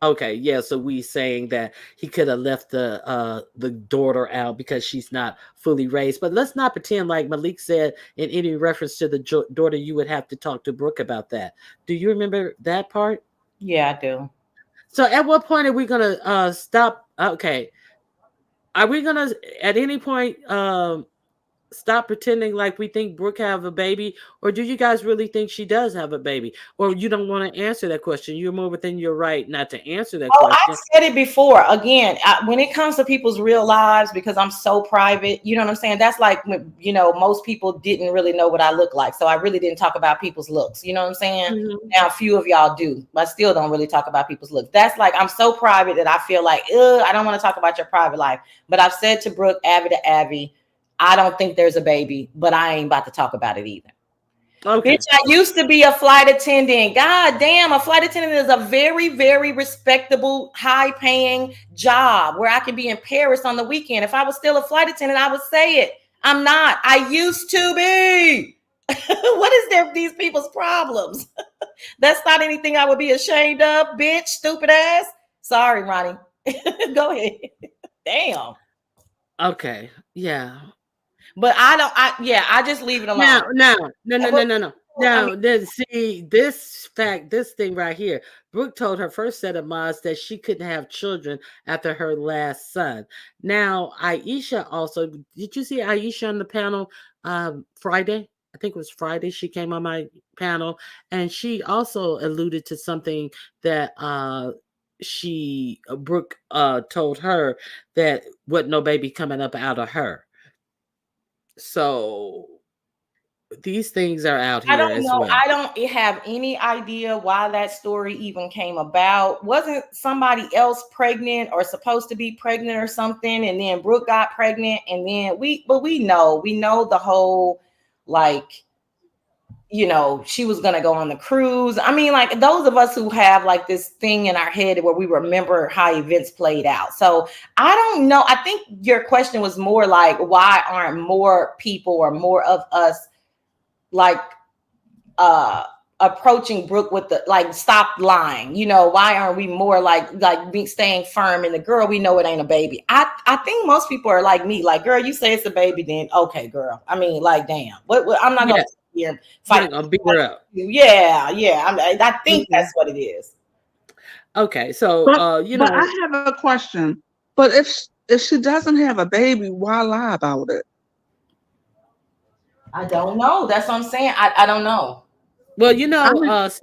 okay, yeah. So we saying that he could have left the daughter out because she's not fully raised. But let's not pretend like Malik said in any reference to the daughter. You would have to talk to Brooke about that. Do you remember that part? Yeah, I do. So at what point are we gonna stop? Okay, are we gonna at any point stop pretending like we think Brooke have a baby, or do you guys really think she does have a baby, or you don't want to answer that question? You're more within your right not to answer that Oh, I question. said it before. Again, when it comes to people's real lives, because I'm so private, you know what I'm saying? That's like, when, most people didn't really know what I look like. So I really didn't talk about people's looks. You know what I'm saying? Mhm. Now, a few of y'all do, but I still don't really talk about people's looks. That's like, I'm so private that I feel like, I don't want to talk about your private life. But I've said to Brooke, Abby to Abby, I don't think there's a baby, but I ain't about to talk about it either. Okay. Bitch, I used to be a flight attendant. God damn, a flight attendant is a very, very respectable, high-paying job where I can be in Paris on the weekend. If I was still a flight attendant, I would say it. I'm not. I used to be. What is there with these people's problems? That's not anything I would be ashamed of, bitch, stupid ass. Sorry, Ronnie. Go ahead. Damn. Okay. Yeah. But I just leave it alone. No. I mean, Now, then see this thing right here. Brooke told her first set of mods that she couldn't have children after her last son. Now, Aisha also, did you see Aisha on the panel Friday? I think it was Friday. She came on my panel and she also alluded to something that Brooke told her that wasn't no baby coming up out of her. So these things are out I here don't as know. well. I don't have any idea why that story even came about. Wasn't somebody else pregnant or supposed to be pregnant or something? And then Brooke got pregnant. And then we know the whole, like, she was going to go on the cruise. I mean, like, those of us who have like this thing in our head where we remember how events played out. So I don't know. I think your question was more like, why aren't more people or more of us like approaching Brooke with the like, stop lying, why aren't we more like be staying firm in the girl, we know it ain't a baby. I think most people are like me, like, girl, you say it's a baby, then okay, girl. I mean, like, damn, what I'm not gonna Yeah, sit here and you're fight. not gonna beat her up. Yeah, I think Mhm. that's what it is. Okay, so But I have a question. But if she doesn't have a baby, why lie about it? I don't know, that's what I'm saying. I don't know. well, I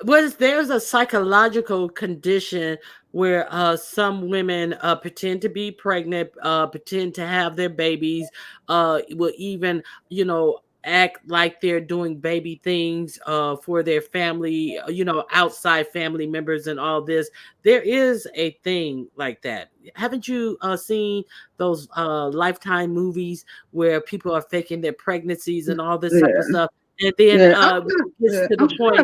mean, there's a psychological condition where some women pretend to be pregnant, pretend to have their babies, will even act like they're doing baby things for their family, outside family members and all this. There is a thing like that. Haven't you seen those Lifetime movies where people are faking their pregnancies and all this type of yeah, stuff? And then yeah. when it gets to the point,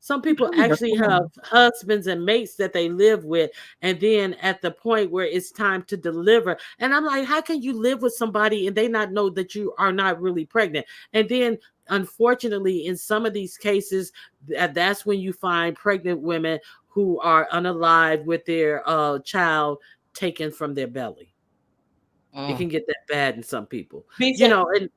some I'm people trying to actually have recall. husbands and mates that they live with, and then at the point where it's time to deliver, and I'm like, how can you live with somebody and they not know that you are not really pregnant? And then unfortunately, in some of these cases, that's when you find pregnant women who are unalive with their child taken from their belly. It Mm. can get that bad in some people, Beef sector, and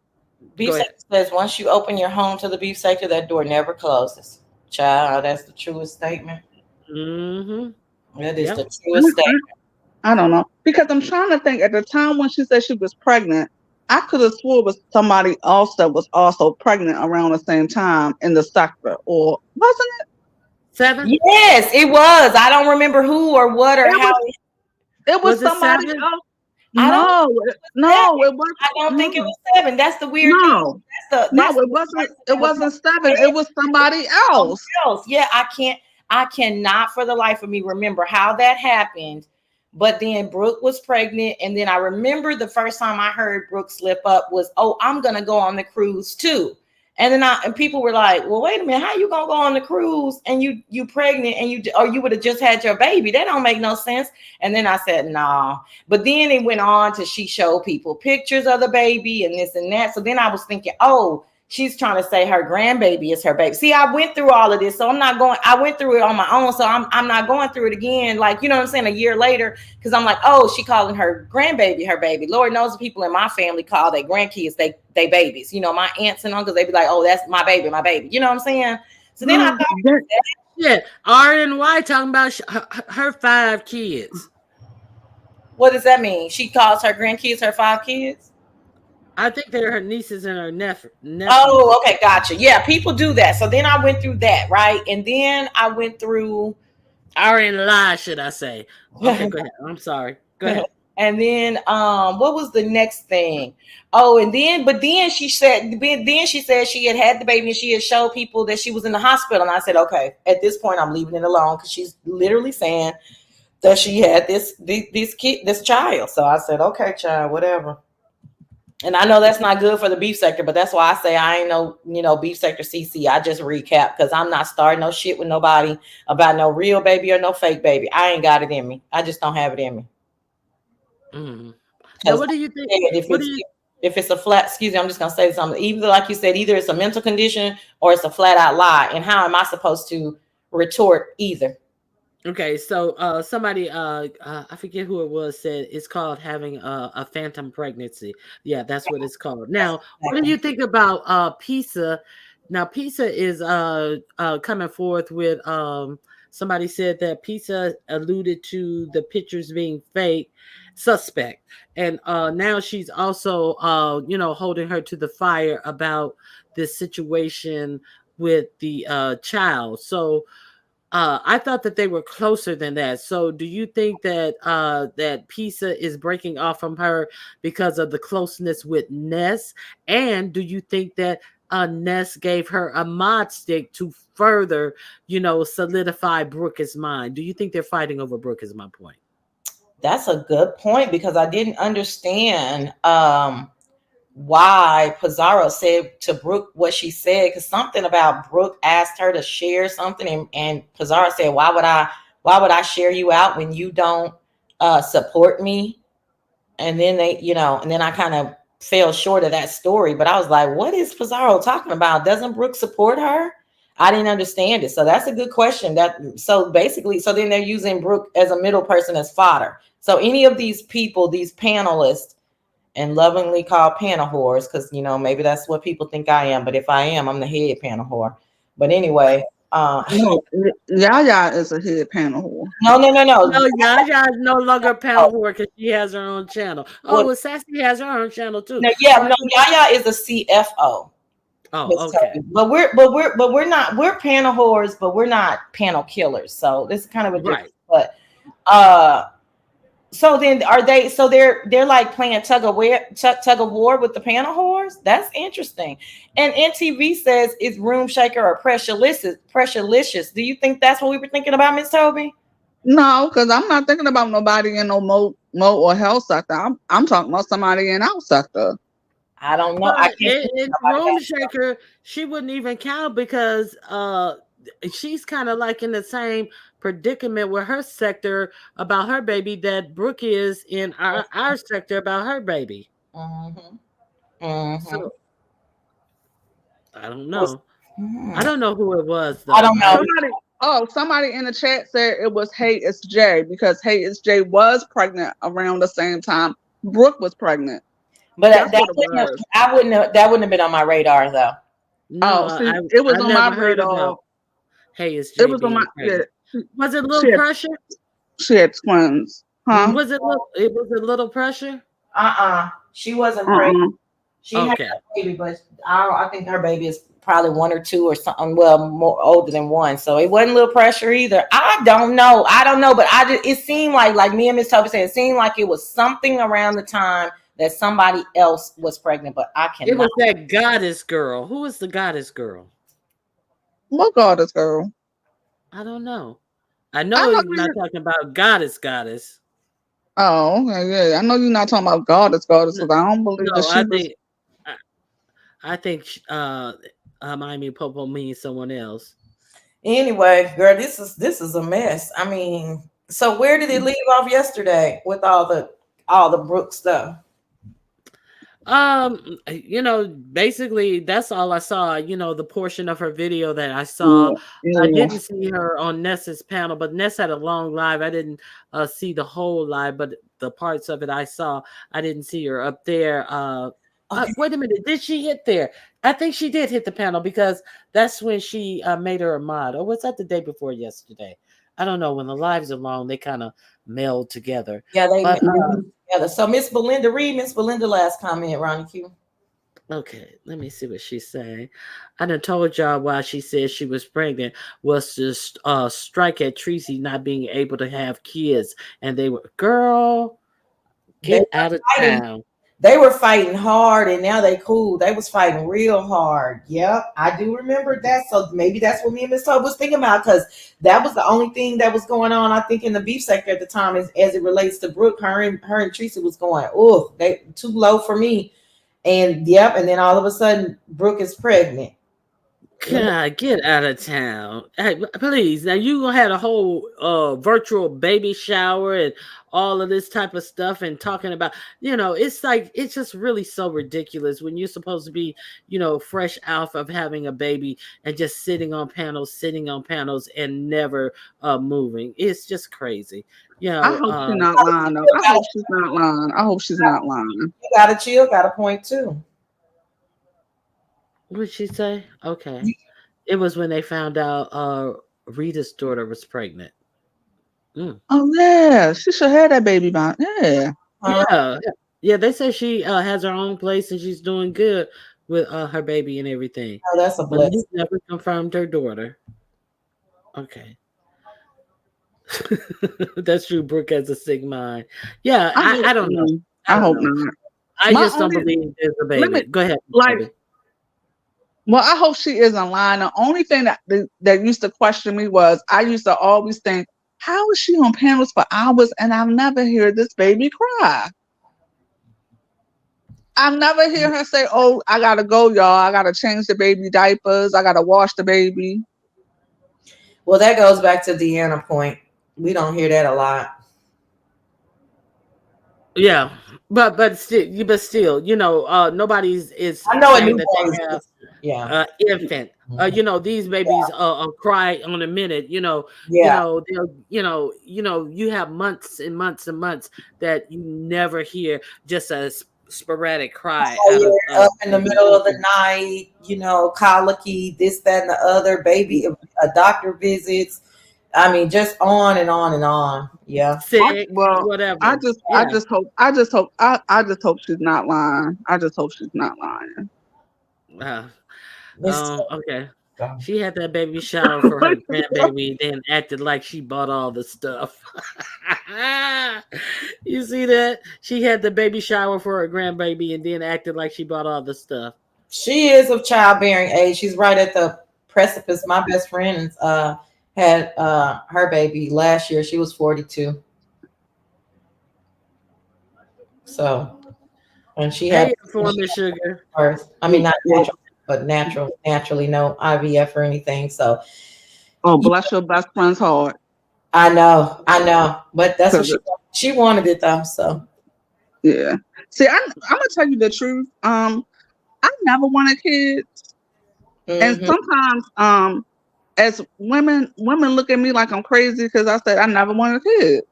beef go ahead. sector says once you open your home to the beef sector, that door never closes. Child, that's the truest statement. Mm-hmm. That is Yep. the truest statement. I don't know because I'm trying to think. At the time when she said she was pregnant, I could have swore it was somebody else that was also pregnant around the same time in the sector, or wasn't it? 7? Yes, it was. I don't remember who or what or It how. was, it was Was it somebody 7? else. I don't No, no, it was I don't think it no, was 7. That's the weird thing. no, That's no. the It wasn't. person It that was wasn't 7. It was somebody somebody else. else. Yeah, I cannot for the life of me remember how that happened. But then Brooke was pregnant, and then I remember the first time I heard Brooke slip up was, "Oh, I'm gonna go on the cruise too." And then people were like, "Well, wait a minute, how you gonna go on the cruise and you pregnant and you would have just had your baby? That don't make no sense." And then I said, "Nah." But then it went on to she showed people pictures of the baby and this and that. So then I was thinking, oh, she's trying to say her grandbaby is her baby. See, I went through all of this, so I went through it on my own, so I'm not going through it again. Like, you know what I'm saying, a year later, because I'm like, oh, she calling her grandbaby her baby. Lord knows the people in my family call their grandkids they babies. You know, my aunts and uncles, they be like, oh, that's my baby, my baby. You know what I'm saying? So then I thought, Yeah, RNY talking about her 5 kids. what does that mean? She calls her grandkids her 5 kids? I think they're her nieces and her nephews. Oh, okay, gotcha. Yeah, people do that. So then I went through that, right? And then I went through RNY, should I say? Okay, go ahead. I'm sorry. Go ahead. and then what was the next thing? Oh, and then she said she had the baby and she had showed people that she was in the hospital. And I said, okay, at this point I'm leaving it alone, because she's literally saying that she had this child. So I said, okay, child, whatever. And I know that's not good for the beef sector, but that's why I say I ain't no, beef sector CC. I just recap, because I'm not starting no shit with nobody about no real baby or no fake baby. I ain't got it in me. I just don't have it in me. Mm-hmm. Now, what do you think? If it's a flat, excuse me, I'm just gonna say something. Either, like you said, either it's a mental condition or it's a flat out lie. And how am I supposed to retort either? Okay, so somebody I forget who it was, said it's called having a phantom pregnancy. Yeah, that's what it's called. Now, what do you think about PISA? Now, PISA is coming forth with somebody said that PISA alluded to the pictures being fake, suspect, and now she's also holding her to the fire about this situation with the child. So I thought that they were closer than that. So, do you think that that Pisa is breaking off from her because of the closeness with Ness? And do you think that Ness gave her a mod stick to further, solidify Brooke's mind? Do you think they're fighting over Brooke? Is my point. That's a good point, because I didn't understand why Pizarro said to Brooke what she said, because something about Brooke asked her to share something, and Pizarro said, why would I share you out when you don't support me? And then and then I kind of fell short of that story, but I was like, what is Pizarro talking about? Doesn't Brooke support her? I didn't understand it. So that's a good question. So then they're using Brooke as a middle person, as fodder. So any of these people, these panelists, and lovingly called panel whores, because maybe that's what people think I am. But if I am, I'm the head panel whore. But anyway, No, Yaya is a head panel whore. no. No, Yaya is no longer panel whore because she has her own channel. Oh, well, Sassy has her own channel too. Yaya is a CFO. Oh, okay. But we're not, we're panel whores, but we're not panel killers. So this is kind of a difference. Right. But so then they're like playing tug of war with the panel whores? That's interesting. And NTV says it's room shaker or pressurelicious. Do you think that's what we were thinking about, Miss Toby? No, because I'm not thinking about nobody in no mo or health sector. I'm talking about somebody in our sector. I don't know. I can't. Room shaker, she wouldn't even count because she's kind of like in the same predicament with her sector about her baby that Brooke is in our sector about her baby. Mm-hmm. Mm-hmm. So I don't know. I don't know who it was though. I don't know. Somebody in the chat said it was Hey It's Jay, because Hey It's Jay was pregnant around the same time Brooke was pregnant. But that wouldn't have been on my radar though. No, it was on my radar. Hey, it's Jay. It was on my. Yeah. Was it a little pressure? She had twins. Huh? Was it? It was a little pressure. She wasn't pregnant. She had a baby, but I think her baby is probably one or two or something. Well, more older than one, so it wasn't a little pressure either. I don't know. But it seemed like me and Miss Toby said, it seemed like it was something around the time that somebody else was pregnant, but I It cannot. was that goddess girl. Who was the goddess girl? What goddess girl? I don't know. I I know know you're not you. talking about goddess. Oh, okay, yeah. I know you're not talking about goddess, No, because I don't believe that no, she was. I, I think Hermione Popo means someone else. Anyway, girl, this is a mess. I mean, so where did it leave off yesterday with all the Brooke stuff? Basically that's all I saw. The portion of her video that I saw. Yeah, I yeah. didn't see her on Ness's panel, but Ness had a long live. I didn't see the whole live, but the parts of it I saw. I didn't see her up there. Okay. Wait a minute, did she hit there? I think she did hit the panel because that's when she made her a mod. Or was that the day before yesterday? I don't know. When the lives are long, they kind of meld together. Yeah, they But together. So Miss Belinda, read Miss Belinda last comment, Ronnie Q. okay, let me see what she's saying. I done told y'all why she said she was pregnant was to strike at Tracy not being able to have kids. And they were, girl, They get were out of fighting. town. They were fighting hard, and now they cool. They was fighting real hard. Yep, I do remember that. So maybe that's what me and Miss Todd was thinking about, because that was the only thing that was going on, I think, in the beef sector at the time, as it relates to Brooke. Her and Tracy was going, oh, they too low for me. And yep, and then all of a sudden, Brooke is pregnant. God, get out of town. Hey, please. Now you gonna have a whole virtual baby shower and all of this type of stuff and talking about, it's like it's just really so ridiculous when you're supposed to be, fresh out of having a baby and just sitting on panels and never moving. It's just crazy. I hope she's not lying though. I hope she's not lying. I hope she's not lying. You gotta chill, got a point too. What did she say? Okay. It was when they found out Rita's daughter was pregnant. Mm. Oh yeah, she should have that baby by. Yeah. Yeah. Yeah, they say she has her own place and she's doing good with her baby and everything. Oh, that's a But blessing. Malik never confirmed her daughter. Okay. That's true. Brooke has a sick mind. Yeah, I don't know. I hope not. I just don't believe there's a baby. Go ahead. Like, well, I hope she isn't lying. The only thing that used to question me was I used to always think, how is she on panels for hours and I've never heard this baby cry? I never hear her say, oh, I gotta go, y'all. I gotta change the baby diapers. I gotta wash the baby. Well, that goes back to Deanna point. We don't hear that a lot. Yeah, but still, nobody's is I know saying that they have yeah infant. These babies cry on a minute. Yeah. They'll, you have months and months and months that you never hear just a sporadic cry out of up in the middle of the night, colicky, this, that, and the other, baby, doctor visits. I mean, just on and on and on. Yeah. Sick, well, whatever. I just hope she's not lying. I just hope she's not lying. Okay. She had that baby shower for her grandbaby, then acted like she bought all the stuff. You see that? She had the baby shower for her grandbaby and then acted like she bought all the stuff. She is of childbearing age. She's right at the precipice. My best friend had her baby last year. She was 42. So, and she had sugar. I mean, not natural, but naturally, no IVF or anything. So, oh, bless your best friend's heart. I know, but that's what she wanted it though. So, yeah. See, I'm gonna tell you the truth. I never wanted kids, and sometimes, as women look at me like I'm crazy because I said I never wanted a kid.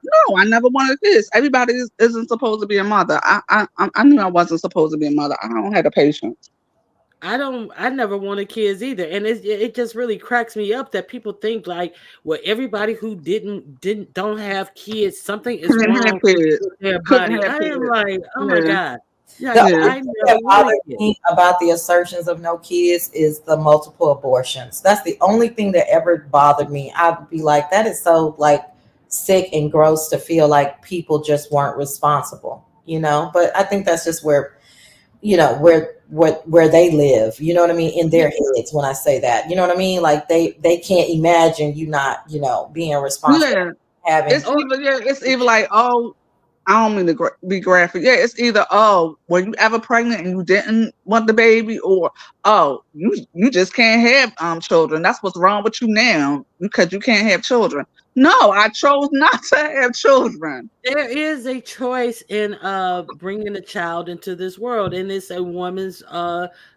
No, I never wanted kids. Everybody isn't supposed to be a mother. I knew I wasn't supposed to be a mother. I don't have the patience. I never wanted kids either, and it just really cracks me up that people think like, well, everybody who don't have kids, something is wrong with their body. I am like, oh my God. Yeah, The Yeah. only I thing never that wanted bothers kids. me about the assertions of no kids is the multiple abortions. That's the only thing that ever bothered me. I'd be like, that is so like sick and gross to feel like people just weren't responsible, you know? But I think that's just where, you know, where they live, you know what I mean, in their heads when I say that. You know what I mean? Like they can't imagine you not, you know, being responsible Yeah. having. It's either like, oh, I don't mean to be graphic. Yeah, it's either, oh, were you ever pregnant and you didn't want the baby, or oh, you just can't have children. That's what's wrong with you now because you can't have children. No, I chose not to have children. There is a choice in bringing a child into this world, and it's a woman's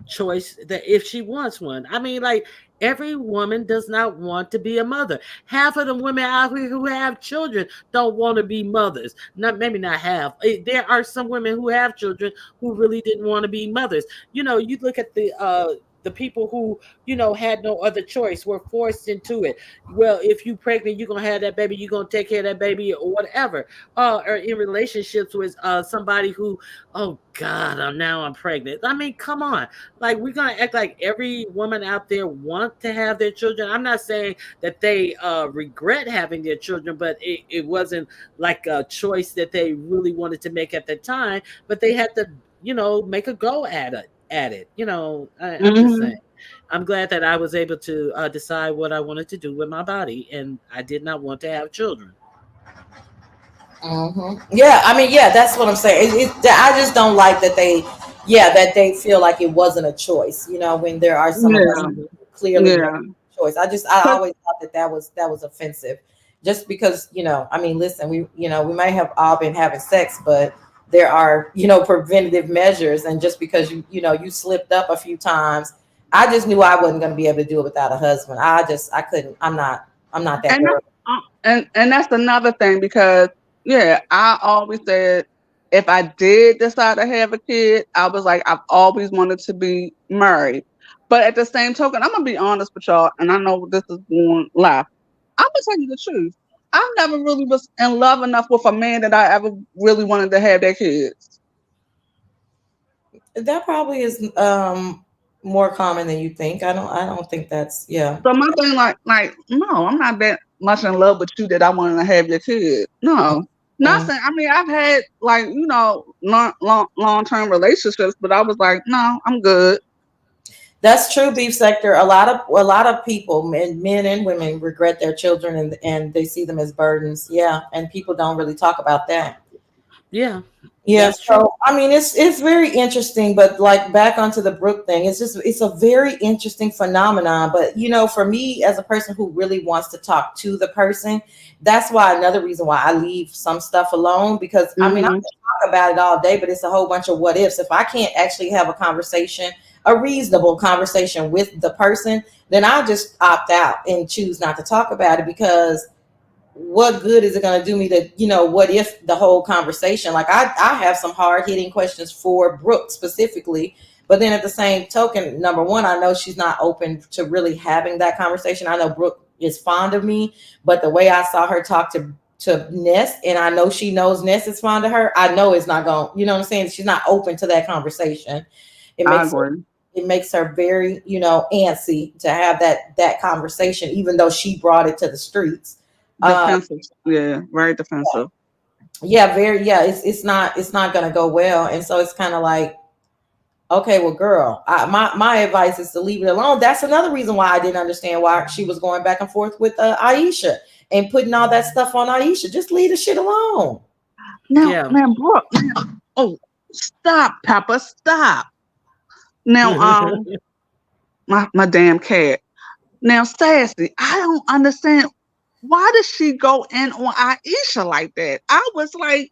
choice that if she wants one. I mean, like every woman does not want to be a mother. Half of the women out here who have children don't want to be mothers. Not maybe not half. There are some women who have children who really didn't want to be mothers. You know, you look at the people who, you know, had no other choice, were forced into it. Well, if you pregnant, you're gonna have that baby, you're gonna take care of that baby or whatever. Or in relationships with somebody who, oh God, now I'm pregnant. I mean, come on. Like, we're going to act like every woman out there want to have their children. I'm not saying that they regret having their children, but it wasn't like a choice that they really wanted to make at the time, but they had to, you know, make a go at it. You know, I'm just saying. Hmm. I'm glad that I was able to decide what I wanted to do with my body, and I did not want to have children. Yeah, I mean, yeah, that's what I'm saying. I just don't like that they, yeah, that they feel like it wasn't a choice. You know, when there are some of us Yeah, Mhm. who clearly made yeah. a choice. I 'Cause- always thought that was offensive, just because, you know. I mean, listen, we, you know, we may have all been having sex, but there are, you know, preventative measures, and just because you know you slipped up a few times, I just knew I wasn't going to be able to do it without a husband. I couldn't. I'm not that and girl. and that's another thing because yeah, I always said if I did decide to have a kid, I was like I've always wanted to be married. But at the same token, I'm gonna be honest with y'all, and I know this is going live. I'm gonna tell you the truth. I never really was in love enough with a man that I ever really wanted to have their kids. That probably is more common than you think. I don't think that's, yeah. So my thing, like, no, I'm not that much in love with you that I want to have your kid. No, not Mm. saying. I mean, I've had like long term relationships, but I was like, no, I'm good. That's true, beef sector. A lot of people, men and women, regret their children, and they see them as burdens. Yeah, and people don't really talk about that. Yeah, Yeah, that's true. so I mean, it's very interesting, but like back onto the Brooke thing, it's a very interesting phenomenon. But you know, for me as a person who really wants to talk to the person, that's why another reason why I leave some stuff alone, because I mean I can Hmm. talk about it all day, but it's a whole bunch of what ifs. If I can't actually have a conversation, a reasonable conversation with the person, then I just opt out and choose not to talk about it, because what good is it going to do me to, you know, what if the whole conversation, like I have some hard hitting questions for Brooke specifically, but then at the same token, number one, I know she's not open to really having that conversation. I know Brooke is fond of me, but the way I saw her talk to Ness, and I know she knows Ness is fond of her, I know it's not going, you know what I'm saying, she's not open to that conversation. It I makes agree. it makes her very, you know, antsy to have that conversation, even though she brought it to the streets. um, Defensive, yeah, very defensive. yeah, very, yeah, it's not gonna go well, and so it's kind of like, okay, well, girl, my advice is to leave it alone. That's another reason why I didn't understand why she was going back and forth with Aisha and putting all that stuff on Aisha. Just leave the shit alone. Now, Yeah. man, Brooke, man, oh, stop, Pepper, stop. Now, my damn cat. Now, sassy, I don't understand. Why did she go in on Aisha like that? I was like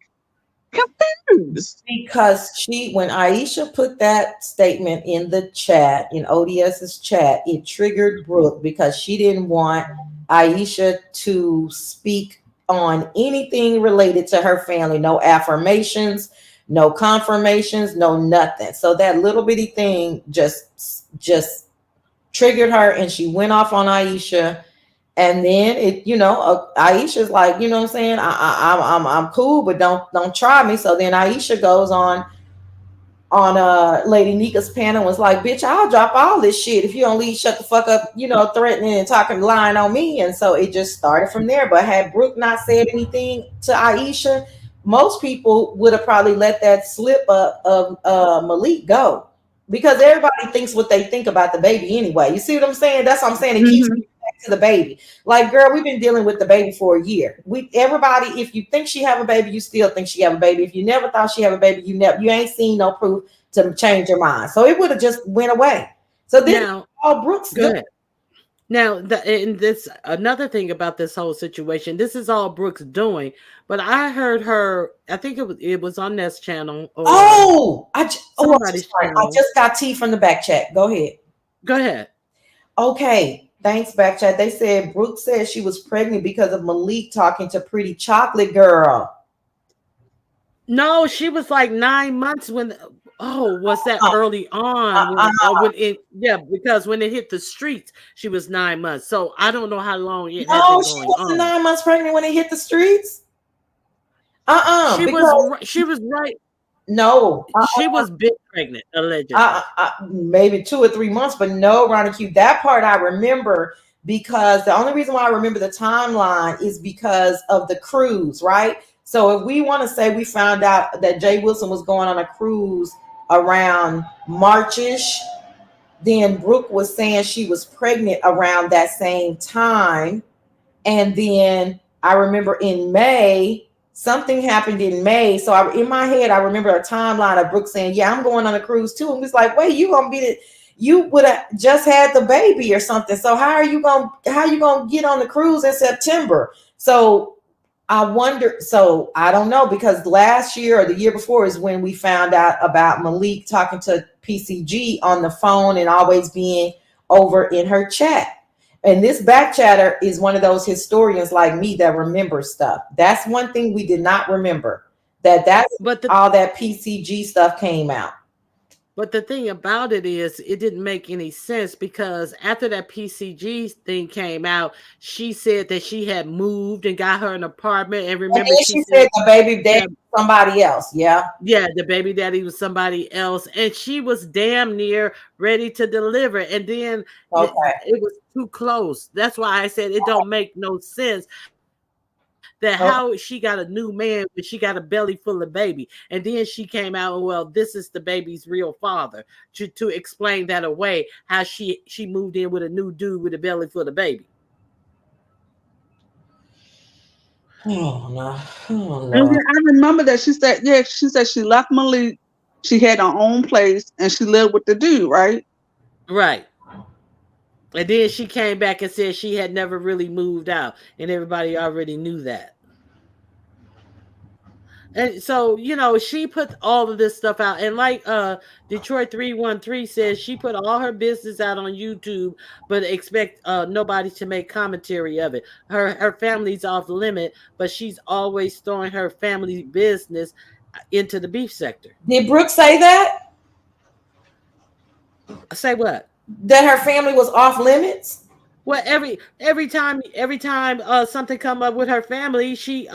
confused. Because when Aisha put that statement in the chat, in ODS's chat, it triggered Brooke because she didn't want Aisha to speak on anything related to her family. No affirmations, no confirmations, no nothing. So that little bitty thing just triggered her, and she went off on Aisha. And then it, you know, Aisha's like, you know what I'm saying, I'm cool, but don't try me. So then Aisha goes on on Lady Nika's panel was like, bitch, I'll drop all this shit if you don't leave, shut the fuck up, threatening and talking, lying on me. And so it just started from there. But had Brooke not said anything to Aisha, most people would have probably let that slip up of Malik go, because everybody thinks what they think about the baby anyway. You see what I'm saying? That's what I'm saying. It keeps Mhm. back to the baby. Like, girl, we've been dealing with the baby for a year. Everybody, if you think she have a baby, you still think she have a baby. If you never thought she have a baby, you ain't seen no proof to change your mind. So it would have just went away. So then Now, all Brooks go do. ahead. Now, and this another thing about this whole situation. This is all Brooke's doing, but I heard her. I think it was on this channel or Oh, I'm so somebody's sorry. I channel. just got tea from the back chat. Go ahead. Go ahead. Okay, thanks, Backchat. They said Brooke said she was pregnant because of Malik talking to Pretty Chocolate Girl. No, she was like 9 months when. Oh, was that Uh, early on uh, when it? Yeah, because when it hit the streets, she was 9 months. So I don't know how long it had no, been she going wasn't on. 9 months pregnant when it hit the streets. She was Because she was right. no, She was big pregnant allegedly. maybe 2 or 3 months, but no, Ronnie Q. That part I remember because the only reason why I remember the timeline is because of the cruise, right? So if we want to say we found out that Jay Wilson was going on a cruise around Marchish, then Brooke was saying she was pregnant around that same time. And then I remember in May, something happened in May. So in my head, I remember a timeline of Brooke saying, yeah, I'm going on a cruise too. And we was like, wait, you would have just had the baby or something. So how you gonna get on the cruise in September? So I wonder, so I don't know, because last year or the year before is when we found out about Malik talking to PCG on the phone and always being over in her chat. And this back chatter is one of those historians like me that remembers stuff. That's one thing we did not remember. That's But the all that PCG stuff came out. But the thing about it is, it didn't make any sense because after that PCG thing came out, she said that she had moved and got her an apartment. And And remember, then she she said, said the baby daddy yeah, somebody else. Yeah. yeah, the baby daddy was somebody else. And she was damn near ready to deliver. And then Okay. it was too close. That's why I said it don't make no sense that how she got a new man when she got a belly full of baby. And then she came out and, well, this is the baby's real father, to explain that away, how she moved in with a new dude with a belly full of baby. Oh no. Oh And Lord. then I remember that she said she left Malik, she had her own place, and she lived with the dude, right? Right. And then she came back and said she had never really moved out, and everybody already knew that. And so, she put all of this stuff out. And like Detroit 313 says, she put all her business out on YouTube, but expect nobody to make commentary of it. Her family's off limit, but she's always throwing her family business into the beef sector. Did Brooke say that? Say what? That her family was off limits? Well, every time something come up with her family, she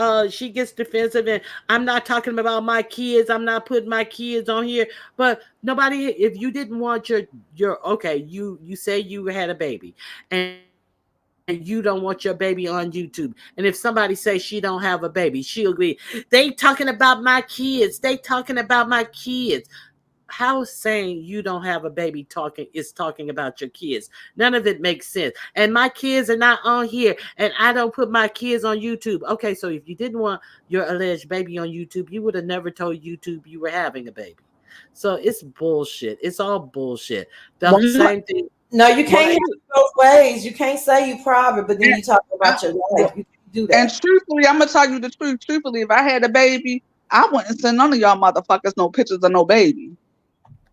gets defensive, and I'm not talking about my kids. I'm not putting my kids on here. But nobody, if you didn't want your okay, you say you had a baby, and you don't want your baby on YouTube. And if somebody say she don't have a baby, she'll agree. They talking about my kids. They talking about my kids. How saying you don't have a baby talking about your kids? None of it makes sense. And my kids are not on here, and I don't put my kids on YouTube. Okay, so if you didn't want your alleged baby on YouTube, you would have never told YouTube you were having a baby. So it's bullshit. It's all bullshit. The Well, same thing. no, you Well, can't have it both ways. You can't say you private, but then And, you talk I, about your life. You can't do and that. truthfully, I'm gonna tell you the truth. Truthfully, if I had a baby, I wouldn't send none of y'all motherfuckers no pictures of no baby.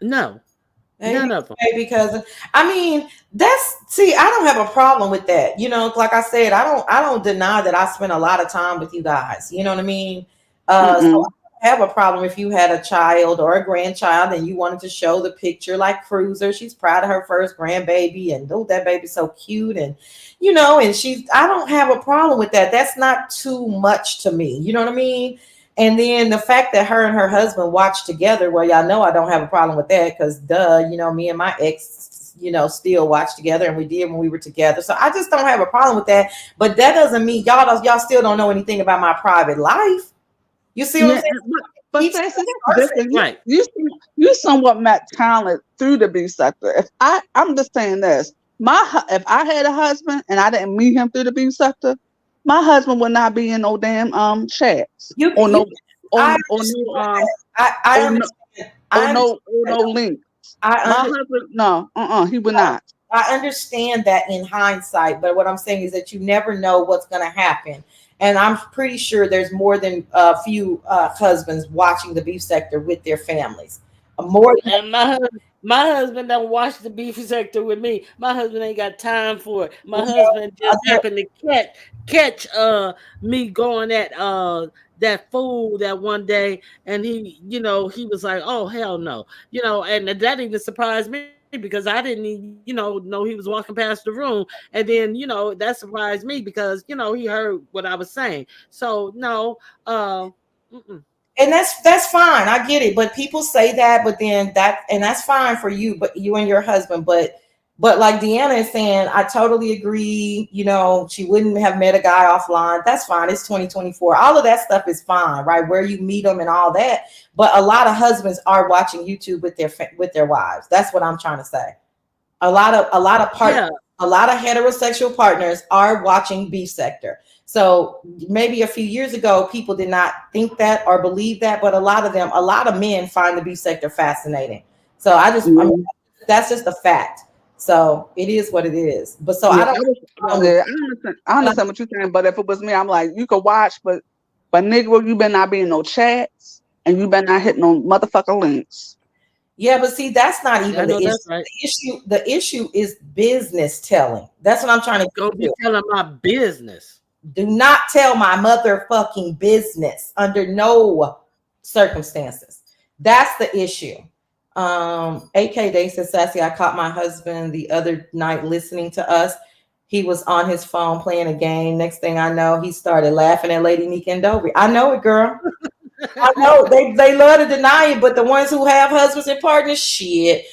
no, Maybe, none of them. maybe because I mean that's see, I don't have a problem with that. Like I said, I don't deny that I spend a lot of time with you guys. You know what I mean? So Mm-mm. I don't have a problem if you had a child or a grandchild and you wanted to show the picture like Cruiser. She's proud of her first grandbaby and oh, that baby's so cute and and I don't have a problem with that. That's not too much to me. You know what I mean? And then the fact that her and her husband watch together, well, y'all know I don't have a problem with that because, duh, me and my ex, still watch together, and we did when we were together. So I just don't have a problem with that. But that doesn't mean y'all still don't know anything about my private life. You see what I'm Yeah, saying? but Each Stacey, that's person. different. Right. You somewhat met talent through the B sector. I'm just saying this, if I had a husband and I didn't meet him through the B sector, my husband would not be in no damn chats You, or you, no I or understand no I or no understand. I understand. or no link. I My understand. husband, no, he would not. I understand that in hindsight, but what I'm saying is that you never know what's going to happen. And I'm pretty sure there's more than a few husbands watching the beef sector with their families. More than And my husband don't watch the beef sector with me. My husband ain't got time for it. My husband just happened to catch me going at that fool that one day, and he was like, oh hell no, and that even surprised me because I didn't know he was walking past the room, and then that surprised me because he heard what I was saying. So no, mm-mm. and that's fine. I get it, but people say that, but then that's fine for you, but you and your husband, but like Deanna is saying, I totally agree. She wouldn't have met a guy offline. That's fine. It's 2024. All of that stuff is fine, right? Where you meet them and all that. But a lot of husbands are watching YouTube with their wives. That's what I'm trying to say. Yeah. A lot of heterosexual partners are watching beef sector. So maybe a few years ago, people did not think that or believe that, but a lot of men find the beef sector fascinating. So I mean, that's just a fact. So it is what it is. But so Yeah, I don't. I understand what you're saying, but if it was me, I'm like, you could watch, but nigga, you better not be in no chats, and you better not hit no motherfucker links. Yeah, but see, that's not I even the know issue. that's right. The issue is business telling. That's what I'm trying to Go get be to. telling my business. Do not tell my motherfucking business under no circumstances. That's the issue. AK Day says, Sassy, I caught my husband the other night listening to us. He was on his phone playing a game. Next thing I know, he started laughing at Lady Nika and Dovey. I know it, girl. I know they love to deny it, but the ones who have husbands and partners, shit,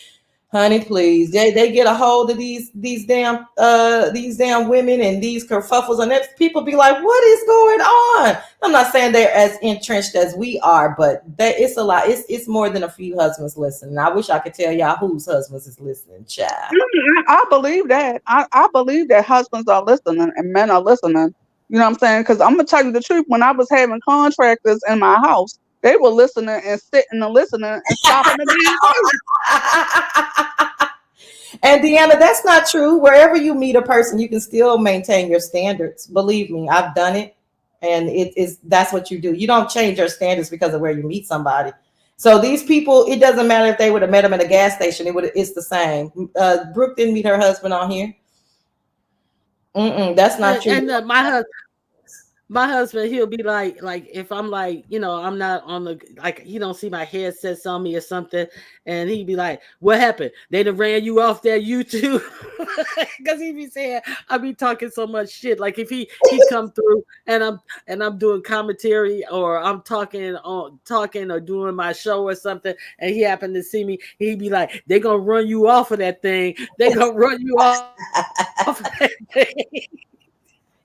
honey, please. They get a hold of these damn women and these kerfuffles, and people be like, what is going on? I'm not saying they're as entrenched as we are, but it's a lot. It's more than a few husbands listening. I wish I could tell y'all whose husbands is listening, child. I believe that. I believe that husbands are listening and men are listening. You know what I'm saying? Because I'm gonna tell you the truth. When I was having contractors in my house, they were listening and sitting and listening and stopping the damn. And Deanna, that's not true. Wherever you meet a person, you can still maintain your standards. Believe me, I've done it, and that's what you do. You don't change your standards because of where you meet somebody. So these people, it doesn't matter if they would have met them at a gas station. It's the same. Brooke didn't meet her husband on here. That's not true. And my husband, he'll be like if I'm like, I'm not on the, like, he don't see my headsets on me or something, and he'd be like, what happened? They done ran you off that YouTube? Because he be saying I be talking so much shit. Like if he come through and I'm doing commentary, or I'm talking or doing my show or something, and he happened to see me, he'd be like, they gonna run you off of that thing. They gonna run you off of that thing.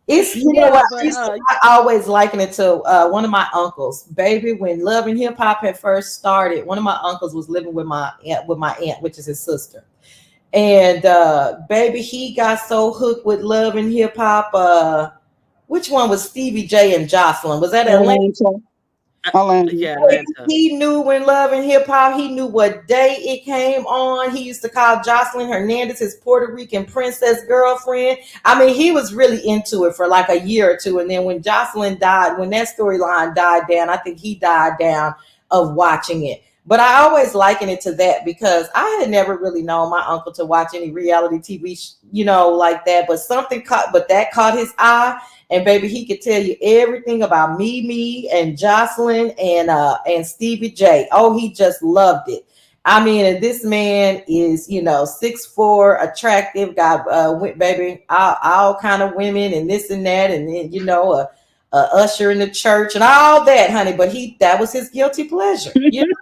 It's I always liken it to one of my uncles, baby. When Love and Hip Hop had first started, one of my uncles was living with my aunt, which is his sister, and baby, he got so hooked with Love and Hip Hop. Which one was Stevie J and Jocelyn? Was that Atlanta? Yeah, Atlanta. He knew when Love and Hip Hop. He knew what day it came on. He used to call Jocelyn Hernandez his Puerto Rican princess girlfriend. I mean, he was really into it for like a year or two. And then when Jocelyn died, when that storyline died down, I think he died down of watching it. But I always liken it to that because I had never really known my uncle to watch any reality TV, like that. But that caught his eye. And baby, he could tell you everything about me and Jocelyn and Stevie J. Oh, he just loved it. I mean, this man is, 6'4", attractive, got baby, all kind of women and this and that, and then usher in the church and all that, honey. But that was his guilty pleasure. You know?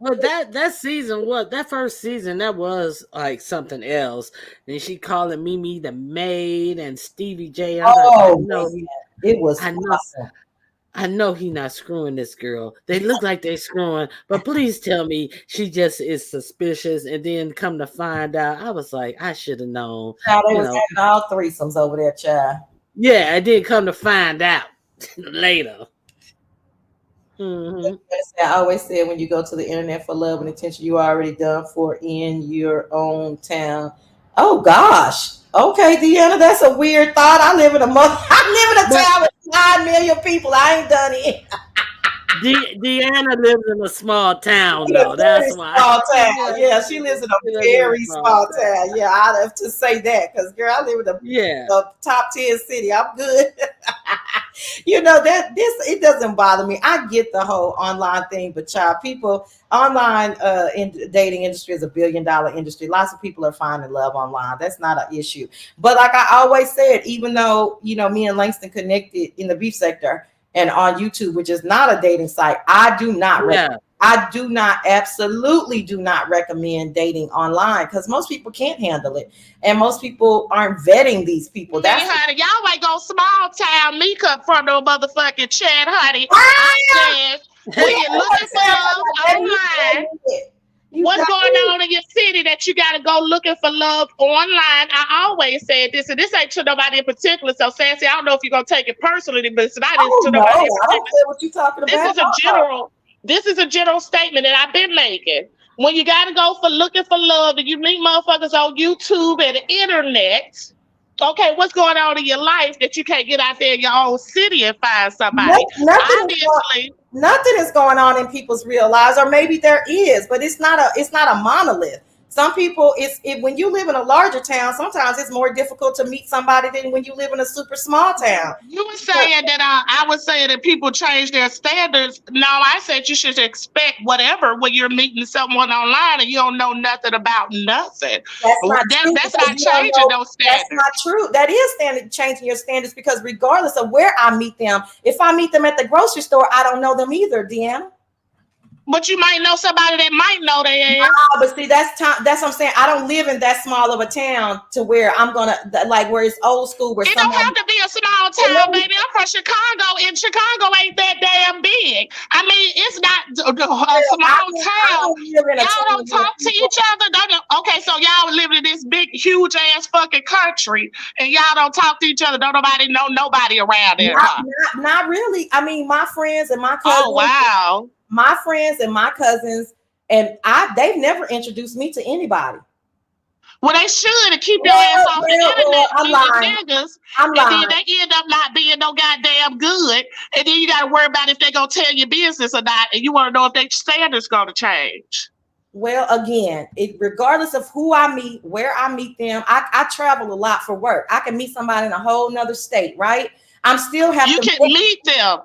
Well, that season, what that first season, that was like something else. And she calling Mimi the maid and Stevie J. I'm like, Oh man, it was I know, awesome. I know he not screwing this girl. They look like they screwing, but please tell me she just is suspicious. And then come to find out, I was like, I should have known. Child, they You was know, having all threesomes over there, child. yeah, I did come to find out later. Hmm. I always said when you go to the internet for love and attention, you are already done for in your own town. Oh gosh. Okay, Deanna, that's a weird thought. I live in a town with 9 million people. I ain't done it. Deanna lives in a small town, In a though. That's very why. small town. Yeah, she lives in She a lives in a very small town. Yeah, I'd have to say that because girl, I live in Yeah. a top 10 city. I'm good. You know that it doesn't bother me. I get the whole online thing, but child, people online in the dating industry is $1 billion industry. Lots of people are finding love online. That's not an issue. But like I always said, even though me and Langston connected in the beef sector and on YouTube, which is not a dating site, I do not absolutely do not recommend dating online because most people can't handle it. And most people aren't vetting these people. That's honey, y'all ain't go small town me cut from no motherfucking chat, honey. I said when you're looking for love online, what's going on in your city that you gotta go looking for love online? I always said this, and this ain't to nobody in particular. So Sassy, I don't know if you're gonna take it personally, but it's not to nobody in particular. I don't care what you're talking about. This is a general statement that I've been making. When you got to go for looking for love and you meet motherfuckers on YouTube and the internet, okay, what's going on in your life that you can't get out there in your own city and find somebody? Nothing is going on in people's real lives, or maybe there is, but it's not a monolith. Some people, when you live in a larger town, sometimes it's more difficult to meet somebody than when you live in a super small town. You were saying that I was saying that people change their standards. No, I said you should expect whatever when you're meeting someone online and you don't know nothing about nothing. That's not changing those standards. That's not true. That is changing your standards because regardless of where I meet them, if I meet them at the grocery store, I don't know them either, Deanna. But you might know somebody that might know they ass. No, but see, that's what I'm saying. I don't live in that small of a town to where I'm gonna where it's old school. Where it don't have to be a small town, baby. I'm from Chicago, and Chicago ain't that damn big. I mean, it's not a small town. Y'all don't talk to each other. Okay, so y'all live in this big, huge ass fucking country, and y'all don't talk to each other. Don't nobody know nobody around there. Not really. I mean, my friends and my cousins. Oh wow. My friends and my cousins, and they've never introduced me to anybody. Well, they should keep your ass off the internet. I'm lying. And then they end up not being no goddamn good. And then you got to worry about if they're going to tell your business or not. And you want to know if their standards going to change. Well, again, regardless of who I meet, where I meet them, I travel a lot for work. I can meet somebody in a whole nother state, right? I'm still having to meet them.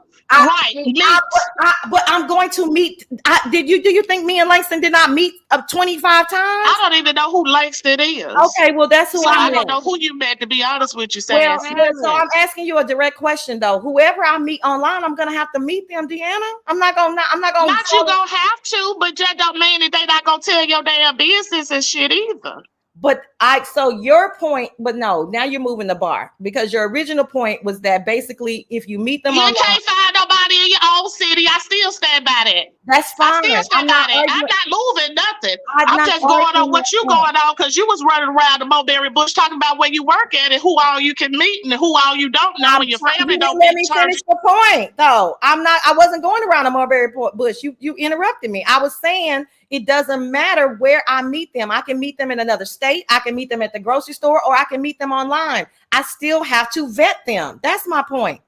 But I'm going to meet. Do you think me and Langston did not meet 25 times? I don't even know who Langston is. Okay, well that's who I don't know who you met. To be honest with you, Sam. Well, so I'm asking you a direct question though. Whoever I meet online, I'm gonna have to meet them, Deanna. I'm not gonna. Not you gonna have to, but that don't mean that they not gonna tell your damn business and shit either. But so your point, but no, now you're moving the bar because your original point was that basically if you meet them you can't find nobody in your own city. I still stand by that. That's fine. I still stand by that. I'm not moving nothing. I'm just going on what you going on because you was running around the Mulberry Bush talking about where you work at and who all you can meet and who all you don't know and your family don't let me finish the point though. I wasn't going around the Mulberry Bush. You interrupted me. I was saying it doesn't matter where I meet them. I can meet them in another state. I can meet them at the grocery store or I can meet them online. I still have to vet them. That's my point.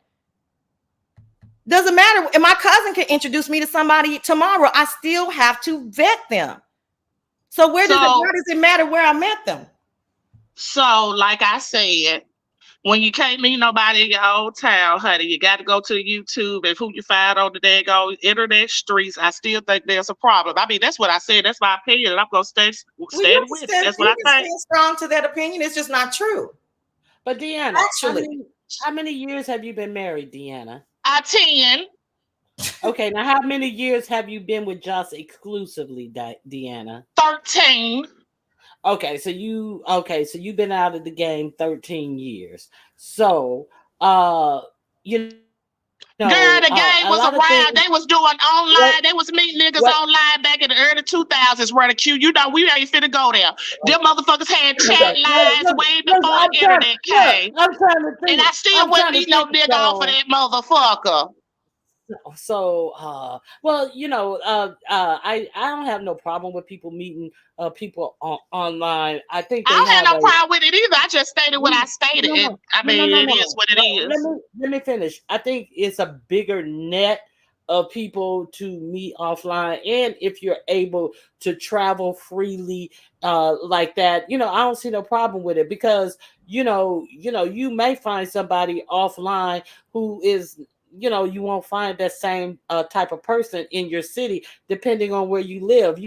Doesn't matter. If my cousin can introduce me to somebody tomorrow, I still have to vet them. So where does it matter where I met them? So like I said, when you can't meet nobody in your old town, honey, you got to go to YouTube and who you find on the daggone internet streets. I still think there's a problem. I mean, that's what I said. That's my opinion. And I'm going to stand with it. That's what I think. Stand strong to that opinion. It's just not true. But Deanna, actually, How many years have you been married, Deanna? 10. Okay, now how many years have you been with Joss exclusively, Deanna? 13. So you've been out of the game 13 years. So you Girl, the a lot game of was things. around. They was doing What online. They was meeting niggas what online back in the early 2000s running Q. You know, we ain't finna go there. Them motherfuckers had chat okay. lines way Look, before the internet came. I'm trying to And think. I still I'm wouldn't trying to meet no think. nigga off of that motherfucker. Well, I don't have no problem with people meeting people online. I think I they don't have have no a problem with it either. I just stated what I stated. no And no I no no mean, no it is no. what it No, is. let me finish. I think it's a bigger net of people to meet offline, and if you're able to travel freely like that, I don't see no problem with it, because you may find somebody offline who is, you won't find that same type of person in your city, depending on where you live.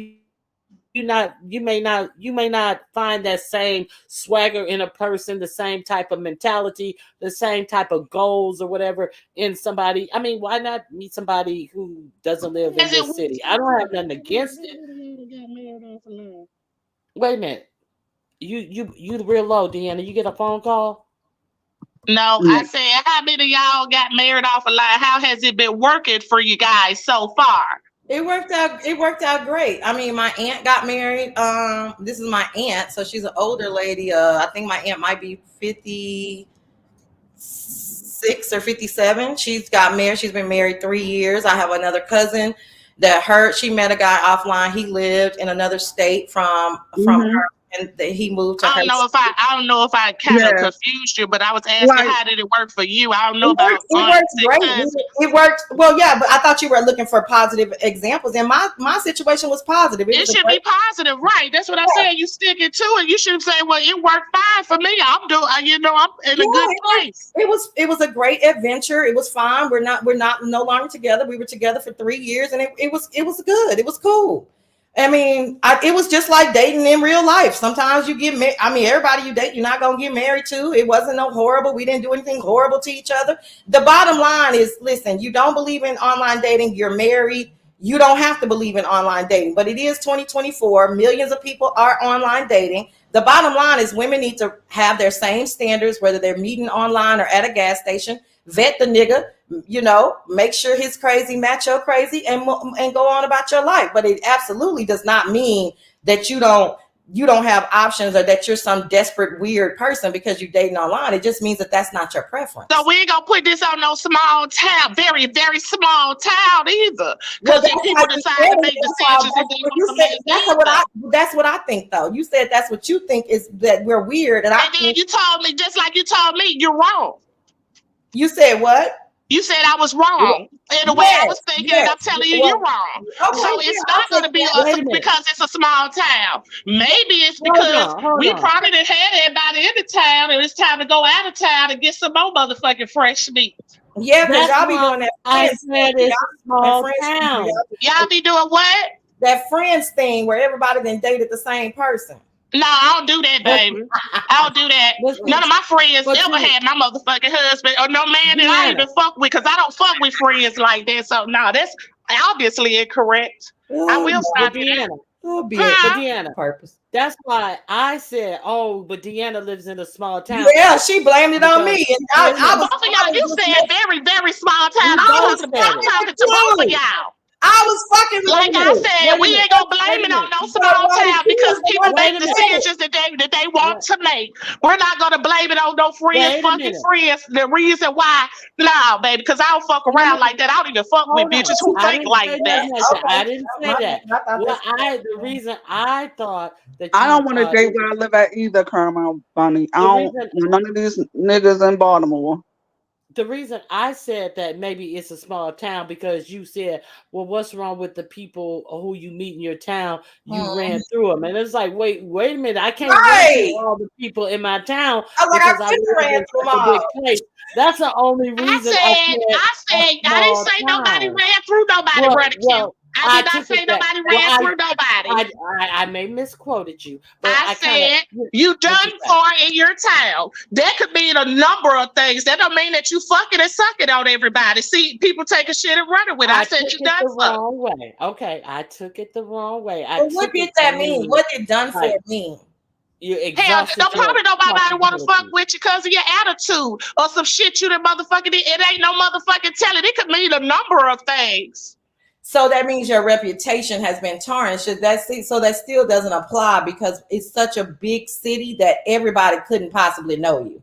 You may not find that same swagger in a person, the same type of mentality, the same type of goals or whatever in somebody. I mean, why not meet somebody who doesn't live in As your it was. city? I don't have nothing against it. Wait a minute. You real low, Deanna. You get a phone call? No, Yeah. I said, how many of y'all got married off a line? How has it been working for you guys so far? It worked out. It worked out great. I mean, my aunt got married. This is my aunt, so she's an older lady. I think my aunt might be 56 or 57. She's got married. She's been married 3 years. I have another cousin she met a guy offline. He lived in another state from Mhm. her, and he moved to I her. don't know if I kind of Yeah. confused you, but I was asking Like, how did it work for you? I don't know It worked. about It aunts worked and great. cousins. It worked well. Yeah, but I thought you were looking for positive examples, and my situation was positive. It It was a should great. be positive, right? That's what I'm saying. You stick it to it. You should say, "Well, it worked fine for me. I'm doing, I'm in Yeah, a good place." it was a great adventure. It was fine. We're not no longer together. We were together for 3 years, and it was good. It was cool. I mean, it was just like dating in real life. Sometimes you get married. I mean, everybody you date, you're not gonna get married to. It wasn't no horrible. We didn't do anything horrible to each other. The bottom line is, listen, you don't believe in online dating, you're married. You don't have to believe in online dating, but it is 2024. Millions of people are online dating. The bottom line is women need to have their same standards, whether they're meeting online or at a gas station. Vet the nigga, make sure his crazy match your crazy, and go on about your life. But it absolutely does not mean that you don't have options, or that you're some desperate weird person because you're dating online. It just means that that's not your preference. So we ain't gonna put this on no small town, very, very small town either. Well, Because these people decide to make decisions and they want to make that's what I think, though. You said that's what you think, is that we're weird, and I And then think you told me, just like you told me, you're wrong. you said what? You said I was wrong in the way I was thinking, and I'm Yes. telling you, Well, you're wrong. okay, So it's yeah, not I'll going to take be that. Wait a minute. because it's a small town. Maybe it's Hold because on. we probably done had everybody in the town, and it's time to go out of town and get some more motherfucking fresh meat. Yeah, because That's y'all be why doing that. I Friends said thing. it's a small town. Y'all be doing what? That friends thing where everybody then dated the same person. No, I don't do that, But baby. I don't do that. but None of my friends but ever see, had my motherfucking husband or no man that I Deanna, even fuck with, because I don't fuck with friends like that. So no, that's obviously incorrect. I will but stop you there. Deanna, Be but Huh? Deanna, purpose. that's why I said, oh, but Deanna lives in a small town. Yeah, she blamed it on Because me, and wait a I minute, was Both of y'all, you said very, very small town. we I'm both talking, said I'm it. talking to both of y'all. I was fucking Like with I you. said, Wait a we minute. ain't gonna Wait blame a it on minute. no small town because people Wait make a minute. decisions that they want to make. We're not gonna blame it on no friends, Wait a fucking minute. friends. The reason why, no, baby, because I don't fuck around like that. I don't even fuck with Hold bitches on. who I think didn't like say that. nothing like that. I Okay. didn't say that. I thought Well, that's the reason I thought that I you don't want to date where I live at either, Carmel Bunny. I the don't reason want none of these niggas in Baltimore. the reason I said that maybe it's a small town, because you said, well, what's wrong with the people who you meet in your town? You ran through them. And it's like, wait a minute. I can't run right. through all the people in my town I was like, because I I just live ran in through them such a big all. place. That's the only reason I said a I didn't small say nobody town. ran through nobody, Well, brother Q. I I did not took it say back. nobody Well, ran through nobody. I may misquoted you, but I I kind of. said you What done you say? for in your town. That could mean a number of things. That don't mean that you fucking and sucking on everybody. See, people take a shit and running with it. I I said took you it done the for. wrong way. Okay, I took it the wrong way. I But what took did it to that mean? mean What did done for like mean? you Hell, exhausted don't your probably nobody want to fuck possibilities. with you because of your attitude or some shit you done motherfucking did. It ain't no motherfucking telling. It could mean a number of things. So that means your reputation has been tarnished. So that still doesn't apply because it's such a big city that everybody couldn't possibly know you.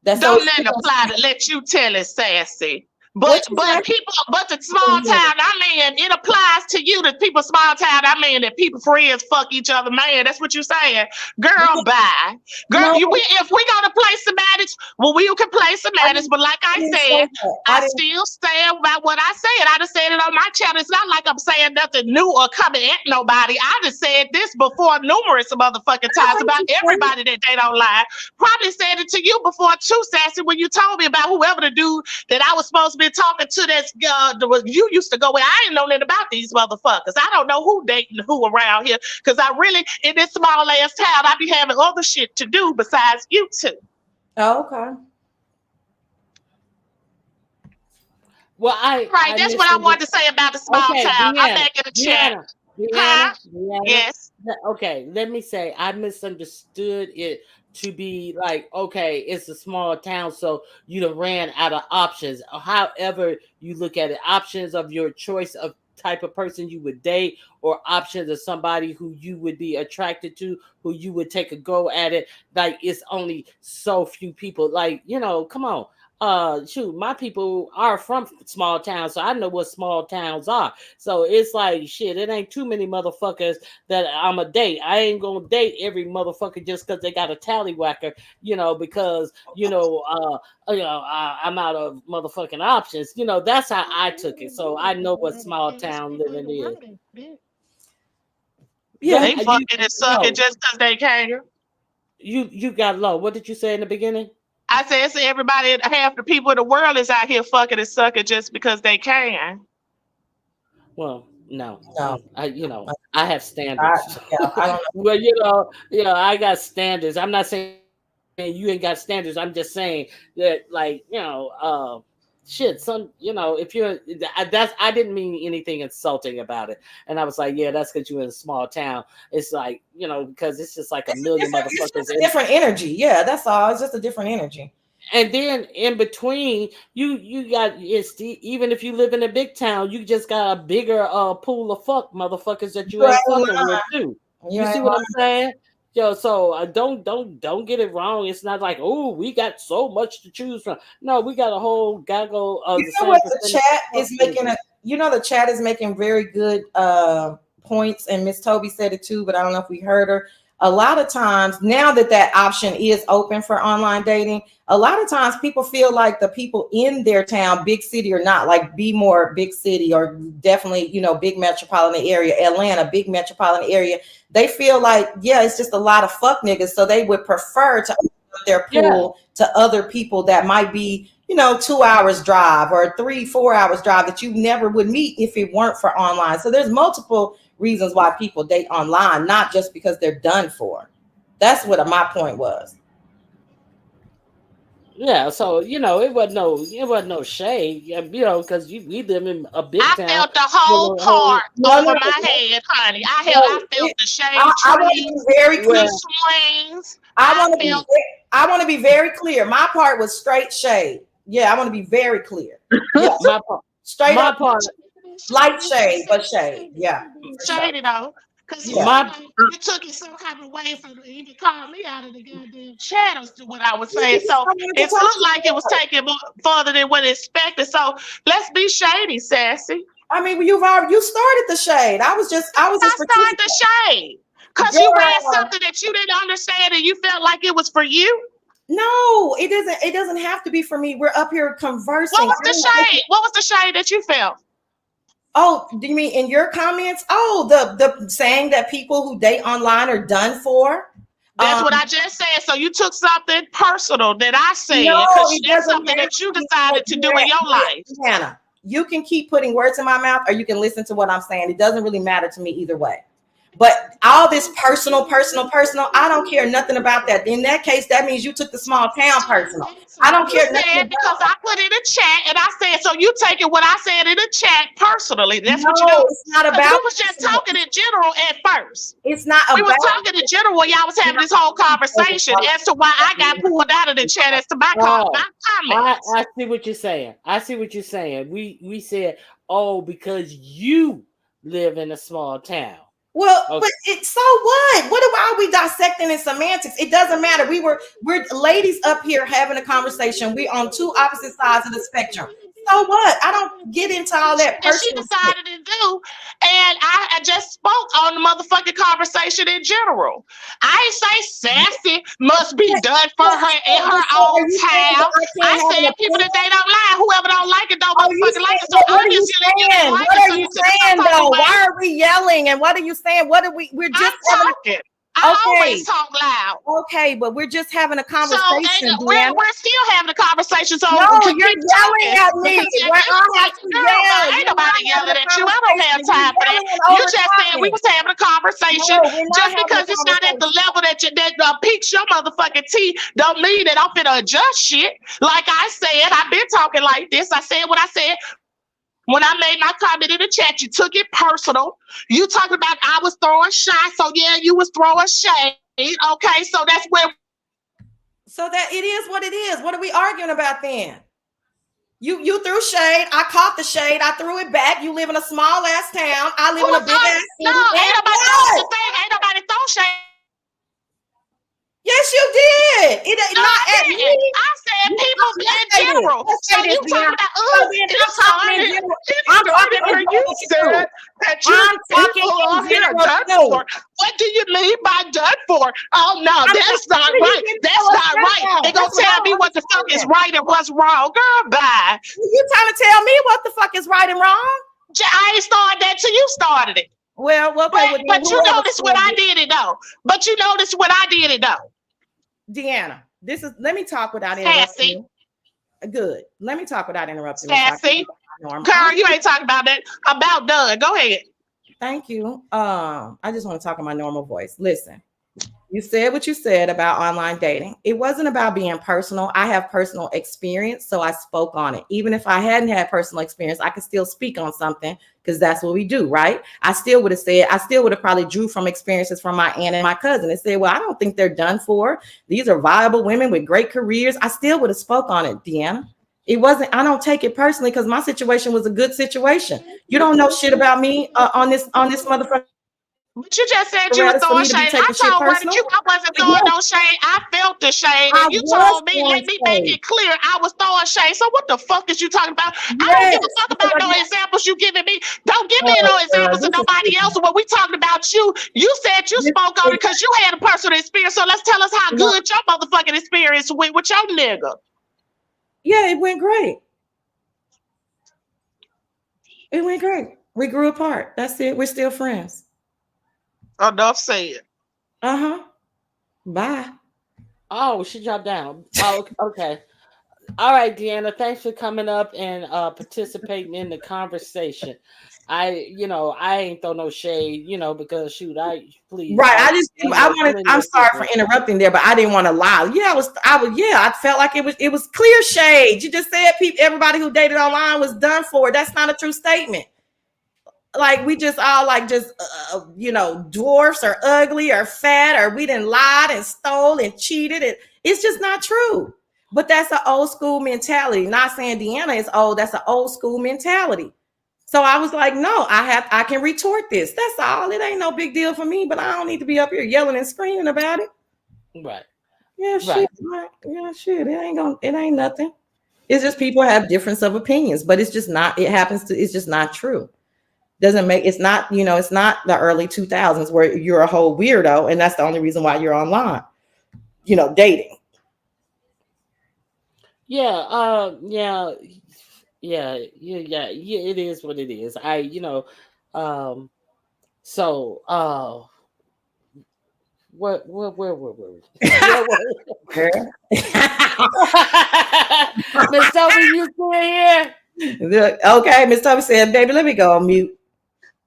That's so Don't it's nothing apply to let you tell it, sassy. what But you but say? people, but the small town, I mean, it applies to you. The people small town, I mean, that people friends fuck each other. Man, that's what you're saying. Girl, bye. Girl, No, if we gonna play semantics, well, we can play semantics. But like I I didn't say said, that. I still stand by what I said. I just said it on my channel. It's not like I'm saying nothing new or coming at nobody. I just said this before numerous motherfucking times about everybody that they don't like. Probably said it to you before too, Sassy, when you told me about whoever the dude that I was supposed to be talking to that's you used to go with. I ain't know nothing about these motherfuckers. I don't know who dating who around here because I really, in this small ass town, I be having other shit to do besides you two. Oh, okay. Well, Right, I that's what I wanted misunderstood. to say about the small Okay, town. I'm back in the chat. Huh? Deanna. Yes. Okay, let me say I misunderstood it to be like, okay, it's a small town, so you done ran out of options. However you look at it, options of your choice of type of person you would date, or options of somebody who you would be attracted to, who you would take a go at it. Like it's only so few people. Like, come on. Shoot, my people are from small towns, so I know what small towns are. So it's like shit, it ain't too many motherfuckers that I'm a date. I ain't gonna date every motherfucker just because they got a tallywhacker, because I'm out of motherfucking options. That's how I took it. So I know what small town living is. Yeah. They fucking and sucking No, just because they can. you got low. What did you say in the beginning? I said, it's everybody, half the people in the world is out here fucking and sucking just because they can. Well, no, No. I have standards. I don't know. Well, I got standards. I'm not saying you ain't got standards. I'm just saying that, like, shit. If you're I didn't mean anything insulting about it. And I was like, yeah, that's because you're in a small town. It's like, because it's just like a million It's motherfuckers. just a different energy. Yeah, that's all. It's just a different energy. And then in between, you got even if you live in a big town, you just got a bigger pool of motherfuckers that you ain't fucking with too. You see what I'm saying? So don't get it wrong. It's not like, oh, we got so much to choose from. No, we got a whole gaggle of You know what the chat is making the chat is making very good points, and Miss Toby said it too, but I don't know if we heard her. A lot of times now that option is open for online dating, a lot of times people feel like the people in their town, big city or not, like be more big city or definitely, big metropolitan area, Atlanta, big metropolitan area. They feel like, yeah, it's just a lot of fuck niggas. So they would prefer to open up their pool to other people that might be, 2 hours drive or 3-4 hours drive that you never would meet if it weren't for online. So there's multiple reasons why people date online, not just because they're done for. That's what my point was. Yeah, so it wasn't no shade, because we live in a big town. I felt the whole part over my head, honey. I felt the shade trees, very clear. the swings. I want to be very clear. My part was straight shade. Yeah, I want to be very clear. Yeah, my part, straight my up part, light shade, but shade. Yeah, shady though. Because it took it some kind of way for to even call me out of the goddamn chat as to what I was saying. So it looked like it was taking further than what expected. So let's be shady, sassy. I mean, you started the shade. I was just started the shade because you read something that you didn't understand and you felt like it was for you. No, it doesn't. It doesn't have to be for me. We're up here conversing. What was the shade? What was the shade that you felt? Oh, do you mean in your comments? Oh, the saying that people who date online are done for. That's what I just said. So you took something personal that I said because that's something that you decided to do in your life. Hannah, you can keep putting words in my mouth, or you can listen to what I'm saying. It doesn't really matter to me either way. But all this personal, I don't care nothing about that. In that case, that means you took the small town personal. I don't care nothing about because I put in a chat and I said, so you taking what I said in the chat personally. That's what you do. It's not about. We was just talking in general at first. It's not about. We were talking in general when y'all was having this whole conversation as to why I got pulled out of the chat as to my comments. I see what you're saying. I see what you're saying. We said, oh, because you live in a small town. Well, okay. But so what? Why are we dissecting in semantics? It doesn't matter. We're ladies up here having a conversation. We're on two opposite sides of the spectrum. So what? I don't get into all that. And she decided to do, and I just spoke on the motherfucking conversation in general. I ain't say sassy must be done for her in her own town. I said people that they don't like, whoever don't like it don't motherfucking like it. So obviously, what are you saying though? Why are we yelling? And what are you saying? What are we? We're just talking. I always talk loud. Okay, but we're just having a conversation. So, we're still having a conversation. So no, you're yelling at me. Ain't nobody yelling at you. I don't have time for that. You just said we was having a conversation. Just because it's not at the level that piques your motherfucking teeth, don't mean that I'm finna adjust shit. Like I said, I've been talking like this. I said what I said. When I made my comment in the chat, you took it personal. You talked about I was throwing shots, so yeah, you was throwing shade. Okay, so that's where. So that it is what it is. What are we arguing about then? You threw shade. I caught the shade. I threw it back. You live in a small ass town. I live in a big ass city. No, ain't nobody throw shade. Yes, you did. It ain't not at me. I said people in general. So you talking about I'm talking where you said that people are here done for. What do you mean by done for? Oh no, that's not right. That's not right. They're gonna tell me what the fuck is right and what's wrong. Girl, bye. You trying to tell me what the fuck is right and wrong? I ain't started that till you started it. Well, okay. But you notice when I did it though. But you notice when I did it though. Deanna, let me talk without interrupting you. Good. Let me talk without interrupting you. Sassy. Girl, you ain't talking about that. About done. Go ahead. Thank you. I just want to talk in my normal voice. Listen, you said what you said about online dating. It wasn't about being personal. I have personal experience, so I spoke on it. Even if I hadn't had personal experience, I could still speak on something because that's what we do, right? I still would have probably drew from experiences from my aunt and my cousin and said, well, I don't think they're done for. These are viable women with great careers. I still would have spoke on it, Deanna. It wasn't, I don't take it personally because my situation was a good situation. You don't know shit about me on this motherfucker. But you just said you were throwing shade. I told her that I wasn't throwing no shade. I felt the shade. And you told me, let me make it clear I was throwing shade. So what the fuck is you talking about? I don't give a fuck about no examples you giving me. Don't give me no examples of nobody else. When we talking about you, you said you spoke on it because you had a personal experience. So let's tell us how good your motherfucking experience went with your nigga. Yeah, it went great. It went great. We grew apart. That's it. We're still friends. Enough said. Bye. Oh, she dropped down. Oh, okay. All right, Deanna. Thanks for coming up and participating in the conversation. I ain't throw no shade, because shoot, please. Right. I'm sorry for interrupting there, but I didn't want to lie. I felt like it was clear shade. You just said everybody who dated online was done for. That's not a true statement. Like we just all dwarfs or ugly or fat or we didn't lied and stole and cheated. It's just not true. But that's an old school mentality. Not saying Deanna is old. That's an old school mentality. So I was like, no, I can retort this. That's all. It ain't no big deal for me, but I don't need to be up here yelling and screaming about it. Right. Yeah, shit. Right. Yeah, shit. It ain't nothing. It's just people have difference of opinions, but it's just not, it's just not true. It's not the early 2000s where you're a whole weirdo and that's the only reason why you're online, dating. Yeah, it is what it is. Where were we? Miss Toby, you still here? Okay, Miss Toby said, "Baby, let me go on mute."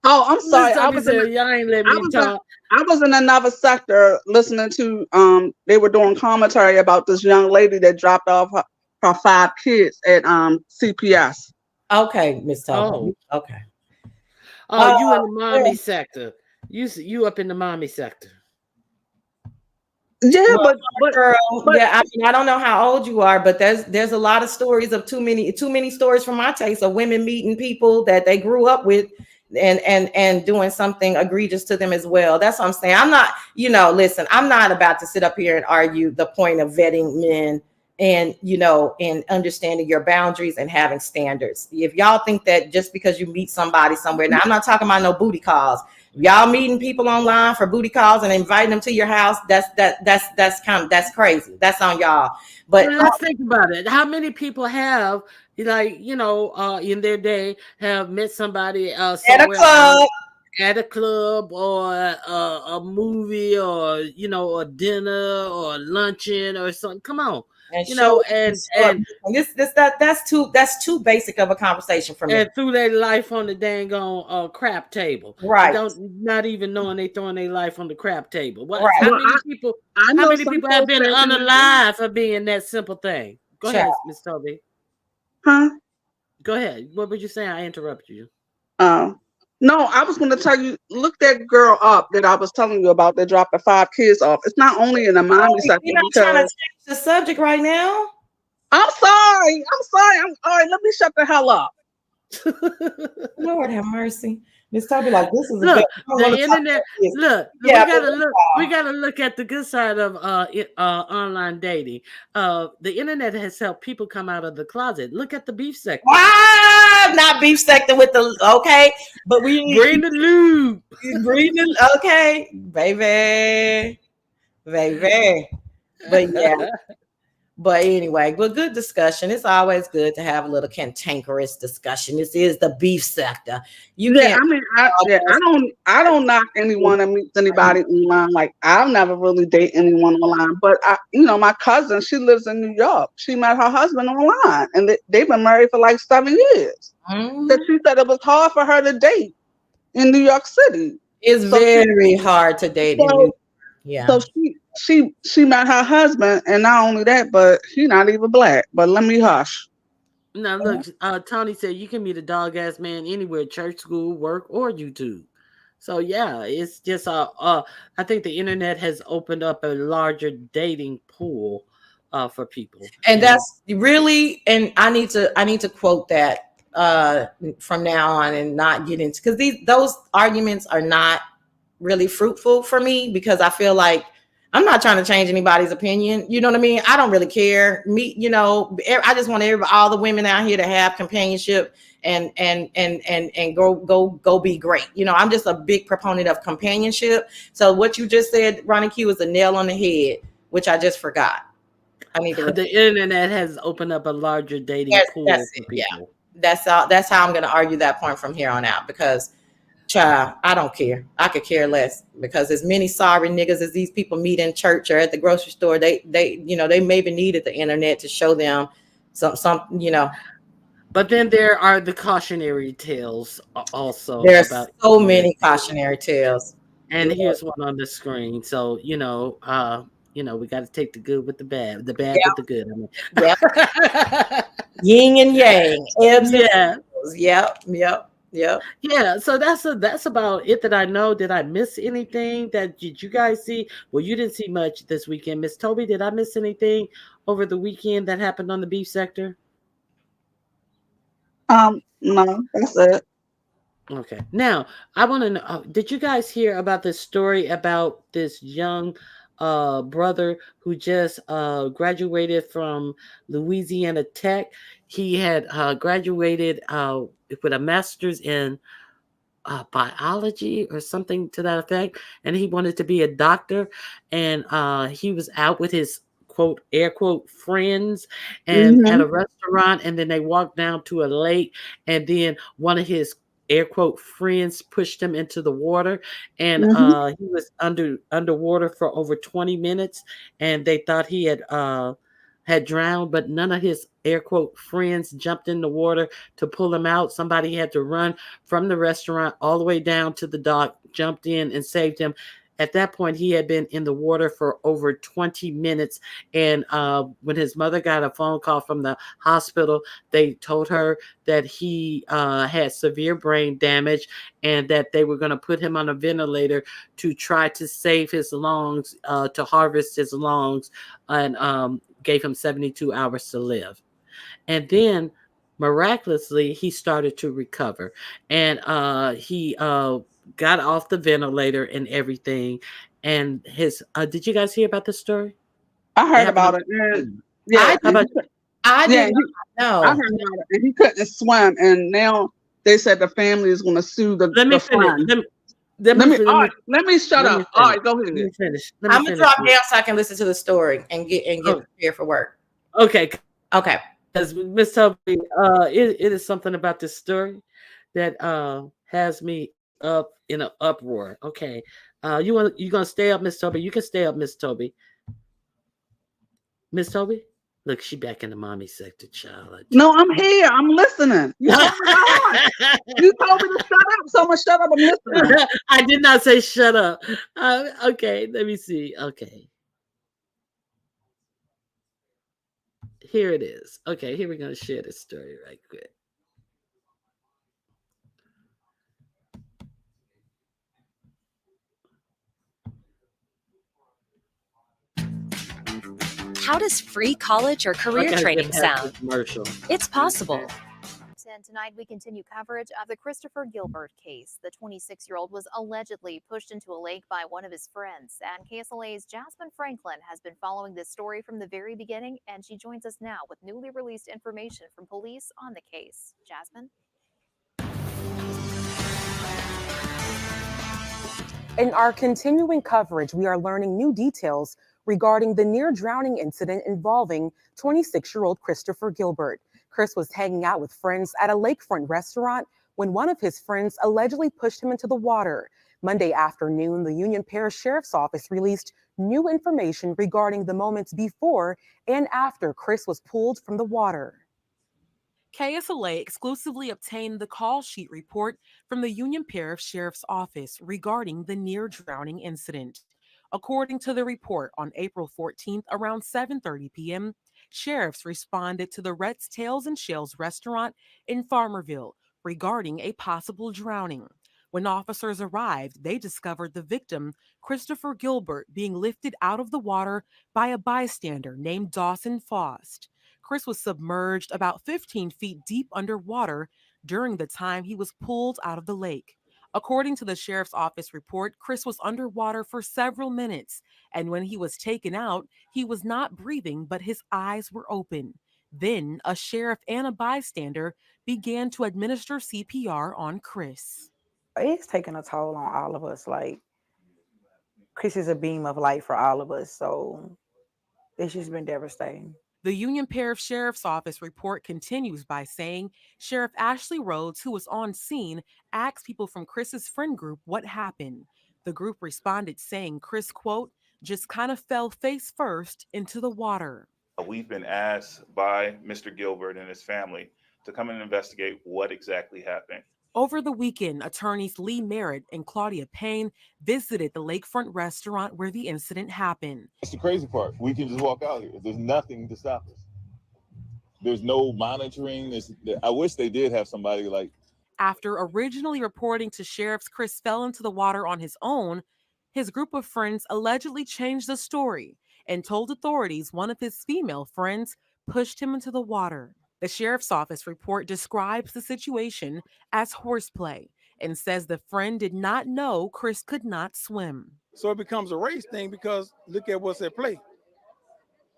Oh, I'm Miss sorry. Toby said, "Y'all ain't let I me was in, talk." I was in another sector listening to they were doing commentary about this young lady that dropped off her 5 kids at CPS. Okay, Miss Oh, Toby. Okay. oh, Uh, you in the mommy sector? You up in the mommy sector? Yeah, well, girl, but yeah. I mean, I don't know how old you are, but there's a lot of stories of too many stories for my taste of women meeting people that they grew up with, and doing something egregious to them as well. That's what I'm saying. I'm not, listen, I'm not about to sit up here and argue the point of vetting men and and understanding your boundaries and having standards. If y'all think that just because you meet somebody somewhere, now I'm not talking about no booty calls. Y'all meeting people online for booty calls and inviting them to your house, that's crazy. That's on y'all. But Well, let's think about it. How many people have, like, in their day, have met somebody at a somewhere else club, at a club or a movie or a dinner or luncheon or something? Come on, and you know, show up. That's too basic of a conversation for me. and threw their life on the dang on crap table. They Right, don't not even knowing they throwing their life on the crap table. What? right. How well, many people? I How know many some people have folks been that unalive for being that simple thing? Go Child. ahead, Miss Toby. huh? Go ahead. What would you say? I interrupted you. Uh, no, I was going to tell you, look that girl up that I was telling you about that dropped the 5 kids off. It's not only in the mommy sector We're not trying to because change the subject right now. I'm sorry. I'm sorry. I'm all right. Let me shut the hell up. Lord have mercy. Miss Toby, like, this is a bit. Look, I don't want the to talk internet. about this. Look, we Yeah, but gotta look. We gotta look at the good side of online dating. The internet has helped people come out of the closet. Look at the beef sector. not beef sector with the okay, but Bring the lube. breathing. Okay, baby, baby. But yeah. But anyway, but good discussion. It's always good to have a little cantankerous discussion. This is the beef sector. You Yeah, can't. I mean, I don't knock anyone that meets anybody online. Like, I'll never really date anyone online. But my cousin, she lives in New York. She met her husband online, and they've been married for like 7 years. That Mhm. she said it was hard for her to date in New York City. It's So she, very hard to date in New. so Yeah. so she met her husband, and not only that, but he not even black. But let me hush. Now look, Tony said you can meet a dog ass man anywhere: church, school, work, or YouTube. So yeah, it's just I think the internet has opened up a larger dating pool for people, And and that's really, and I need to quote that from now on and not get into, because those arguments are not really fruitful for me, because I feel like I'm not trying to change anybody's opinion. You know what I mean? I don't really care. I just want all the women out here to have companionship and go be great. I'm just a big proponent of companionship. So what you just said, Ronnie Q, is a nail on the head, which I just forgot. I need to repeat. the internet has opened up a larger dating Yes, pool that's for it. Yeah. people. That's how I'm going to argue that point from here on out, because child, I don't care. I could care less, because as many sorry niggas as these people meet in church or at the grocery store, they maybe needed the internet to show them some. But then there are the cautionary tales also There's about so internet. many cautionary tales. And here's one on the screen. So, we got to take the good with the bad with the good. I mean. Yep. Yin and yang, ebbs and Yeah. flows. Yep. Yeah, so that's about it that I know. Did I miss anything? Did you guys see? Well, you didn't see much this weekend. Miss Toby, did I miss anything over the weekend that happened on the beef sector? No, that's it. Okay. Now, I want to know, did you guys hear about this story about this young brother who just graduated from Louisiana Tech? He had graduated with a master's in biology or something to that effect, and he wanted to be a doctor, and he was out with his quote air quote friends and at Hmm. a restaurant, and then they walked down to a lake, and then one of his air quote friends pushed him into the water, and Hmm. he was underwater for over 20 minutes, and they thought he had drowned, but none of his air quote friends jumped in the water to pull him out. Somebody had to run from the restaurant all the way down to the dock, jumped in and saved him. At that point, he had been in the water for over 20 minutes. And when his mother got a phone call from the hospital, they told her that he had severe brain damage and that they were going to put him on a ventilator to try to save his lungs, to harvest his lungs, and gave him 72 hours to live. And then miraculously, he started to recover. And he got off the ventilator and everything. And his, did you guys hear about this story? I It heard happened about on. it. And, I yeah, How about I yeah, did not I know. heard about it. And he couldn't swim, and now they said the family is going to sue let me the finish. friend. Let me shut Let me up. All finish. right, go Let me ahead. finish. Let me I'm gonna finish. drop down so I can listen to the story and get Oh, prepared for work. okay. Okay. Because Miss Toby, it is something about this story that has me up in an uproar. Okay. You gonna stay up, Miss Toby? You can stay up, Miss Toby. Miss Toby? Look, she back in the mommy sector, child. No, I'm here. I'm listening. You told me to hard. You told me to shut up, so I'm gonna shut up. I'm listening. I did not say shut up. Okay, let me see. Okay, here it is. Okay, here we're gonna share this story right quick. How does free college or I career gotta get training past the sound? commercial. It's possible. And tonight we continue coverage of the Christopher Gilbert case. The 26-year-old was allegedly pushed into a lake by one of his friends, and KSLA's Jasmine Franklin has been following this story from the very beginning, and she joins us now with newly released information from police on the case. Jasmine? In our continuing coverage, we are learning new details regarding the near drowning incident involving 26-year-old Christopher Gilbert. Chris was hanging out with friends at a lakefront restaurant when one of his friends allegedly pushed him into the water. Monday afternoon, the Union Parish Sheriff's Office released new information regarding the moments before and after Chris was pulled from the water. KSLA exclusively obtained the call sheet report from the Union Parish Sheriff's Office regarding the near drowning incident. According to the report, on April 14th around 7:30 p.m., sheriffs responded to the Rhett's Tails and Shells restaurant in Farmerville regarding a possible drowning. When officers arrived, they discovered the victim, Christopher Gilbert, being lifted out of the water by a bystander named Dawson Faust. Chris was submerged about 15 feet deep underwater during the time he was pulled out of the lake. According to the sheriff's office report, Chris was underwater for several minutes, and when he was taken out, he was not breathing, but his eyes were open. Then a sheriff and a bystander began to administer CPR on Chris. It's taking a toll on all of us. Like, Chris is a beam of light for all of us. So it's just been devastating. The Union Parish Sheriff's Office report continues by saying Sheriff Ashley Rhodes, who was on scene, asked people from Chris's friend group what happened. The group responded saying Chris, quote, just kind of fell face first into the water. We've been asked by Mr. Gilbert and his family to come and investigate what exactly happened. Over the weekend, attorneys Lee Merritt and Claudia Payne visited the lakefront restaurant where the incident happened. That's the crazy part. We can just walk out here. There's nothing to stop us. There's no monitoring. I wish they did have somebody like. After originally reporting to sheriffs Chris fell into the water on his own, his group of friends allegedly changed the story and told authorities one of his female friends pushed him into the water. The sheriff's office report describes the situation as horseplay and says the friend did not know Chris could not swim. So it becomes a race thing because look at what's at play.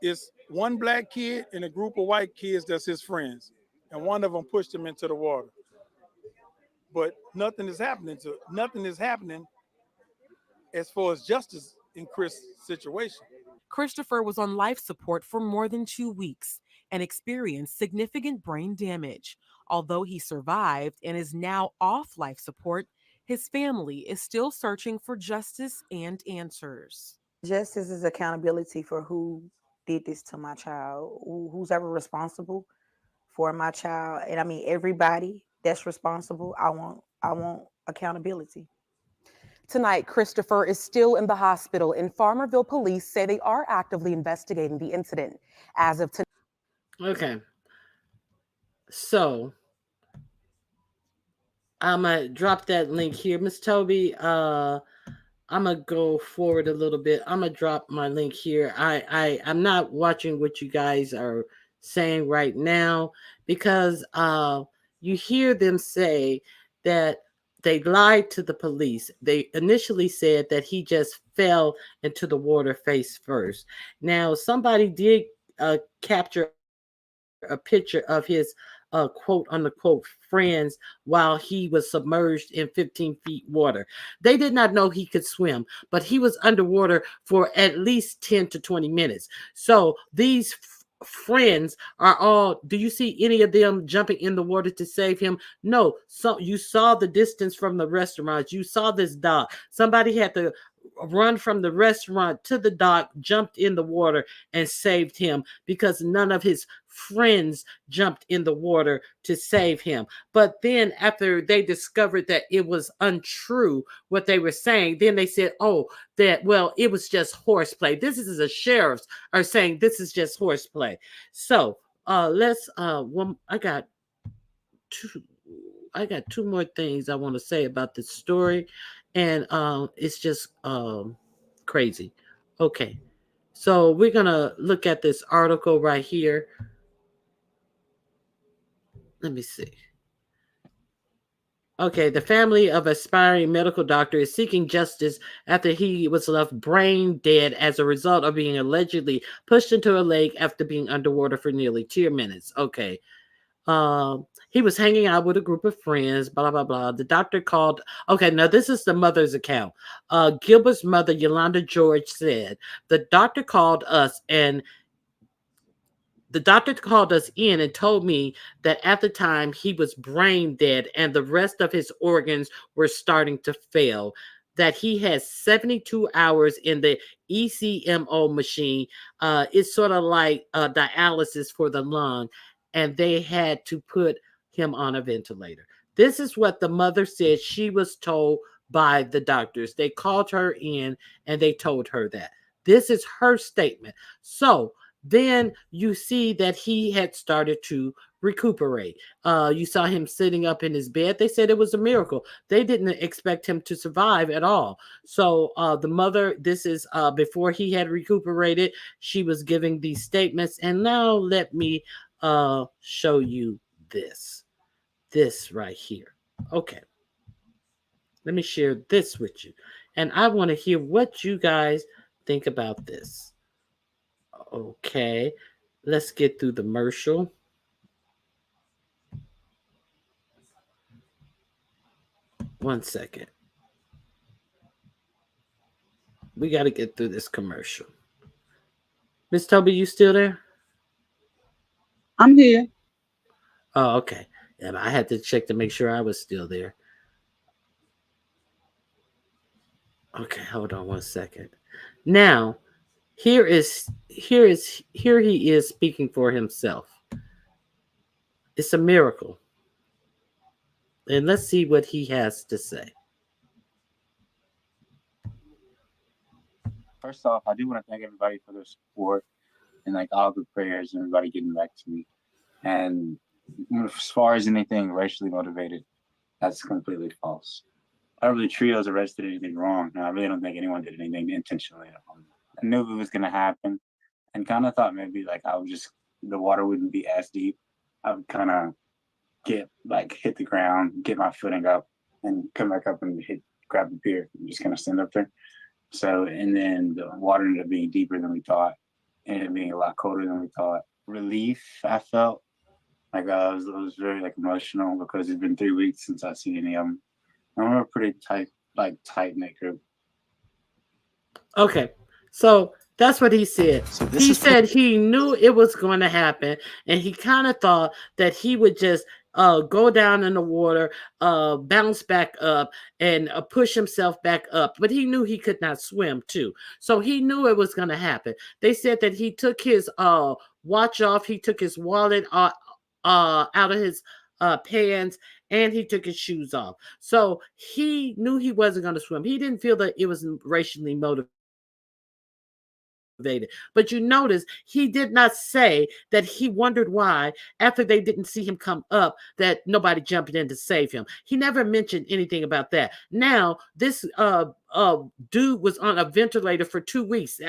It's one black kid and a group of white kids that's his friends, and one of them pushed him into the water. But nothing is happening as far as justice in Chris' situation. Christopher was on life support for more than 2 weeks and experienced significant brain damage. Although he survived and is now off life support, his family is still searching for justice and answers. Justice is accountability for who did this to my child. Who's ever responsible for my child, and I mean everybody that's responsible. I want accountability. Tonight, Christopher is still in the hospital, and Farmerville police say they are actively investigating the incident. As of tonight. Okay. So I'm gonna drop that link here. Miss Toby, I'm gonna go forward a little bit. I'm gonna drop my link here. I'm not watching what you guys are saying right now because you hear them say that they lied to the police. They initially said that he just fell into the water face first. Now somebody did capture a picture of his quote unquote friends while he was submerged in 15 feet water. They did not know he could swim, but he was underwater for at least 10 to 20 minutes. So these friends are all, do you see any of them jumping in the water to save him? No. So you saw the distance from the restaurant. You saw this dock. Somebody had to run from the restaurant to the dock, jumped in the water, and saved him because none of his friends jumped in the water to save him. But then after they discovered that it was untrue what they were saying, then they said, oh, that, well, it was just horseplay. This is the sheriffs are saying this is just horseplay. So let's I got two more things I want to say about this story, and it's just crazy. Okay, so we're gonna look at this article right here. Let me see. Okay, the family of aspiring medical doctor is seeking justice after he was left brain dead as a result of being allegedly pushed into a lake after being underwater for nearly 2 minutes. Okay. He was hanging out with a group of friends, blah, blah, blah. The doctor called. Okay, now this is the mother's account. Gilbert's mother, Yolanda George, said, the doctor called us in and told me that at the time he was brain dead and the rest of his organs were starting to fail, that he has 72 hours in the ECMO machine. It's sort of like dialysis for the lung, and they had to put him on a ventilator. This is what the mother said she was told by the doctors. They called her in and they told her that. This is her statement. So then you see that he had started to recuperate. You saw him sitting up in his bed. They said it was a miracle. They didn't expect him to survive at all. So the mother, this is before he had recuperated, she was giving these statements. And now let me show you this right here. Okay. Let me share this with you. And I want to hear what you guys think about this. Okay, let's get through the commercial. One second. We got to get through this commercial. Miss Toby, you still there? I'm here. Oh, okay. Yeah, I had to check to make sure I was still there. Okay, hold on one second. Now, here he is speaking for himself. It's a miracle. And let's see what he has to say. First off, I do want to thank everybody for their support and like all the prayers and everybody getting back to me. And as far as anything racially motivated, that's completely false. I don't believe Trios arrested anything wrong. No, I really don't think anyone did anything intentionally. I knew it was going to happen and kind of thought maybe like the water wouldn't be as deep. I would kind of hit the ground, get my footing up and come back up and grab the pier and just kind of stand up there. So, and then the water ended up being deeper than we thought, ended up being a lot colder than we thought. Relief, I felt like I was very like emotional because it's been 3 weeks since I've seen any of them. And we're a pretty tight-knit group. Okay, so that's what he said. He said he knew it was going to happen, and he kind of thought that he would just go down in the water, bounce back up, and push himself back up. But he knew he could not swim too, so he knew it was going to happen. They said that he took his watch off, he took his wallet out of his pants, and he took his shoes off. So he knew he wasn't going to swim. He didn't feel that it was racially motivated. But you notice he did not say that he wondered why, after they didn't see him come up, that nobody jumped in to save him. He never mentioned anything about that. Now, this dude was on a ventilator for 2 weeks.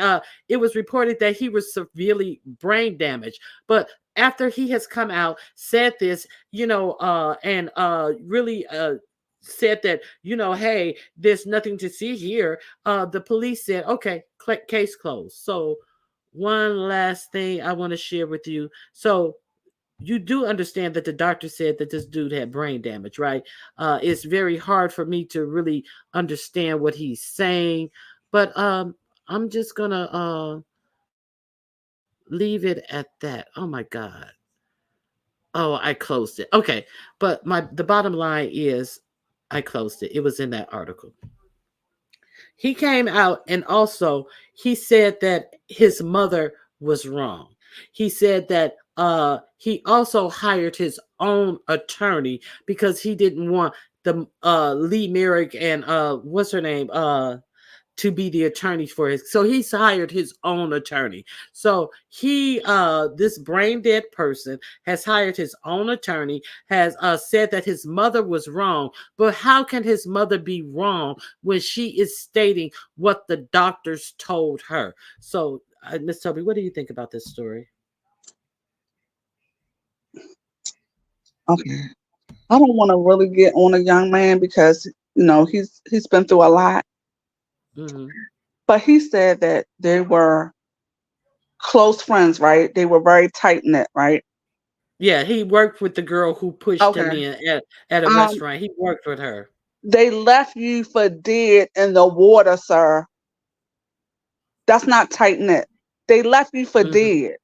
It was reported that he was severely brain damaged. But after he has come out, said this, and really said that, hey, there's nothing to see here. The police said, okay, case closed. So one last thing I want to share with you. So you do understand that the doctor said that this dude had brain damage, right? It's very hard for me to really understand what he's saying, but I'm just gonna leave it at that. Oh my God. Oh, I closed it. Okay. But the bottom line is I closed it. It was in that article. He came out and also he said that his mother was wrong. He said that he also hired his own attorney because he didn't want the Lee Merrick and what's her name to be the attorney for his. So he's hired his own attorney. So this brain dead person has hired his own attorney, has said that his mother was wrong. But how can his mother be wrong when she is stating what the doctors told her? So Miss Toby, what do you think about this story? Okay. I don't want to really get on a young man because he's been through a lot. Mm-hmm. But he said that they were close friends, right? They were very tight knit, right? Yeah, he worked with the girl who pushed him Okay. in at a restaurant. He worked with her. They left you for dead in the water, sir. That's not tight knit. They left you for dead.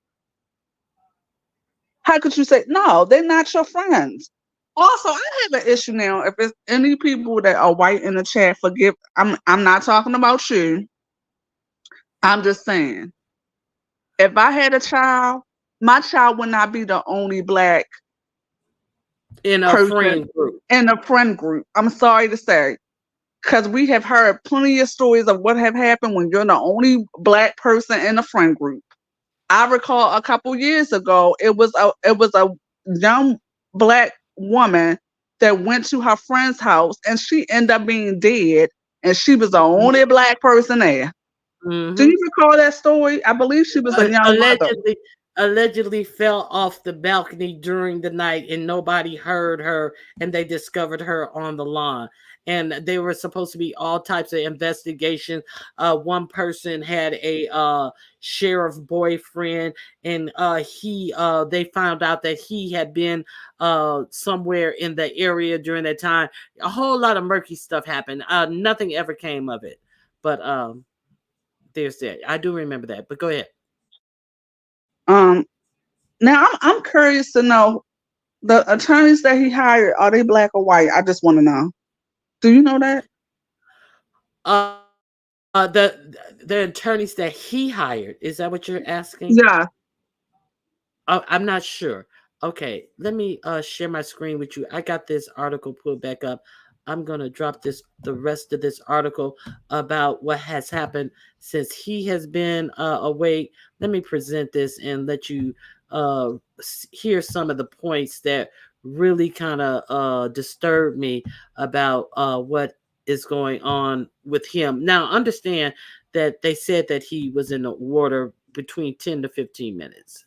How could you say no? They're not your friends. Also, I have an issue now. If it's any people that are white in the chat, forgive. I'm not talking about you. I'm just saying, if I had a child, my child would not be the only black in a person friend group. In a friend group. I'm sorry to say, because we have heard plenty of stories of what have happened when you're the only black person in a friend group. I recall a couple years ago, it was a young black woman that went to her friend's house and she ended up being dead, and she was the only black person there. Mm-hmm. Do you recall that story? I believe she was a young mother. Allegedly fell off the balcony during the night and nobody heard her, and they discovered her on the lawn. And they were supposed to be all types of investigations. One person had a sheriff boyfriend, and they found out that he had been somewhere in the area during that time. A whole lot of murky stuff happened. Nothing ever came of it. But there's that. I do remember that. But go ahead. Now I'm curious to know, the attorneys that he hired, are they black or white? I just want to know. Do you know that? The attorneys that he hired, is that what you're asking? Yeah. I'm not sure. Okay, let me share my screen with you. I got this article pulled back up. I'm gonna drop the rest of this article about what has happened since he has been awake. Let me present this and let you hear some of the points that really kind of disturbed me about what is going on with him. Now, understand that they said that he was in the water between 10 to 15 minutes.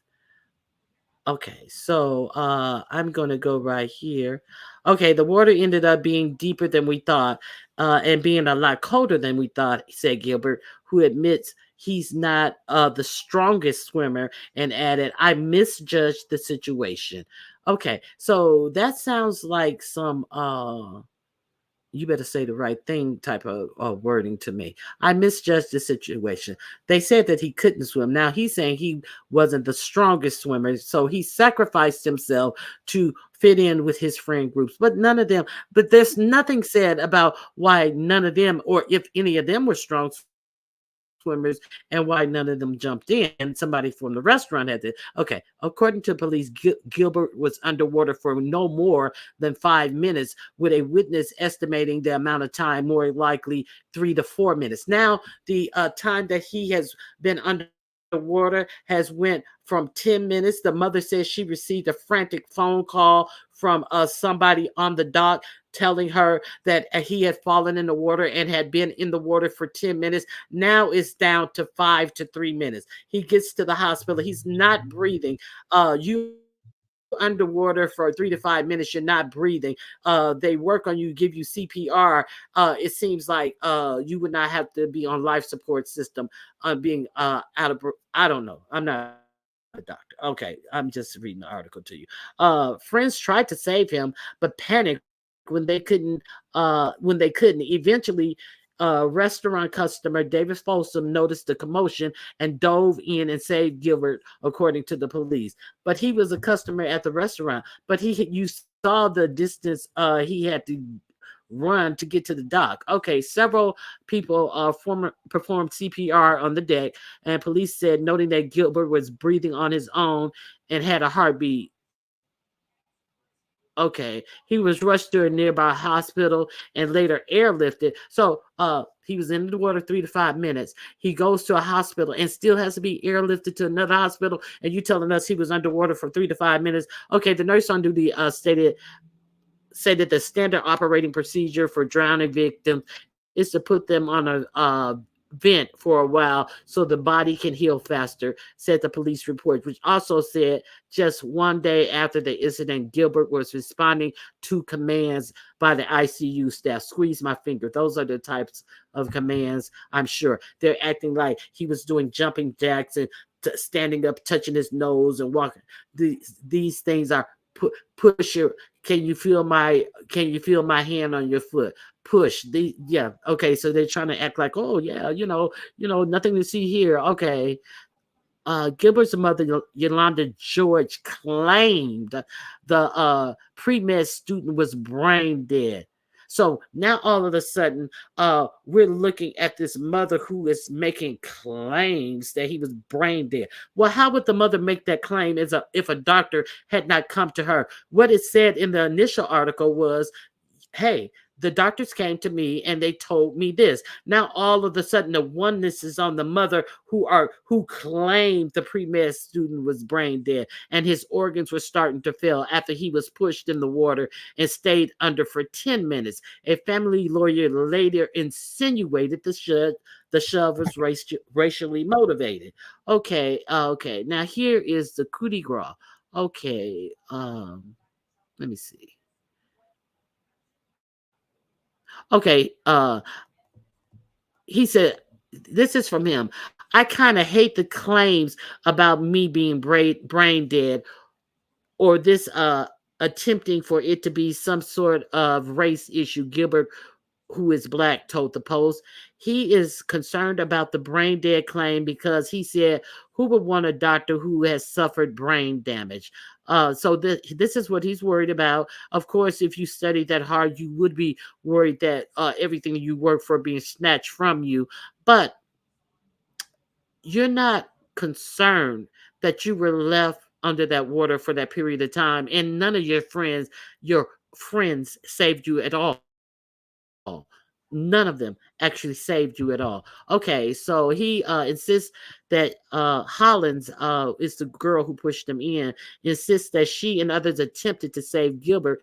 Okay, so I'm going to go right here. Okay, the water ended up being deeper than we thought and being a lot colder than we thought, said Gilbert, who admits he's not the strongest swimmer, and added, I misjudged the situation. Okay, so that sounds like some you better say the right thing type of wording to me. I misjudged the situation. They said that he couldn't swim. Now he's saying he wasn't the strongest swimmer, so he sacrificed himself to fit in with his friend groups. But there's nothing said about why none of them, or if any of them were strong swimmers, and why none of them jumped in. Somebody from the restaurant had to. Okay, according to police, Gilbert was underwater for no more than 5 minutes, with a witness estimating the amount of time more likely 3 to 4 minutes. Now, the time that he has been underwater has went from 10 minutes. The mother says she received a frantic phone call from somebody on the dock telling her that he had fallen in the water and had been in the water for 10 minutes. Now it's down to 5 to 3 minutes. He gets to the hospital. He's not breathing. You underwater for 3 to 5 minutes, you're not breathing. They work on you, give you CPR. It seems like you would not have to be on life support system being out of, I don't know. I'm not a doctor. Okay, I'm just reading the article to you. Friends tried to save him, but panicked when they couldn't. Eventually, restaurant customer David Folsom noticed the commotion and dove in and saved Gilbert, according to the police. But he was a customer at the restaurant. But you saw the distance he had to run to get to the dock. Okay, several people performed CPR on the deck, and police said, noting that Gilbert was breathing on his own and had a heartbeat. Okay, he was rushed to a nearby hospital and later airlifted. So he was in the water 3 to 5 minutes. He goes to a hospital and still has to be airlifted to another hospital. And you telling us he was underwater for 3 to 5 minutes? Okay, the nurse on duty said that the standard operating procedure for drowning victims is to put them on a vent for a while so the body can heal faster, said the police report, which also said just one day after the incident, Gilbert was responding to commands by the ICU staff. Squeeze my finger. Those are the types of commands, I'm sure. They're acting like he was doing jumping jacks and standing up, touching his nose and walking. These things are push your, can you feel my hand on your foot? Push the, yeah, okay, so they're trying to act like, oh yeah, nothing to see here. Okay. Gilbert's mother, Yolanda George, claimed the pre-med student was brain dead. So now all of a sudden, we're looking at this mother who is making claims that he was brain dead. Well, how would the mother make that claim if a doctor had not come to her? What it said in the initial article was, hey, the doctors came to me and they told me this. Now all of a sudden the oneness is on the mother who claimed the pre-med student was brain dead and his organs were starting to fail after he was pushed in the water and stayed under for 10 minutes. A family lawyer later insinuated the shove was racially motivated. Okay. Now here is the coup de grace. Okay. Let me see. Okay, he said, this is from him. I kind of hate the claims about me being brain dead or this attempting for it to be some sort of race issue. Gilbert, who is black, told the Post. He is concerned about the brain dead claim because he said, who would want a doctor who has suffered brain damage? So this is what he's worried about. Of course, if you studied that hard, you would be worried that everything you work for being snatched from you. But you're not concerned that you were left under that water for that period of time and none of your friends saved you at all. None of them actually saved you at all. Okay, so he insists that Hollins is the girl who pushed him in, insists that she and others attempted to save Gilbert,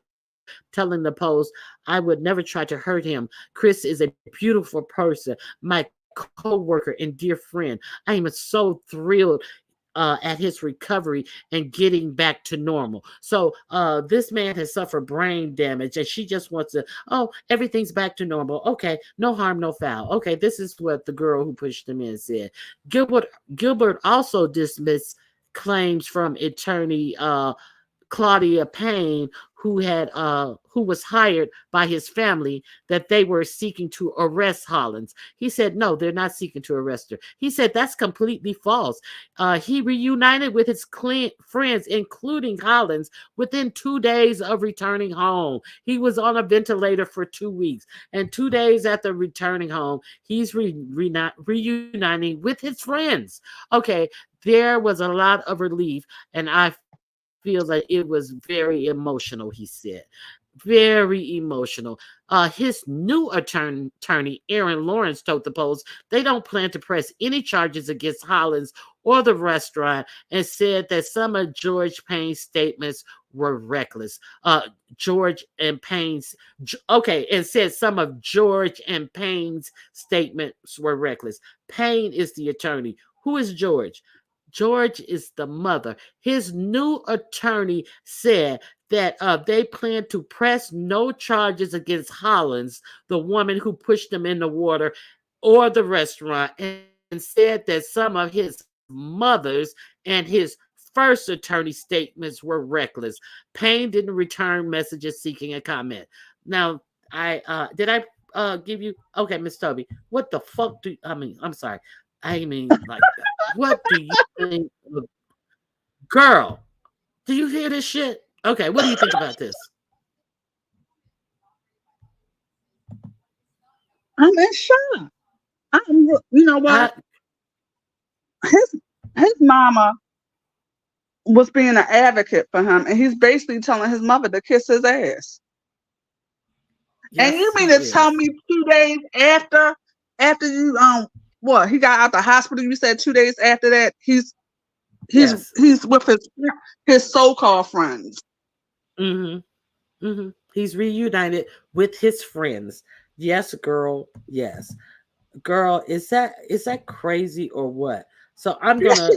telling the Post, I would never try to hurt him. Chris is a beautiful person, my co-worker and dear friend. I am so thrilled at his recovery and getting back to normal. So this man has suffered brain damage and she just wants to, oh, everything's back to normal. Okay, no harm, no foul. Okay, this is what the girl who pushed him in said. Gilbert also dismissed claims from attorney Claudia Payne, who was hired by his family, that they were seeking to arrest Hollins. He said, no, they're not seeking to arrest her. He said that's completely false. He reunited with his friends, including Hollins, within 2 days of returning home. He was on a ventilator for 2 weeks. And 2 days after returning home, he's reuniting with his friends. Okay, there was a lot of relief, and I feel that it was very emotional, he said. Very emotional. His new attorney, Aaron Lawrence, told the Post they don't plan to press any charges against Hollins or the restaurant, and said that some of George Payne's statements were reckless. George and Payne's, okay, and said some of George and Payne's statements were reckless. Payne is the attorney. Who is George? George is the mother. His new attorney said that they plan to press no charges against Hollins, the woman who pushed him in the water, or the restaurant, and said that some of his mother's and his first attorney statements were reckless. Payne didn't return messages seeking a comment. Now, I give you, okay, Miss Toby, what the fuck I'm sorry. I mean, like, what do you think? Girl, do you hear this shit? Okay, what do you think about this? I'm in shock. You know what? His mama was being an advocate for him, and he's basically telling his mother to kiss his ass. Yes, and you mean to tell me 2 days after you what, he got out the hospital, you said 2 days after that he's with his so-called friends. He's reunited with his friends. Yes, girl. Yes, girl. Is that crazy or what? So I'm gonna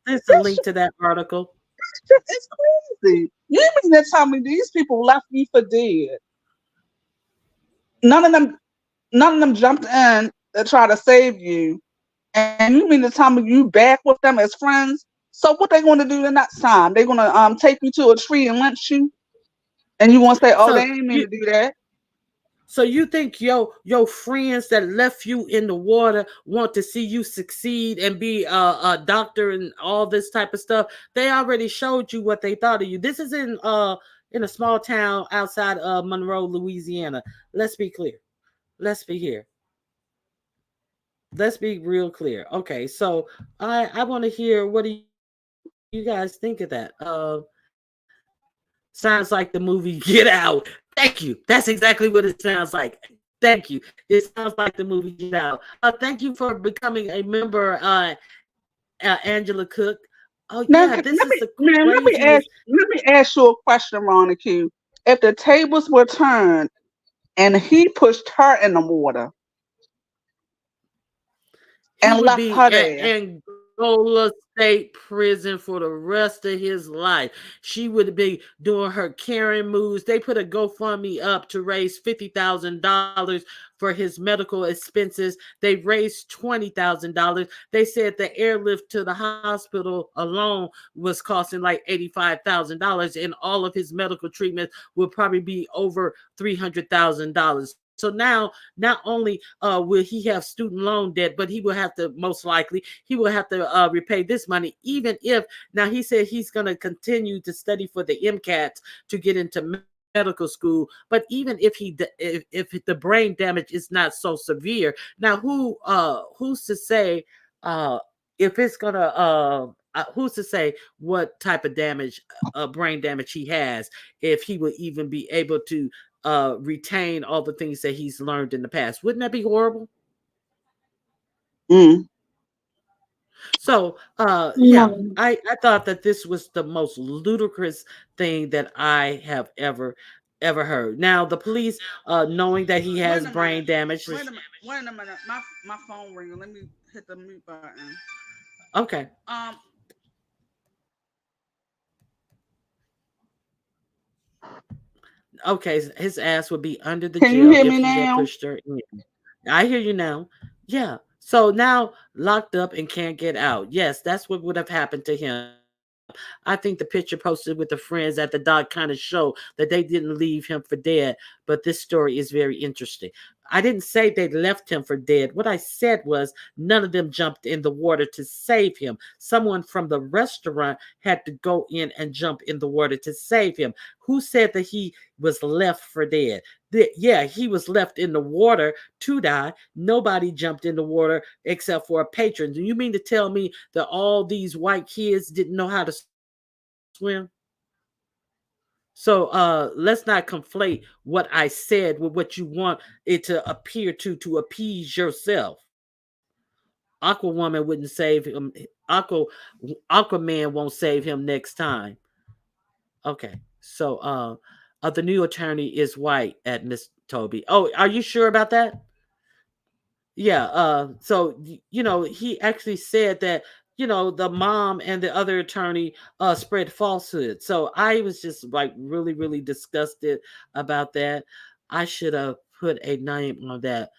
there's a link to that article. It's crazy. You mean to tell me these people left me for dead? None of them jumped in to try to save you, and you mean to tell me you back with them as friends? So what they going to do the next time? They going to take you to a tree and lynch you, and you want to say, "Oh, they ain't mean to do that." So you think your friends that left you in the water want to see you succeed and be a doctor and all this type of stuff? They already showed you what they thought of you. This is in a small town outside of Monroe, Louisiana. Let's be clear. Let's be here. Let's be real clear. Okay, so I want to hear, what do you guys think of that? Sounds like the movie Get Out. Thank you. That's exactly what it sounds like. Thank you. It sounds like the movie Get Out. Thank you for becoming a member, Angela Cook. Oh yeah, now, this is the craziest. Let me ask you a question, Ron Q. If the tables were turned and he pushed her in the water and left her there, Angola State Prison for the rest of his life. She would be doing her Karen moves. They put a GoFundMe up to raise $50,000 for his medical expenses. They raised $20,000. They said the airlift to the hospital alone was costing like $85,000, and all of his medical treatment would probably be over $300,000. So now, not only will he have student loan debt, but he will have to, most likely, he will have to repay this money, even if, now he said he's going to continue to study for the MCATs to get into medical school. But even if if the brain damage is not so severe, now who's to say if it's gonna who's to say what type of damage, brain damage he has, if he will even be able to retain all the things that he's learned in the past? Wouldn't that be horrible? So yeah, I thought that this was the most ludicrous thing that I have ever heard. Now the police, knowing that he has brain damage. Wait a minute. My phone ringing. Let me hit the mute button. Okay. Okay, his ass would be under the jail if he had pushed her in. I hear you now. Yeah. So now locked up and can't get out. Yes, that's what would have happened to him. I think the picture posted with the friends at the dock kind of show that they didn't leave him for dead, but this story is very interesting. I didn't say they left him for dead. What I said was none of them jumped in the water to save him. Someone from the restaurant had to go in and jump in the water to save him. Who said that he was left for dead? Yeah, he was left in the water to die. Nobody jumped in the water except for a patron. Do you mean to tell me that all these white kids didn't know how to swim? So let's not conflate what I said with what you want it to appear to appease yourself. Aquawoman wouldn't save him. Aquaman won't save him next time. Okay. So the new attorney is white at Miss Toby. Oh, are you sure about that? Yeah, so he actually said that the mom and the other attorney spread falsehood. So I was just like really, really disgusted about that. I should have put a name on that.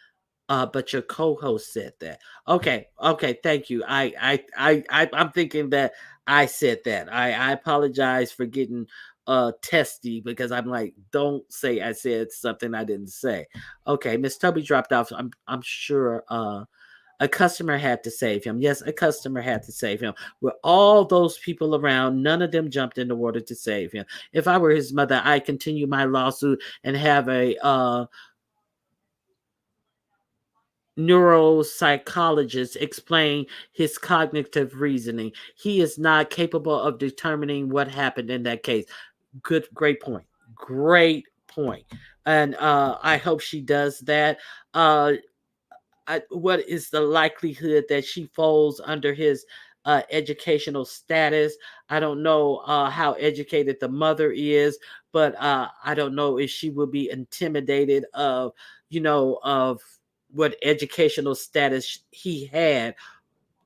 But your co-host said that. Okay, thank you. I'm thinking that I said that. I apologize for getting testy because I'm like, don't say I said something I didn't say. Okay, Miss Tubby dropped off. I'm sure a customer had to save him. Yes, a customer had to save him. With all those people around, none of them jumped in the water to save him. If I were his mother, I'd continue my lawsuit and have a neuropsychologist explain his cognitive reasoning. He is not capable of determining what happened in that case. Great point. Great point. And I hope she does that. What is the likelihood that she falls under his educational status? I don't know how educated the mother is, but I don't know if she will be intimidated of what educational status he had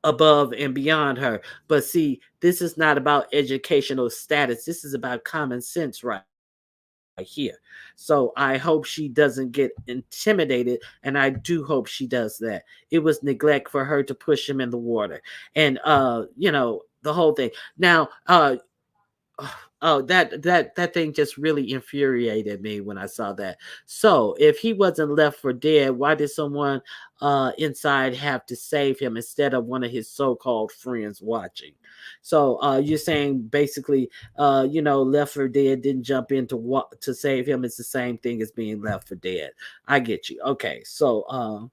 above and beyond her. But see, this is not about educational status. This is about common sense right here. So I hope she doesn't get intimidated, and I do hope she does that. It was neglect for her to push him in the water. And the whole thing. Now, that thing just really infuriated me when I saw that. So if he wasn't left for dead, why did someone inside have to save him instead of one of his so-called friends watching? So you're saying basically left for dead didn't jump in to save him. It's the same thing as being left for dead. I get you. Okay, so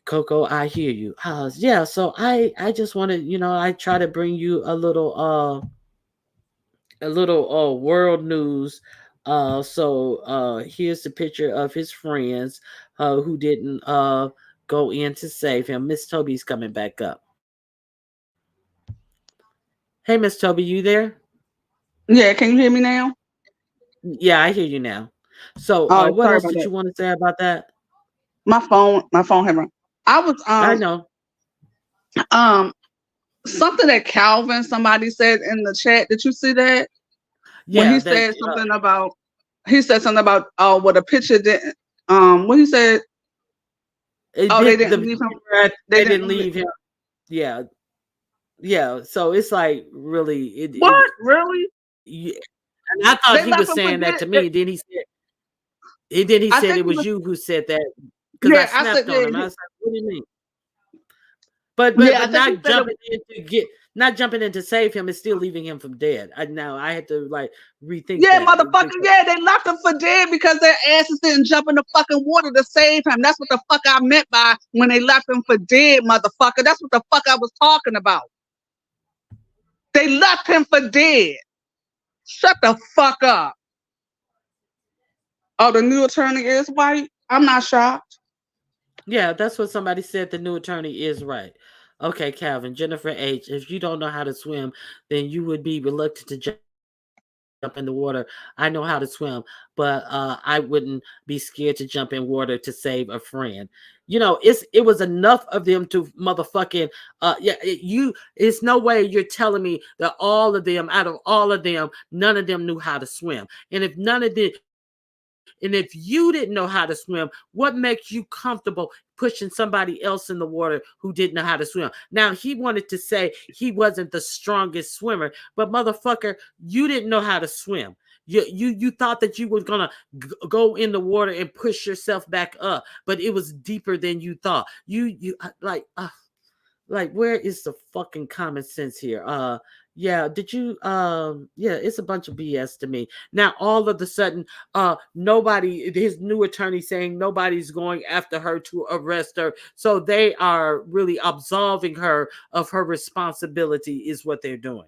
Coco, I hear you. Yeah, so I just wanted, I try to bring you a little world news. So here's the picture of his friends who didn't go in to save him. Miss Toby's coming back up. Hey, Miss Toby, you there? Yeah, can you hear me now? Yeah, I hear you now. So what Sorry else about did that. you want to say about that? My phone had run. I was I know. something that Calvin somebody said in the chat. Did you see that? When Yeah, he that said something about what a picture didn't what he said, it they did didn't leave him. they didn't leave him. Yeah. Yeah, so it's like really What? Really? yeah. And I thought They he left was him for saying that dead. to me. Then he I said think it he was was you who said that because I I said snapped on him. I was like, "What do you mean?" But I think he not said not jumping in to save him is still leaving him from dead. I had to like rethink yeah, that. motherfucker, yeah, they left him for dead because their asses didn't jump in the fucking water to save him. That's what the fuck I meant by when they left him for dead, motherfucker. That's what the fuck I was talking about. They left him for dead. Shut the fuck up. Oh, the new attorney is white? I'm not shocked. Yeah, that's what somebody said. The new attorney is right. Okay, Calvin, Jennifer H. If you don't know how to swim, then you would be reluctant to jump in the water. I know how to swim, but I wouldn't be scared to jump in water to save a friend. It was enough of them to motherfucking it's no way you're telling me that out of all of them, none of them knew how to swim. And if none of them And if you didn't know how to swim, what makes you comfortable pushing somebody else in the water who didn't know how to swim? Now, he wanted to say he wasn't the strongest swimmer, but motherfucker, you didn't know how to swim. You thought that you were gonna go in the water and push yourself back up, but it was deeper than you thought. You like, where is the fucking common sense here? Yeah, did you yeah, it's a bunch of BS to me. Now all of a sudden, nobody, his new attorney saying nobody's going after her to arrest her. So they are really absolving her of her responsibility, is what they're doing.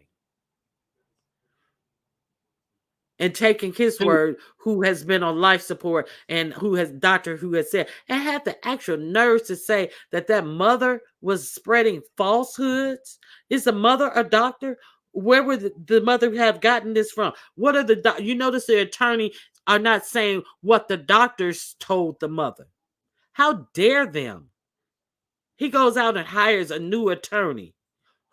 And taking his word, who has been on life support and who has doctor who has said, and had the actual nerves to say that that mother was spreading falsehoods. Is the mother a doctor? Where would the mother have gotten this from? What are the you notice the attorney are not saying what the doctors told the mother. How dare them? He goes out and hires a new attorney.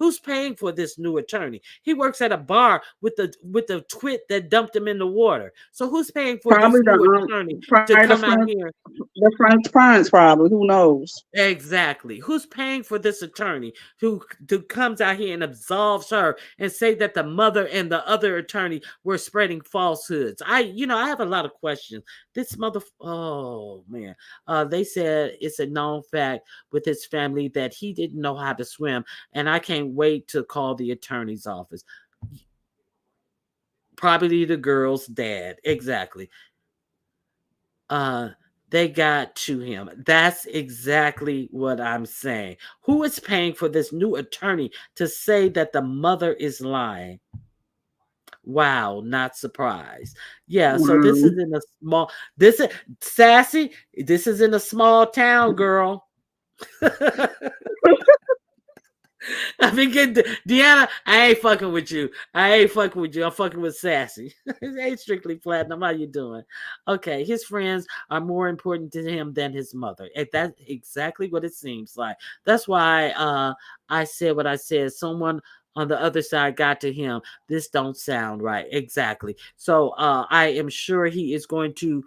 Who's paying for this new attorney? He works at a bar with the twit that dumped him in the water. So who's paying for this Probably new attorney to probably come out here? the French Prince, probably. Who knows? Exactly. Who's paying for this attorney who comes out here and absolves her and say that the mother and the other attorney were spreading falsehoods? I have a lot of questions. This oh man. They said it's a known fact with his family that he didn't know how to swim, and I can't wait to call the attorney's office. Probably the girl's dad. Exactly. They got to him. That's exactly what I'm saying. Who is paying for this new attorney to say that the mother is lying? Wow, not surprised. Yeah, so this is in a small, this is Sassy, this is in a small town, girl. I mean, Deanna, I ain't fucking with you. I'm fucking with Sassy. It ain't Strictly Platinum. How you doing? Okay, his friends are more important to him than his mother. And that's exactly what it seems like. That's why I said what I said. Someone on the other side got to him. This don't sound right. Exactly. So I am sure he is going to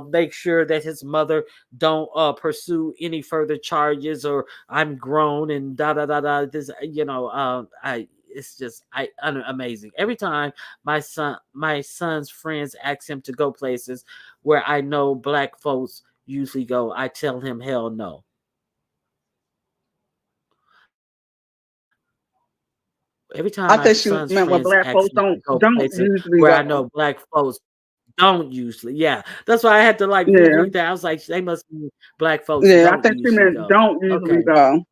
make sure that his mother don't pursue any further charges, or I'm grown and da da da da. This, it's just amazing. Every time my son's friends ask him to go places where I know black folks usually go, I tell him hell no. Every time I my think she son's meant what friends black ask folks me to go don't places usually where I go. know black folks don't usually. Yeah, that's why I had to Yeah, reread that. I was like, they must be black folks yeah. I don't think she usually meant go. don't usually Okay. go.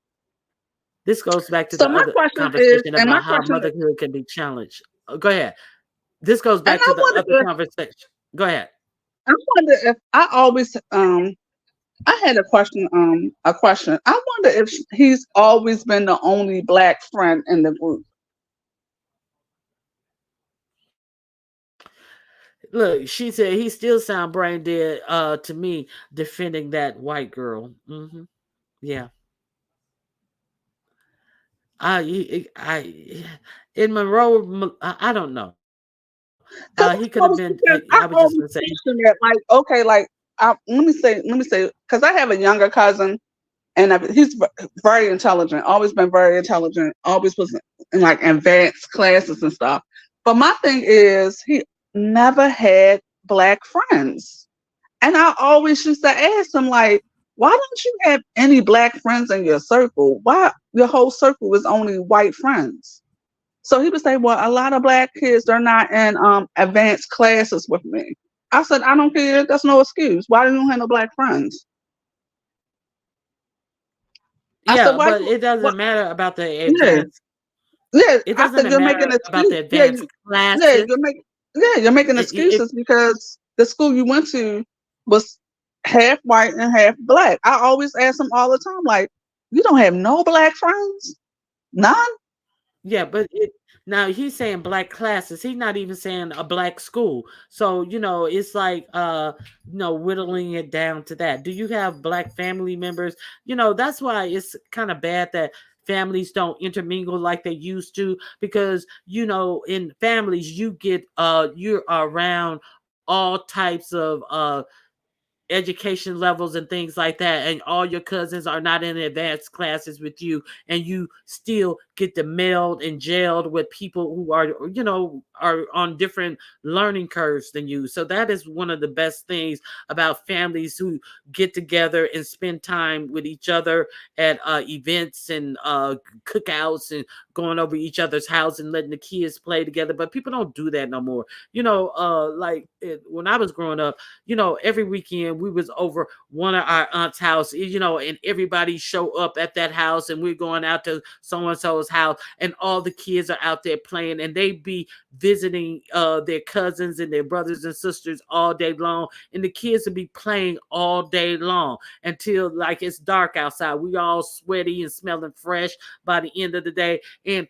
This goes back to So the my other question is, conversation and my about how question, motherhood can be challenged. Go ahead. This goes and back to the other conversation. Go ahead. I wonder if I always I had a question. I wonder if he's always been the only black friend in the group. Look, she said he still sound brain dead to me defending that white girl. Yeah. I in Monroe, I don't know. He could have been. I was I just gonna always say. question that, like, okay, like, let me say, because I have a younger cousin, and he's very intelligent. Always been very intelligent. Always was in like advanced classes and stuff. But my thing is, he never had black friends, and I always used to ask him, like, why don't you have any black friends in your circle? Why your whole circle is only white friends? So he would say, well, a lot of black kids, they're not in advanced classes with me. I said, I don't care. That's no excuse. Why do you don't have no black friends? I said, Yeah, why? but it What? doesn't matter about the Yeah, advanced. yeah. It I said, doesn't you're making matter about excuses. the Yeah, advanced yeah, classes. you're making It, excuses because the school you went to was half white and half black. I always ask them all the time, like, you don't have no black friends? None? yeah, but now he's saying black classes. He's not even saying a black school. So it's like whittling it down to that. Do you have black family members? That's why it's kind of bad that families don't intermingle like they used to, because in families you get you're around all types of education levels and things like that, and all your cousins are not in advanced classes with you, and you still get to meld and gelled with people who are, are on different learning curves than you. So that is one of the best things about families who get together and spend time with each other at events and cookouts and going over each other's house and letting the kids play together. But people don't do that no more. When I was growing up, every weekend we was over one of our aunt's house, and everybody show up at that house, and we're going out to so-and-so's house, and all the kids are out there playing, and they be visiting their cousins and their brothers and sisters all day long, and the kids will be playing all day long until like it's dark outside. We all sweaty and smelling fresh by the end of the day. And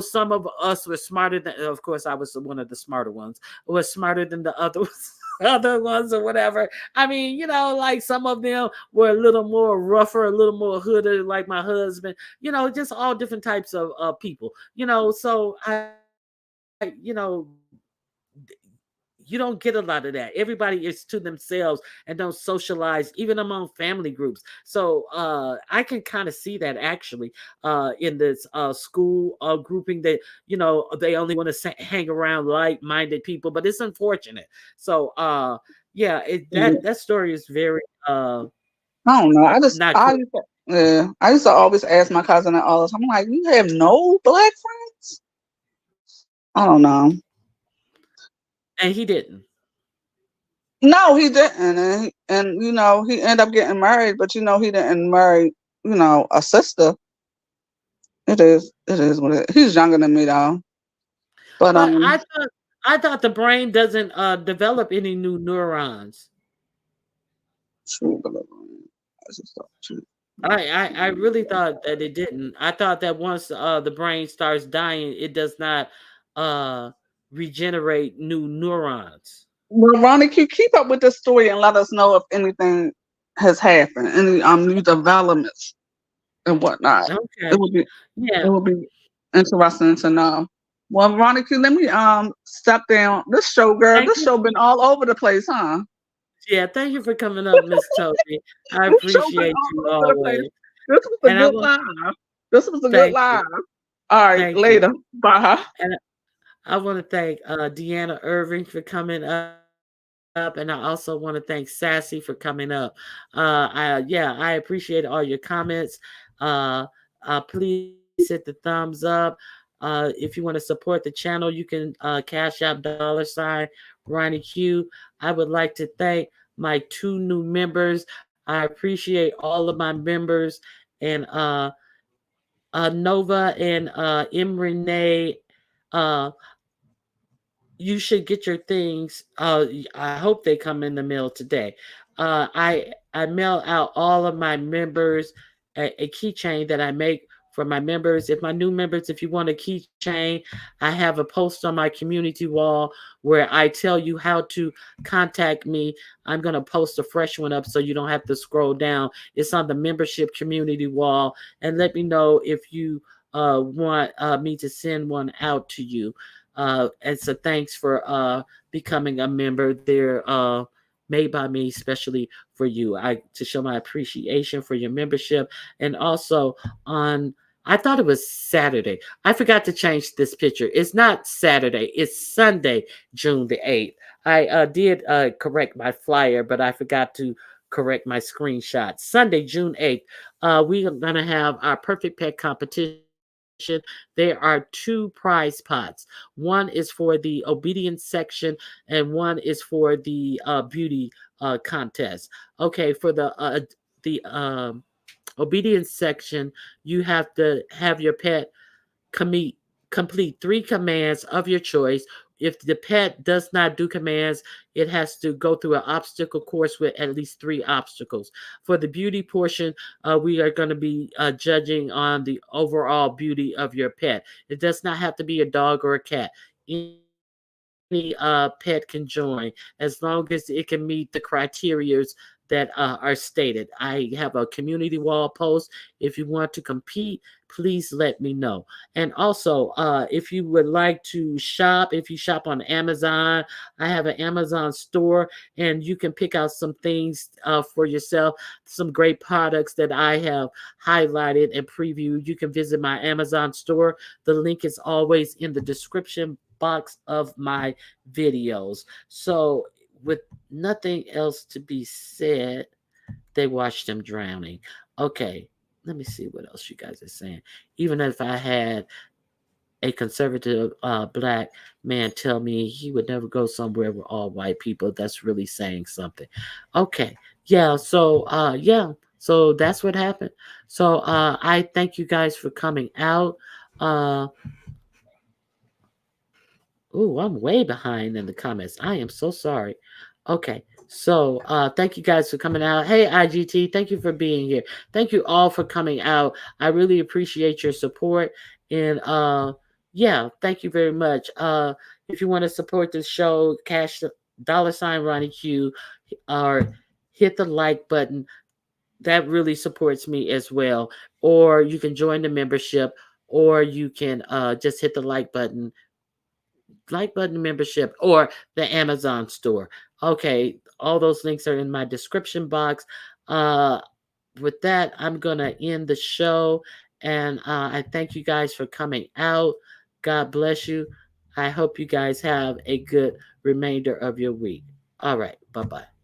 some of us were smarter than, of course I was one of the smarter ones, was smarter than the others. Other ones or whatever. I mean, like some of them were a little more rougher, a little more hooded, like my husband, just all different types of people, so you don't get a lot of that. Everybody is to themselves and don't socialize even among family groups. So I can kind of see that actually in this school grouping that, they only want to hang around like-minded people, but it's unfortunate. So that story is very I don't know. not cool. I used to always ask my cousin all the time, I'm like, you have no black friends? I don't know. And he didn't. No, he didn't. And he ended up getting married, but he didn't marry, a sister. It is what it is. He's younger than me though. But I thought the brain doesn't develop any new neurons. I really thought that it didn't. I thought that once the brain starts dying, it does not regenerate new neurons. Well, Ronnie, keep up with this story and let us know if anything has happened, any new developments and whatnot. Okay. It would be interesting to know. Well, Veronica, let me step down. This show been all over the place, huh? Yeah, thank you for coming up, Miss Toby. I appreciate you always. This was a good live. This was a good live. All right, later. Bye. And I want to thank Deanna Irving for coming up, and I also want to thank Sassy for coming up. I appreciate all your comments. Please hit the thumbs up. If you want to support the channel, you can cash out $ Ronnie Q. I would like to thank my 2 new members. I appreciate all of my members, and Nova and M. Renee. You should get your things. I hope they come in the mail today. I mail out all of my members a keychain that I make for my members. If my new members, if you want a keychain, I have a post on my community wall where I tell you how to contact me. I'm going to post a fresh one up so you don't have to scroll down. It's on the membership community wall, and let me know if you want me to send one out to you. And so thanks for becoming a member. They're made by me especially for you, to show my appreciation for your membership. And also I thought it was Saturday. I forgot to change this picture. It's not Saturday. It's Sunday, June the 8th. I did correct my flyer, but I forgot to correct my screenshot. Sunday, June 8th, we are going to have our Perfect Pet competition. There are 2 prize pots. One is for the obedience section, and one is for the beauty contest. Okay, for the obedience section, you have to have your pet complete 3 commands of your choice. If the pet does not do commands, it has to go through an obstacle course with at least 3 obstacles. For the beauty portion, we are going to be judging on the overall beauty of your pet. It does not have to be a dog or a cat. Any pet can join as long as it can meet the criteria that are stated. I have a community wall post. If you want to compete, please let me know. And also, if you would like to shop, if you shop on Amazon, I have an Amazon store, and you can pick out some things for yourself, some great products that I have highlighted and previewed. You can visit my Amazon store. The link is always in the description box of my videos. So, with nothing else to be said, they watched him drowning. Okay, let me see what else you guys are saying. Even if I had a conservative black man tell me he would never go somewhere with all white people, that's really saying something. Okay, yeah, so that's what happened. So I thank you guys for coming out. Oh, I'm way behind in the comments. I am so sorry. Okay. So thank you guys for coming out. Hey IGT, thank you for being here. Thank you all for coming out. I really appreciate your support. And yeah, thank you very much. If you want to support this show, cash $ Ronnie Q or hit the like button. That really supports me as well. Or you can join the membership, or you can just hit the like button membership, or the Amazon store. Okay, all those links are in my description box. With that, I'm gonna end the show, and I thank you guys for coming out. God bless you. I hope you guys have a good remainder of your week. All right, bye bye.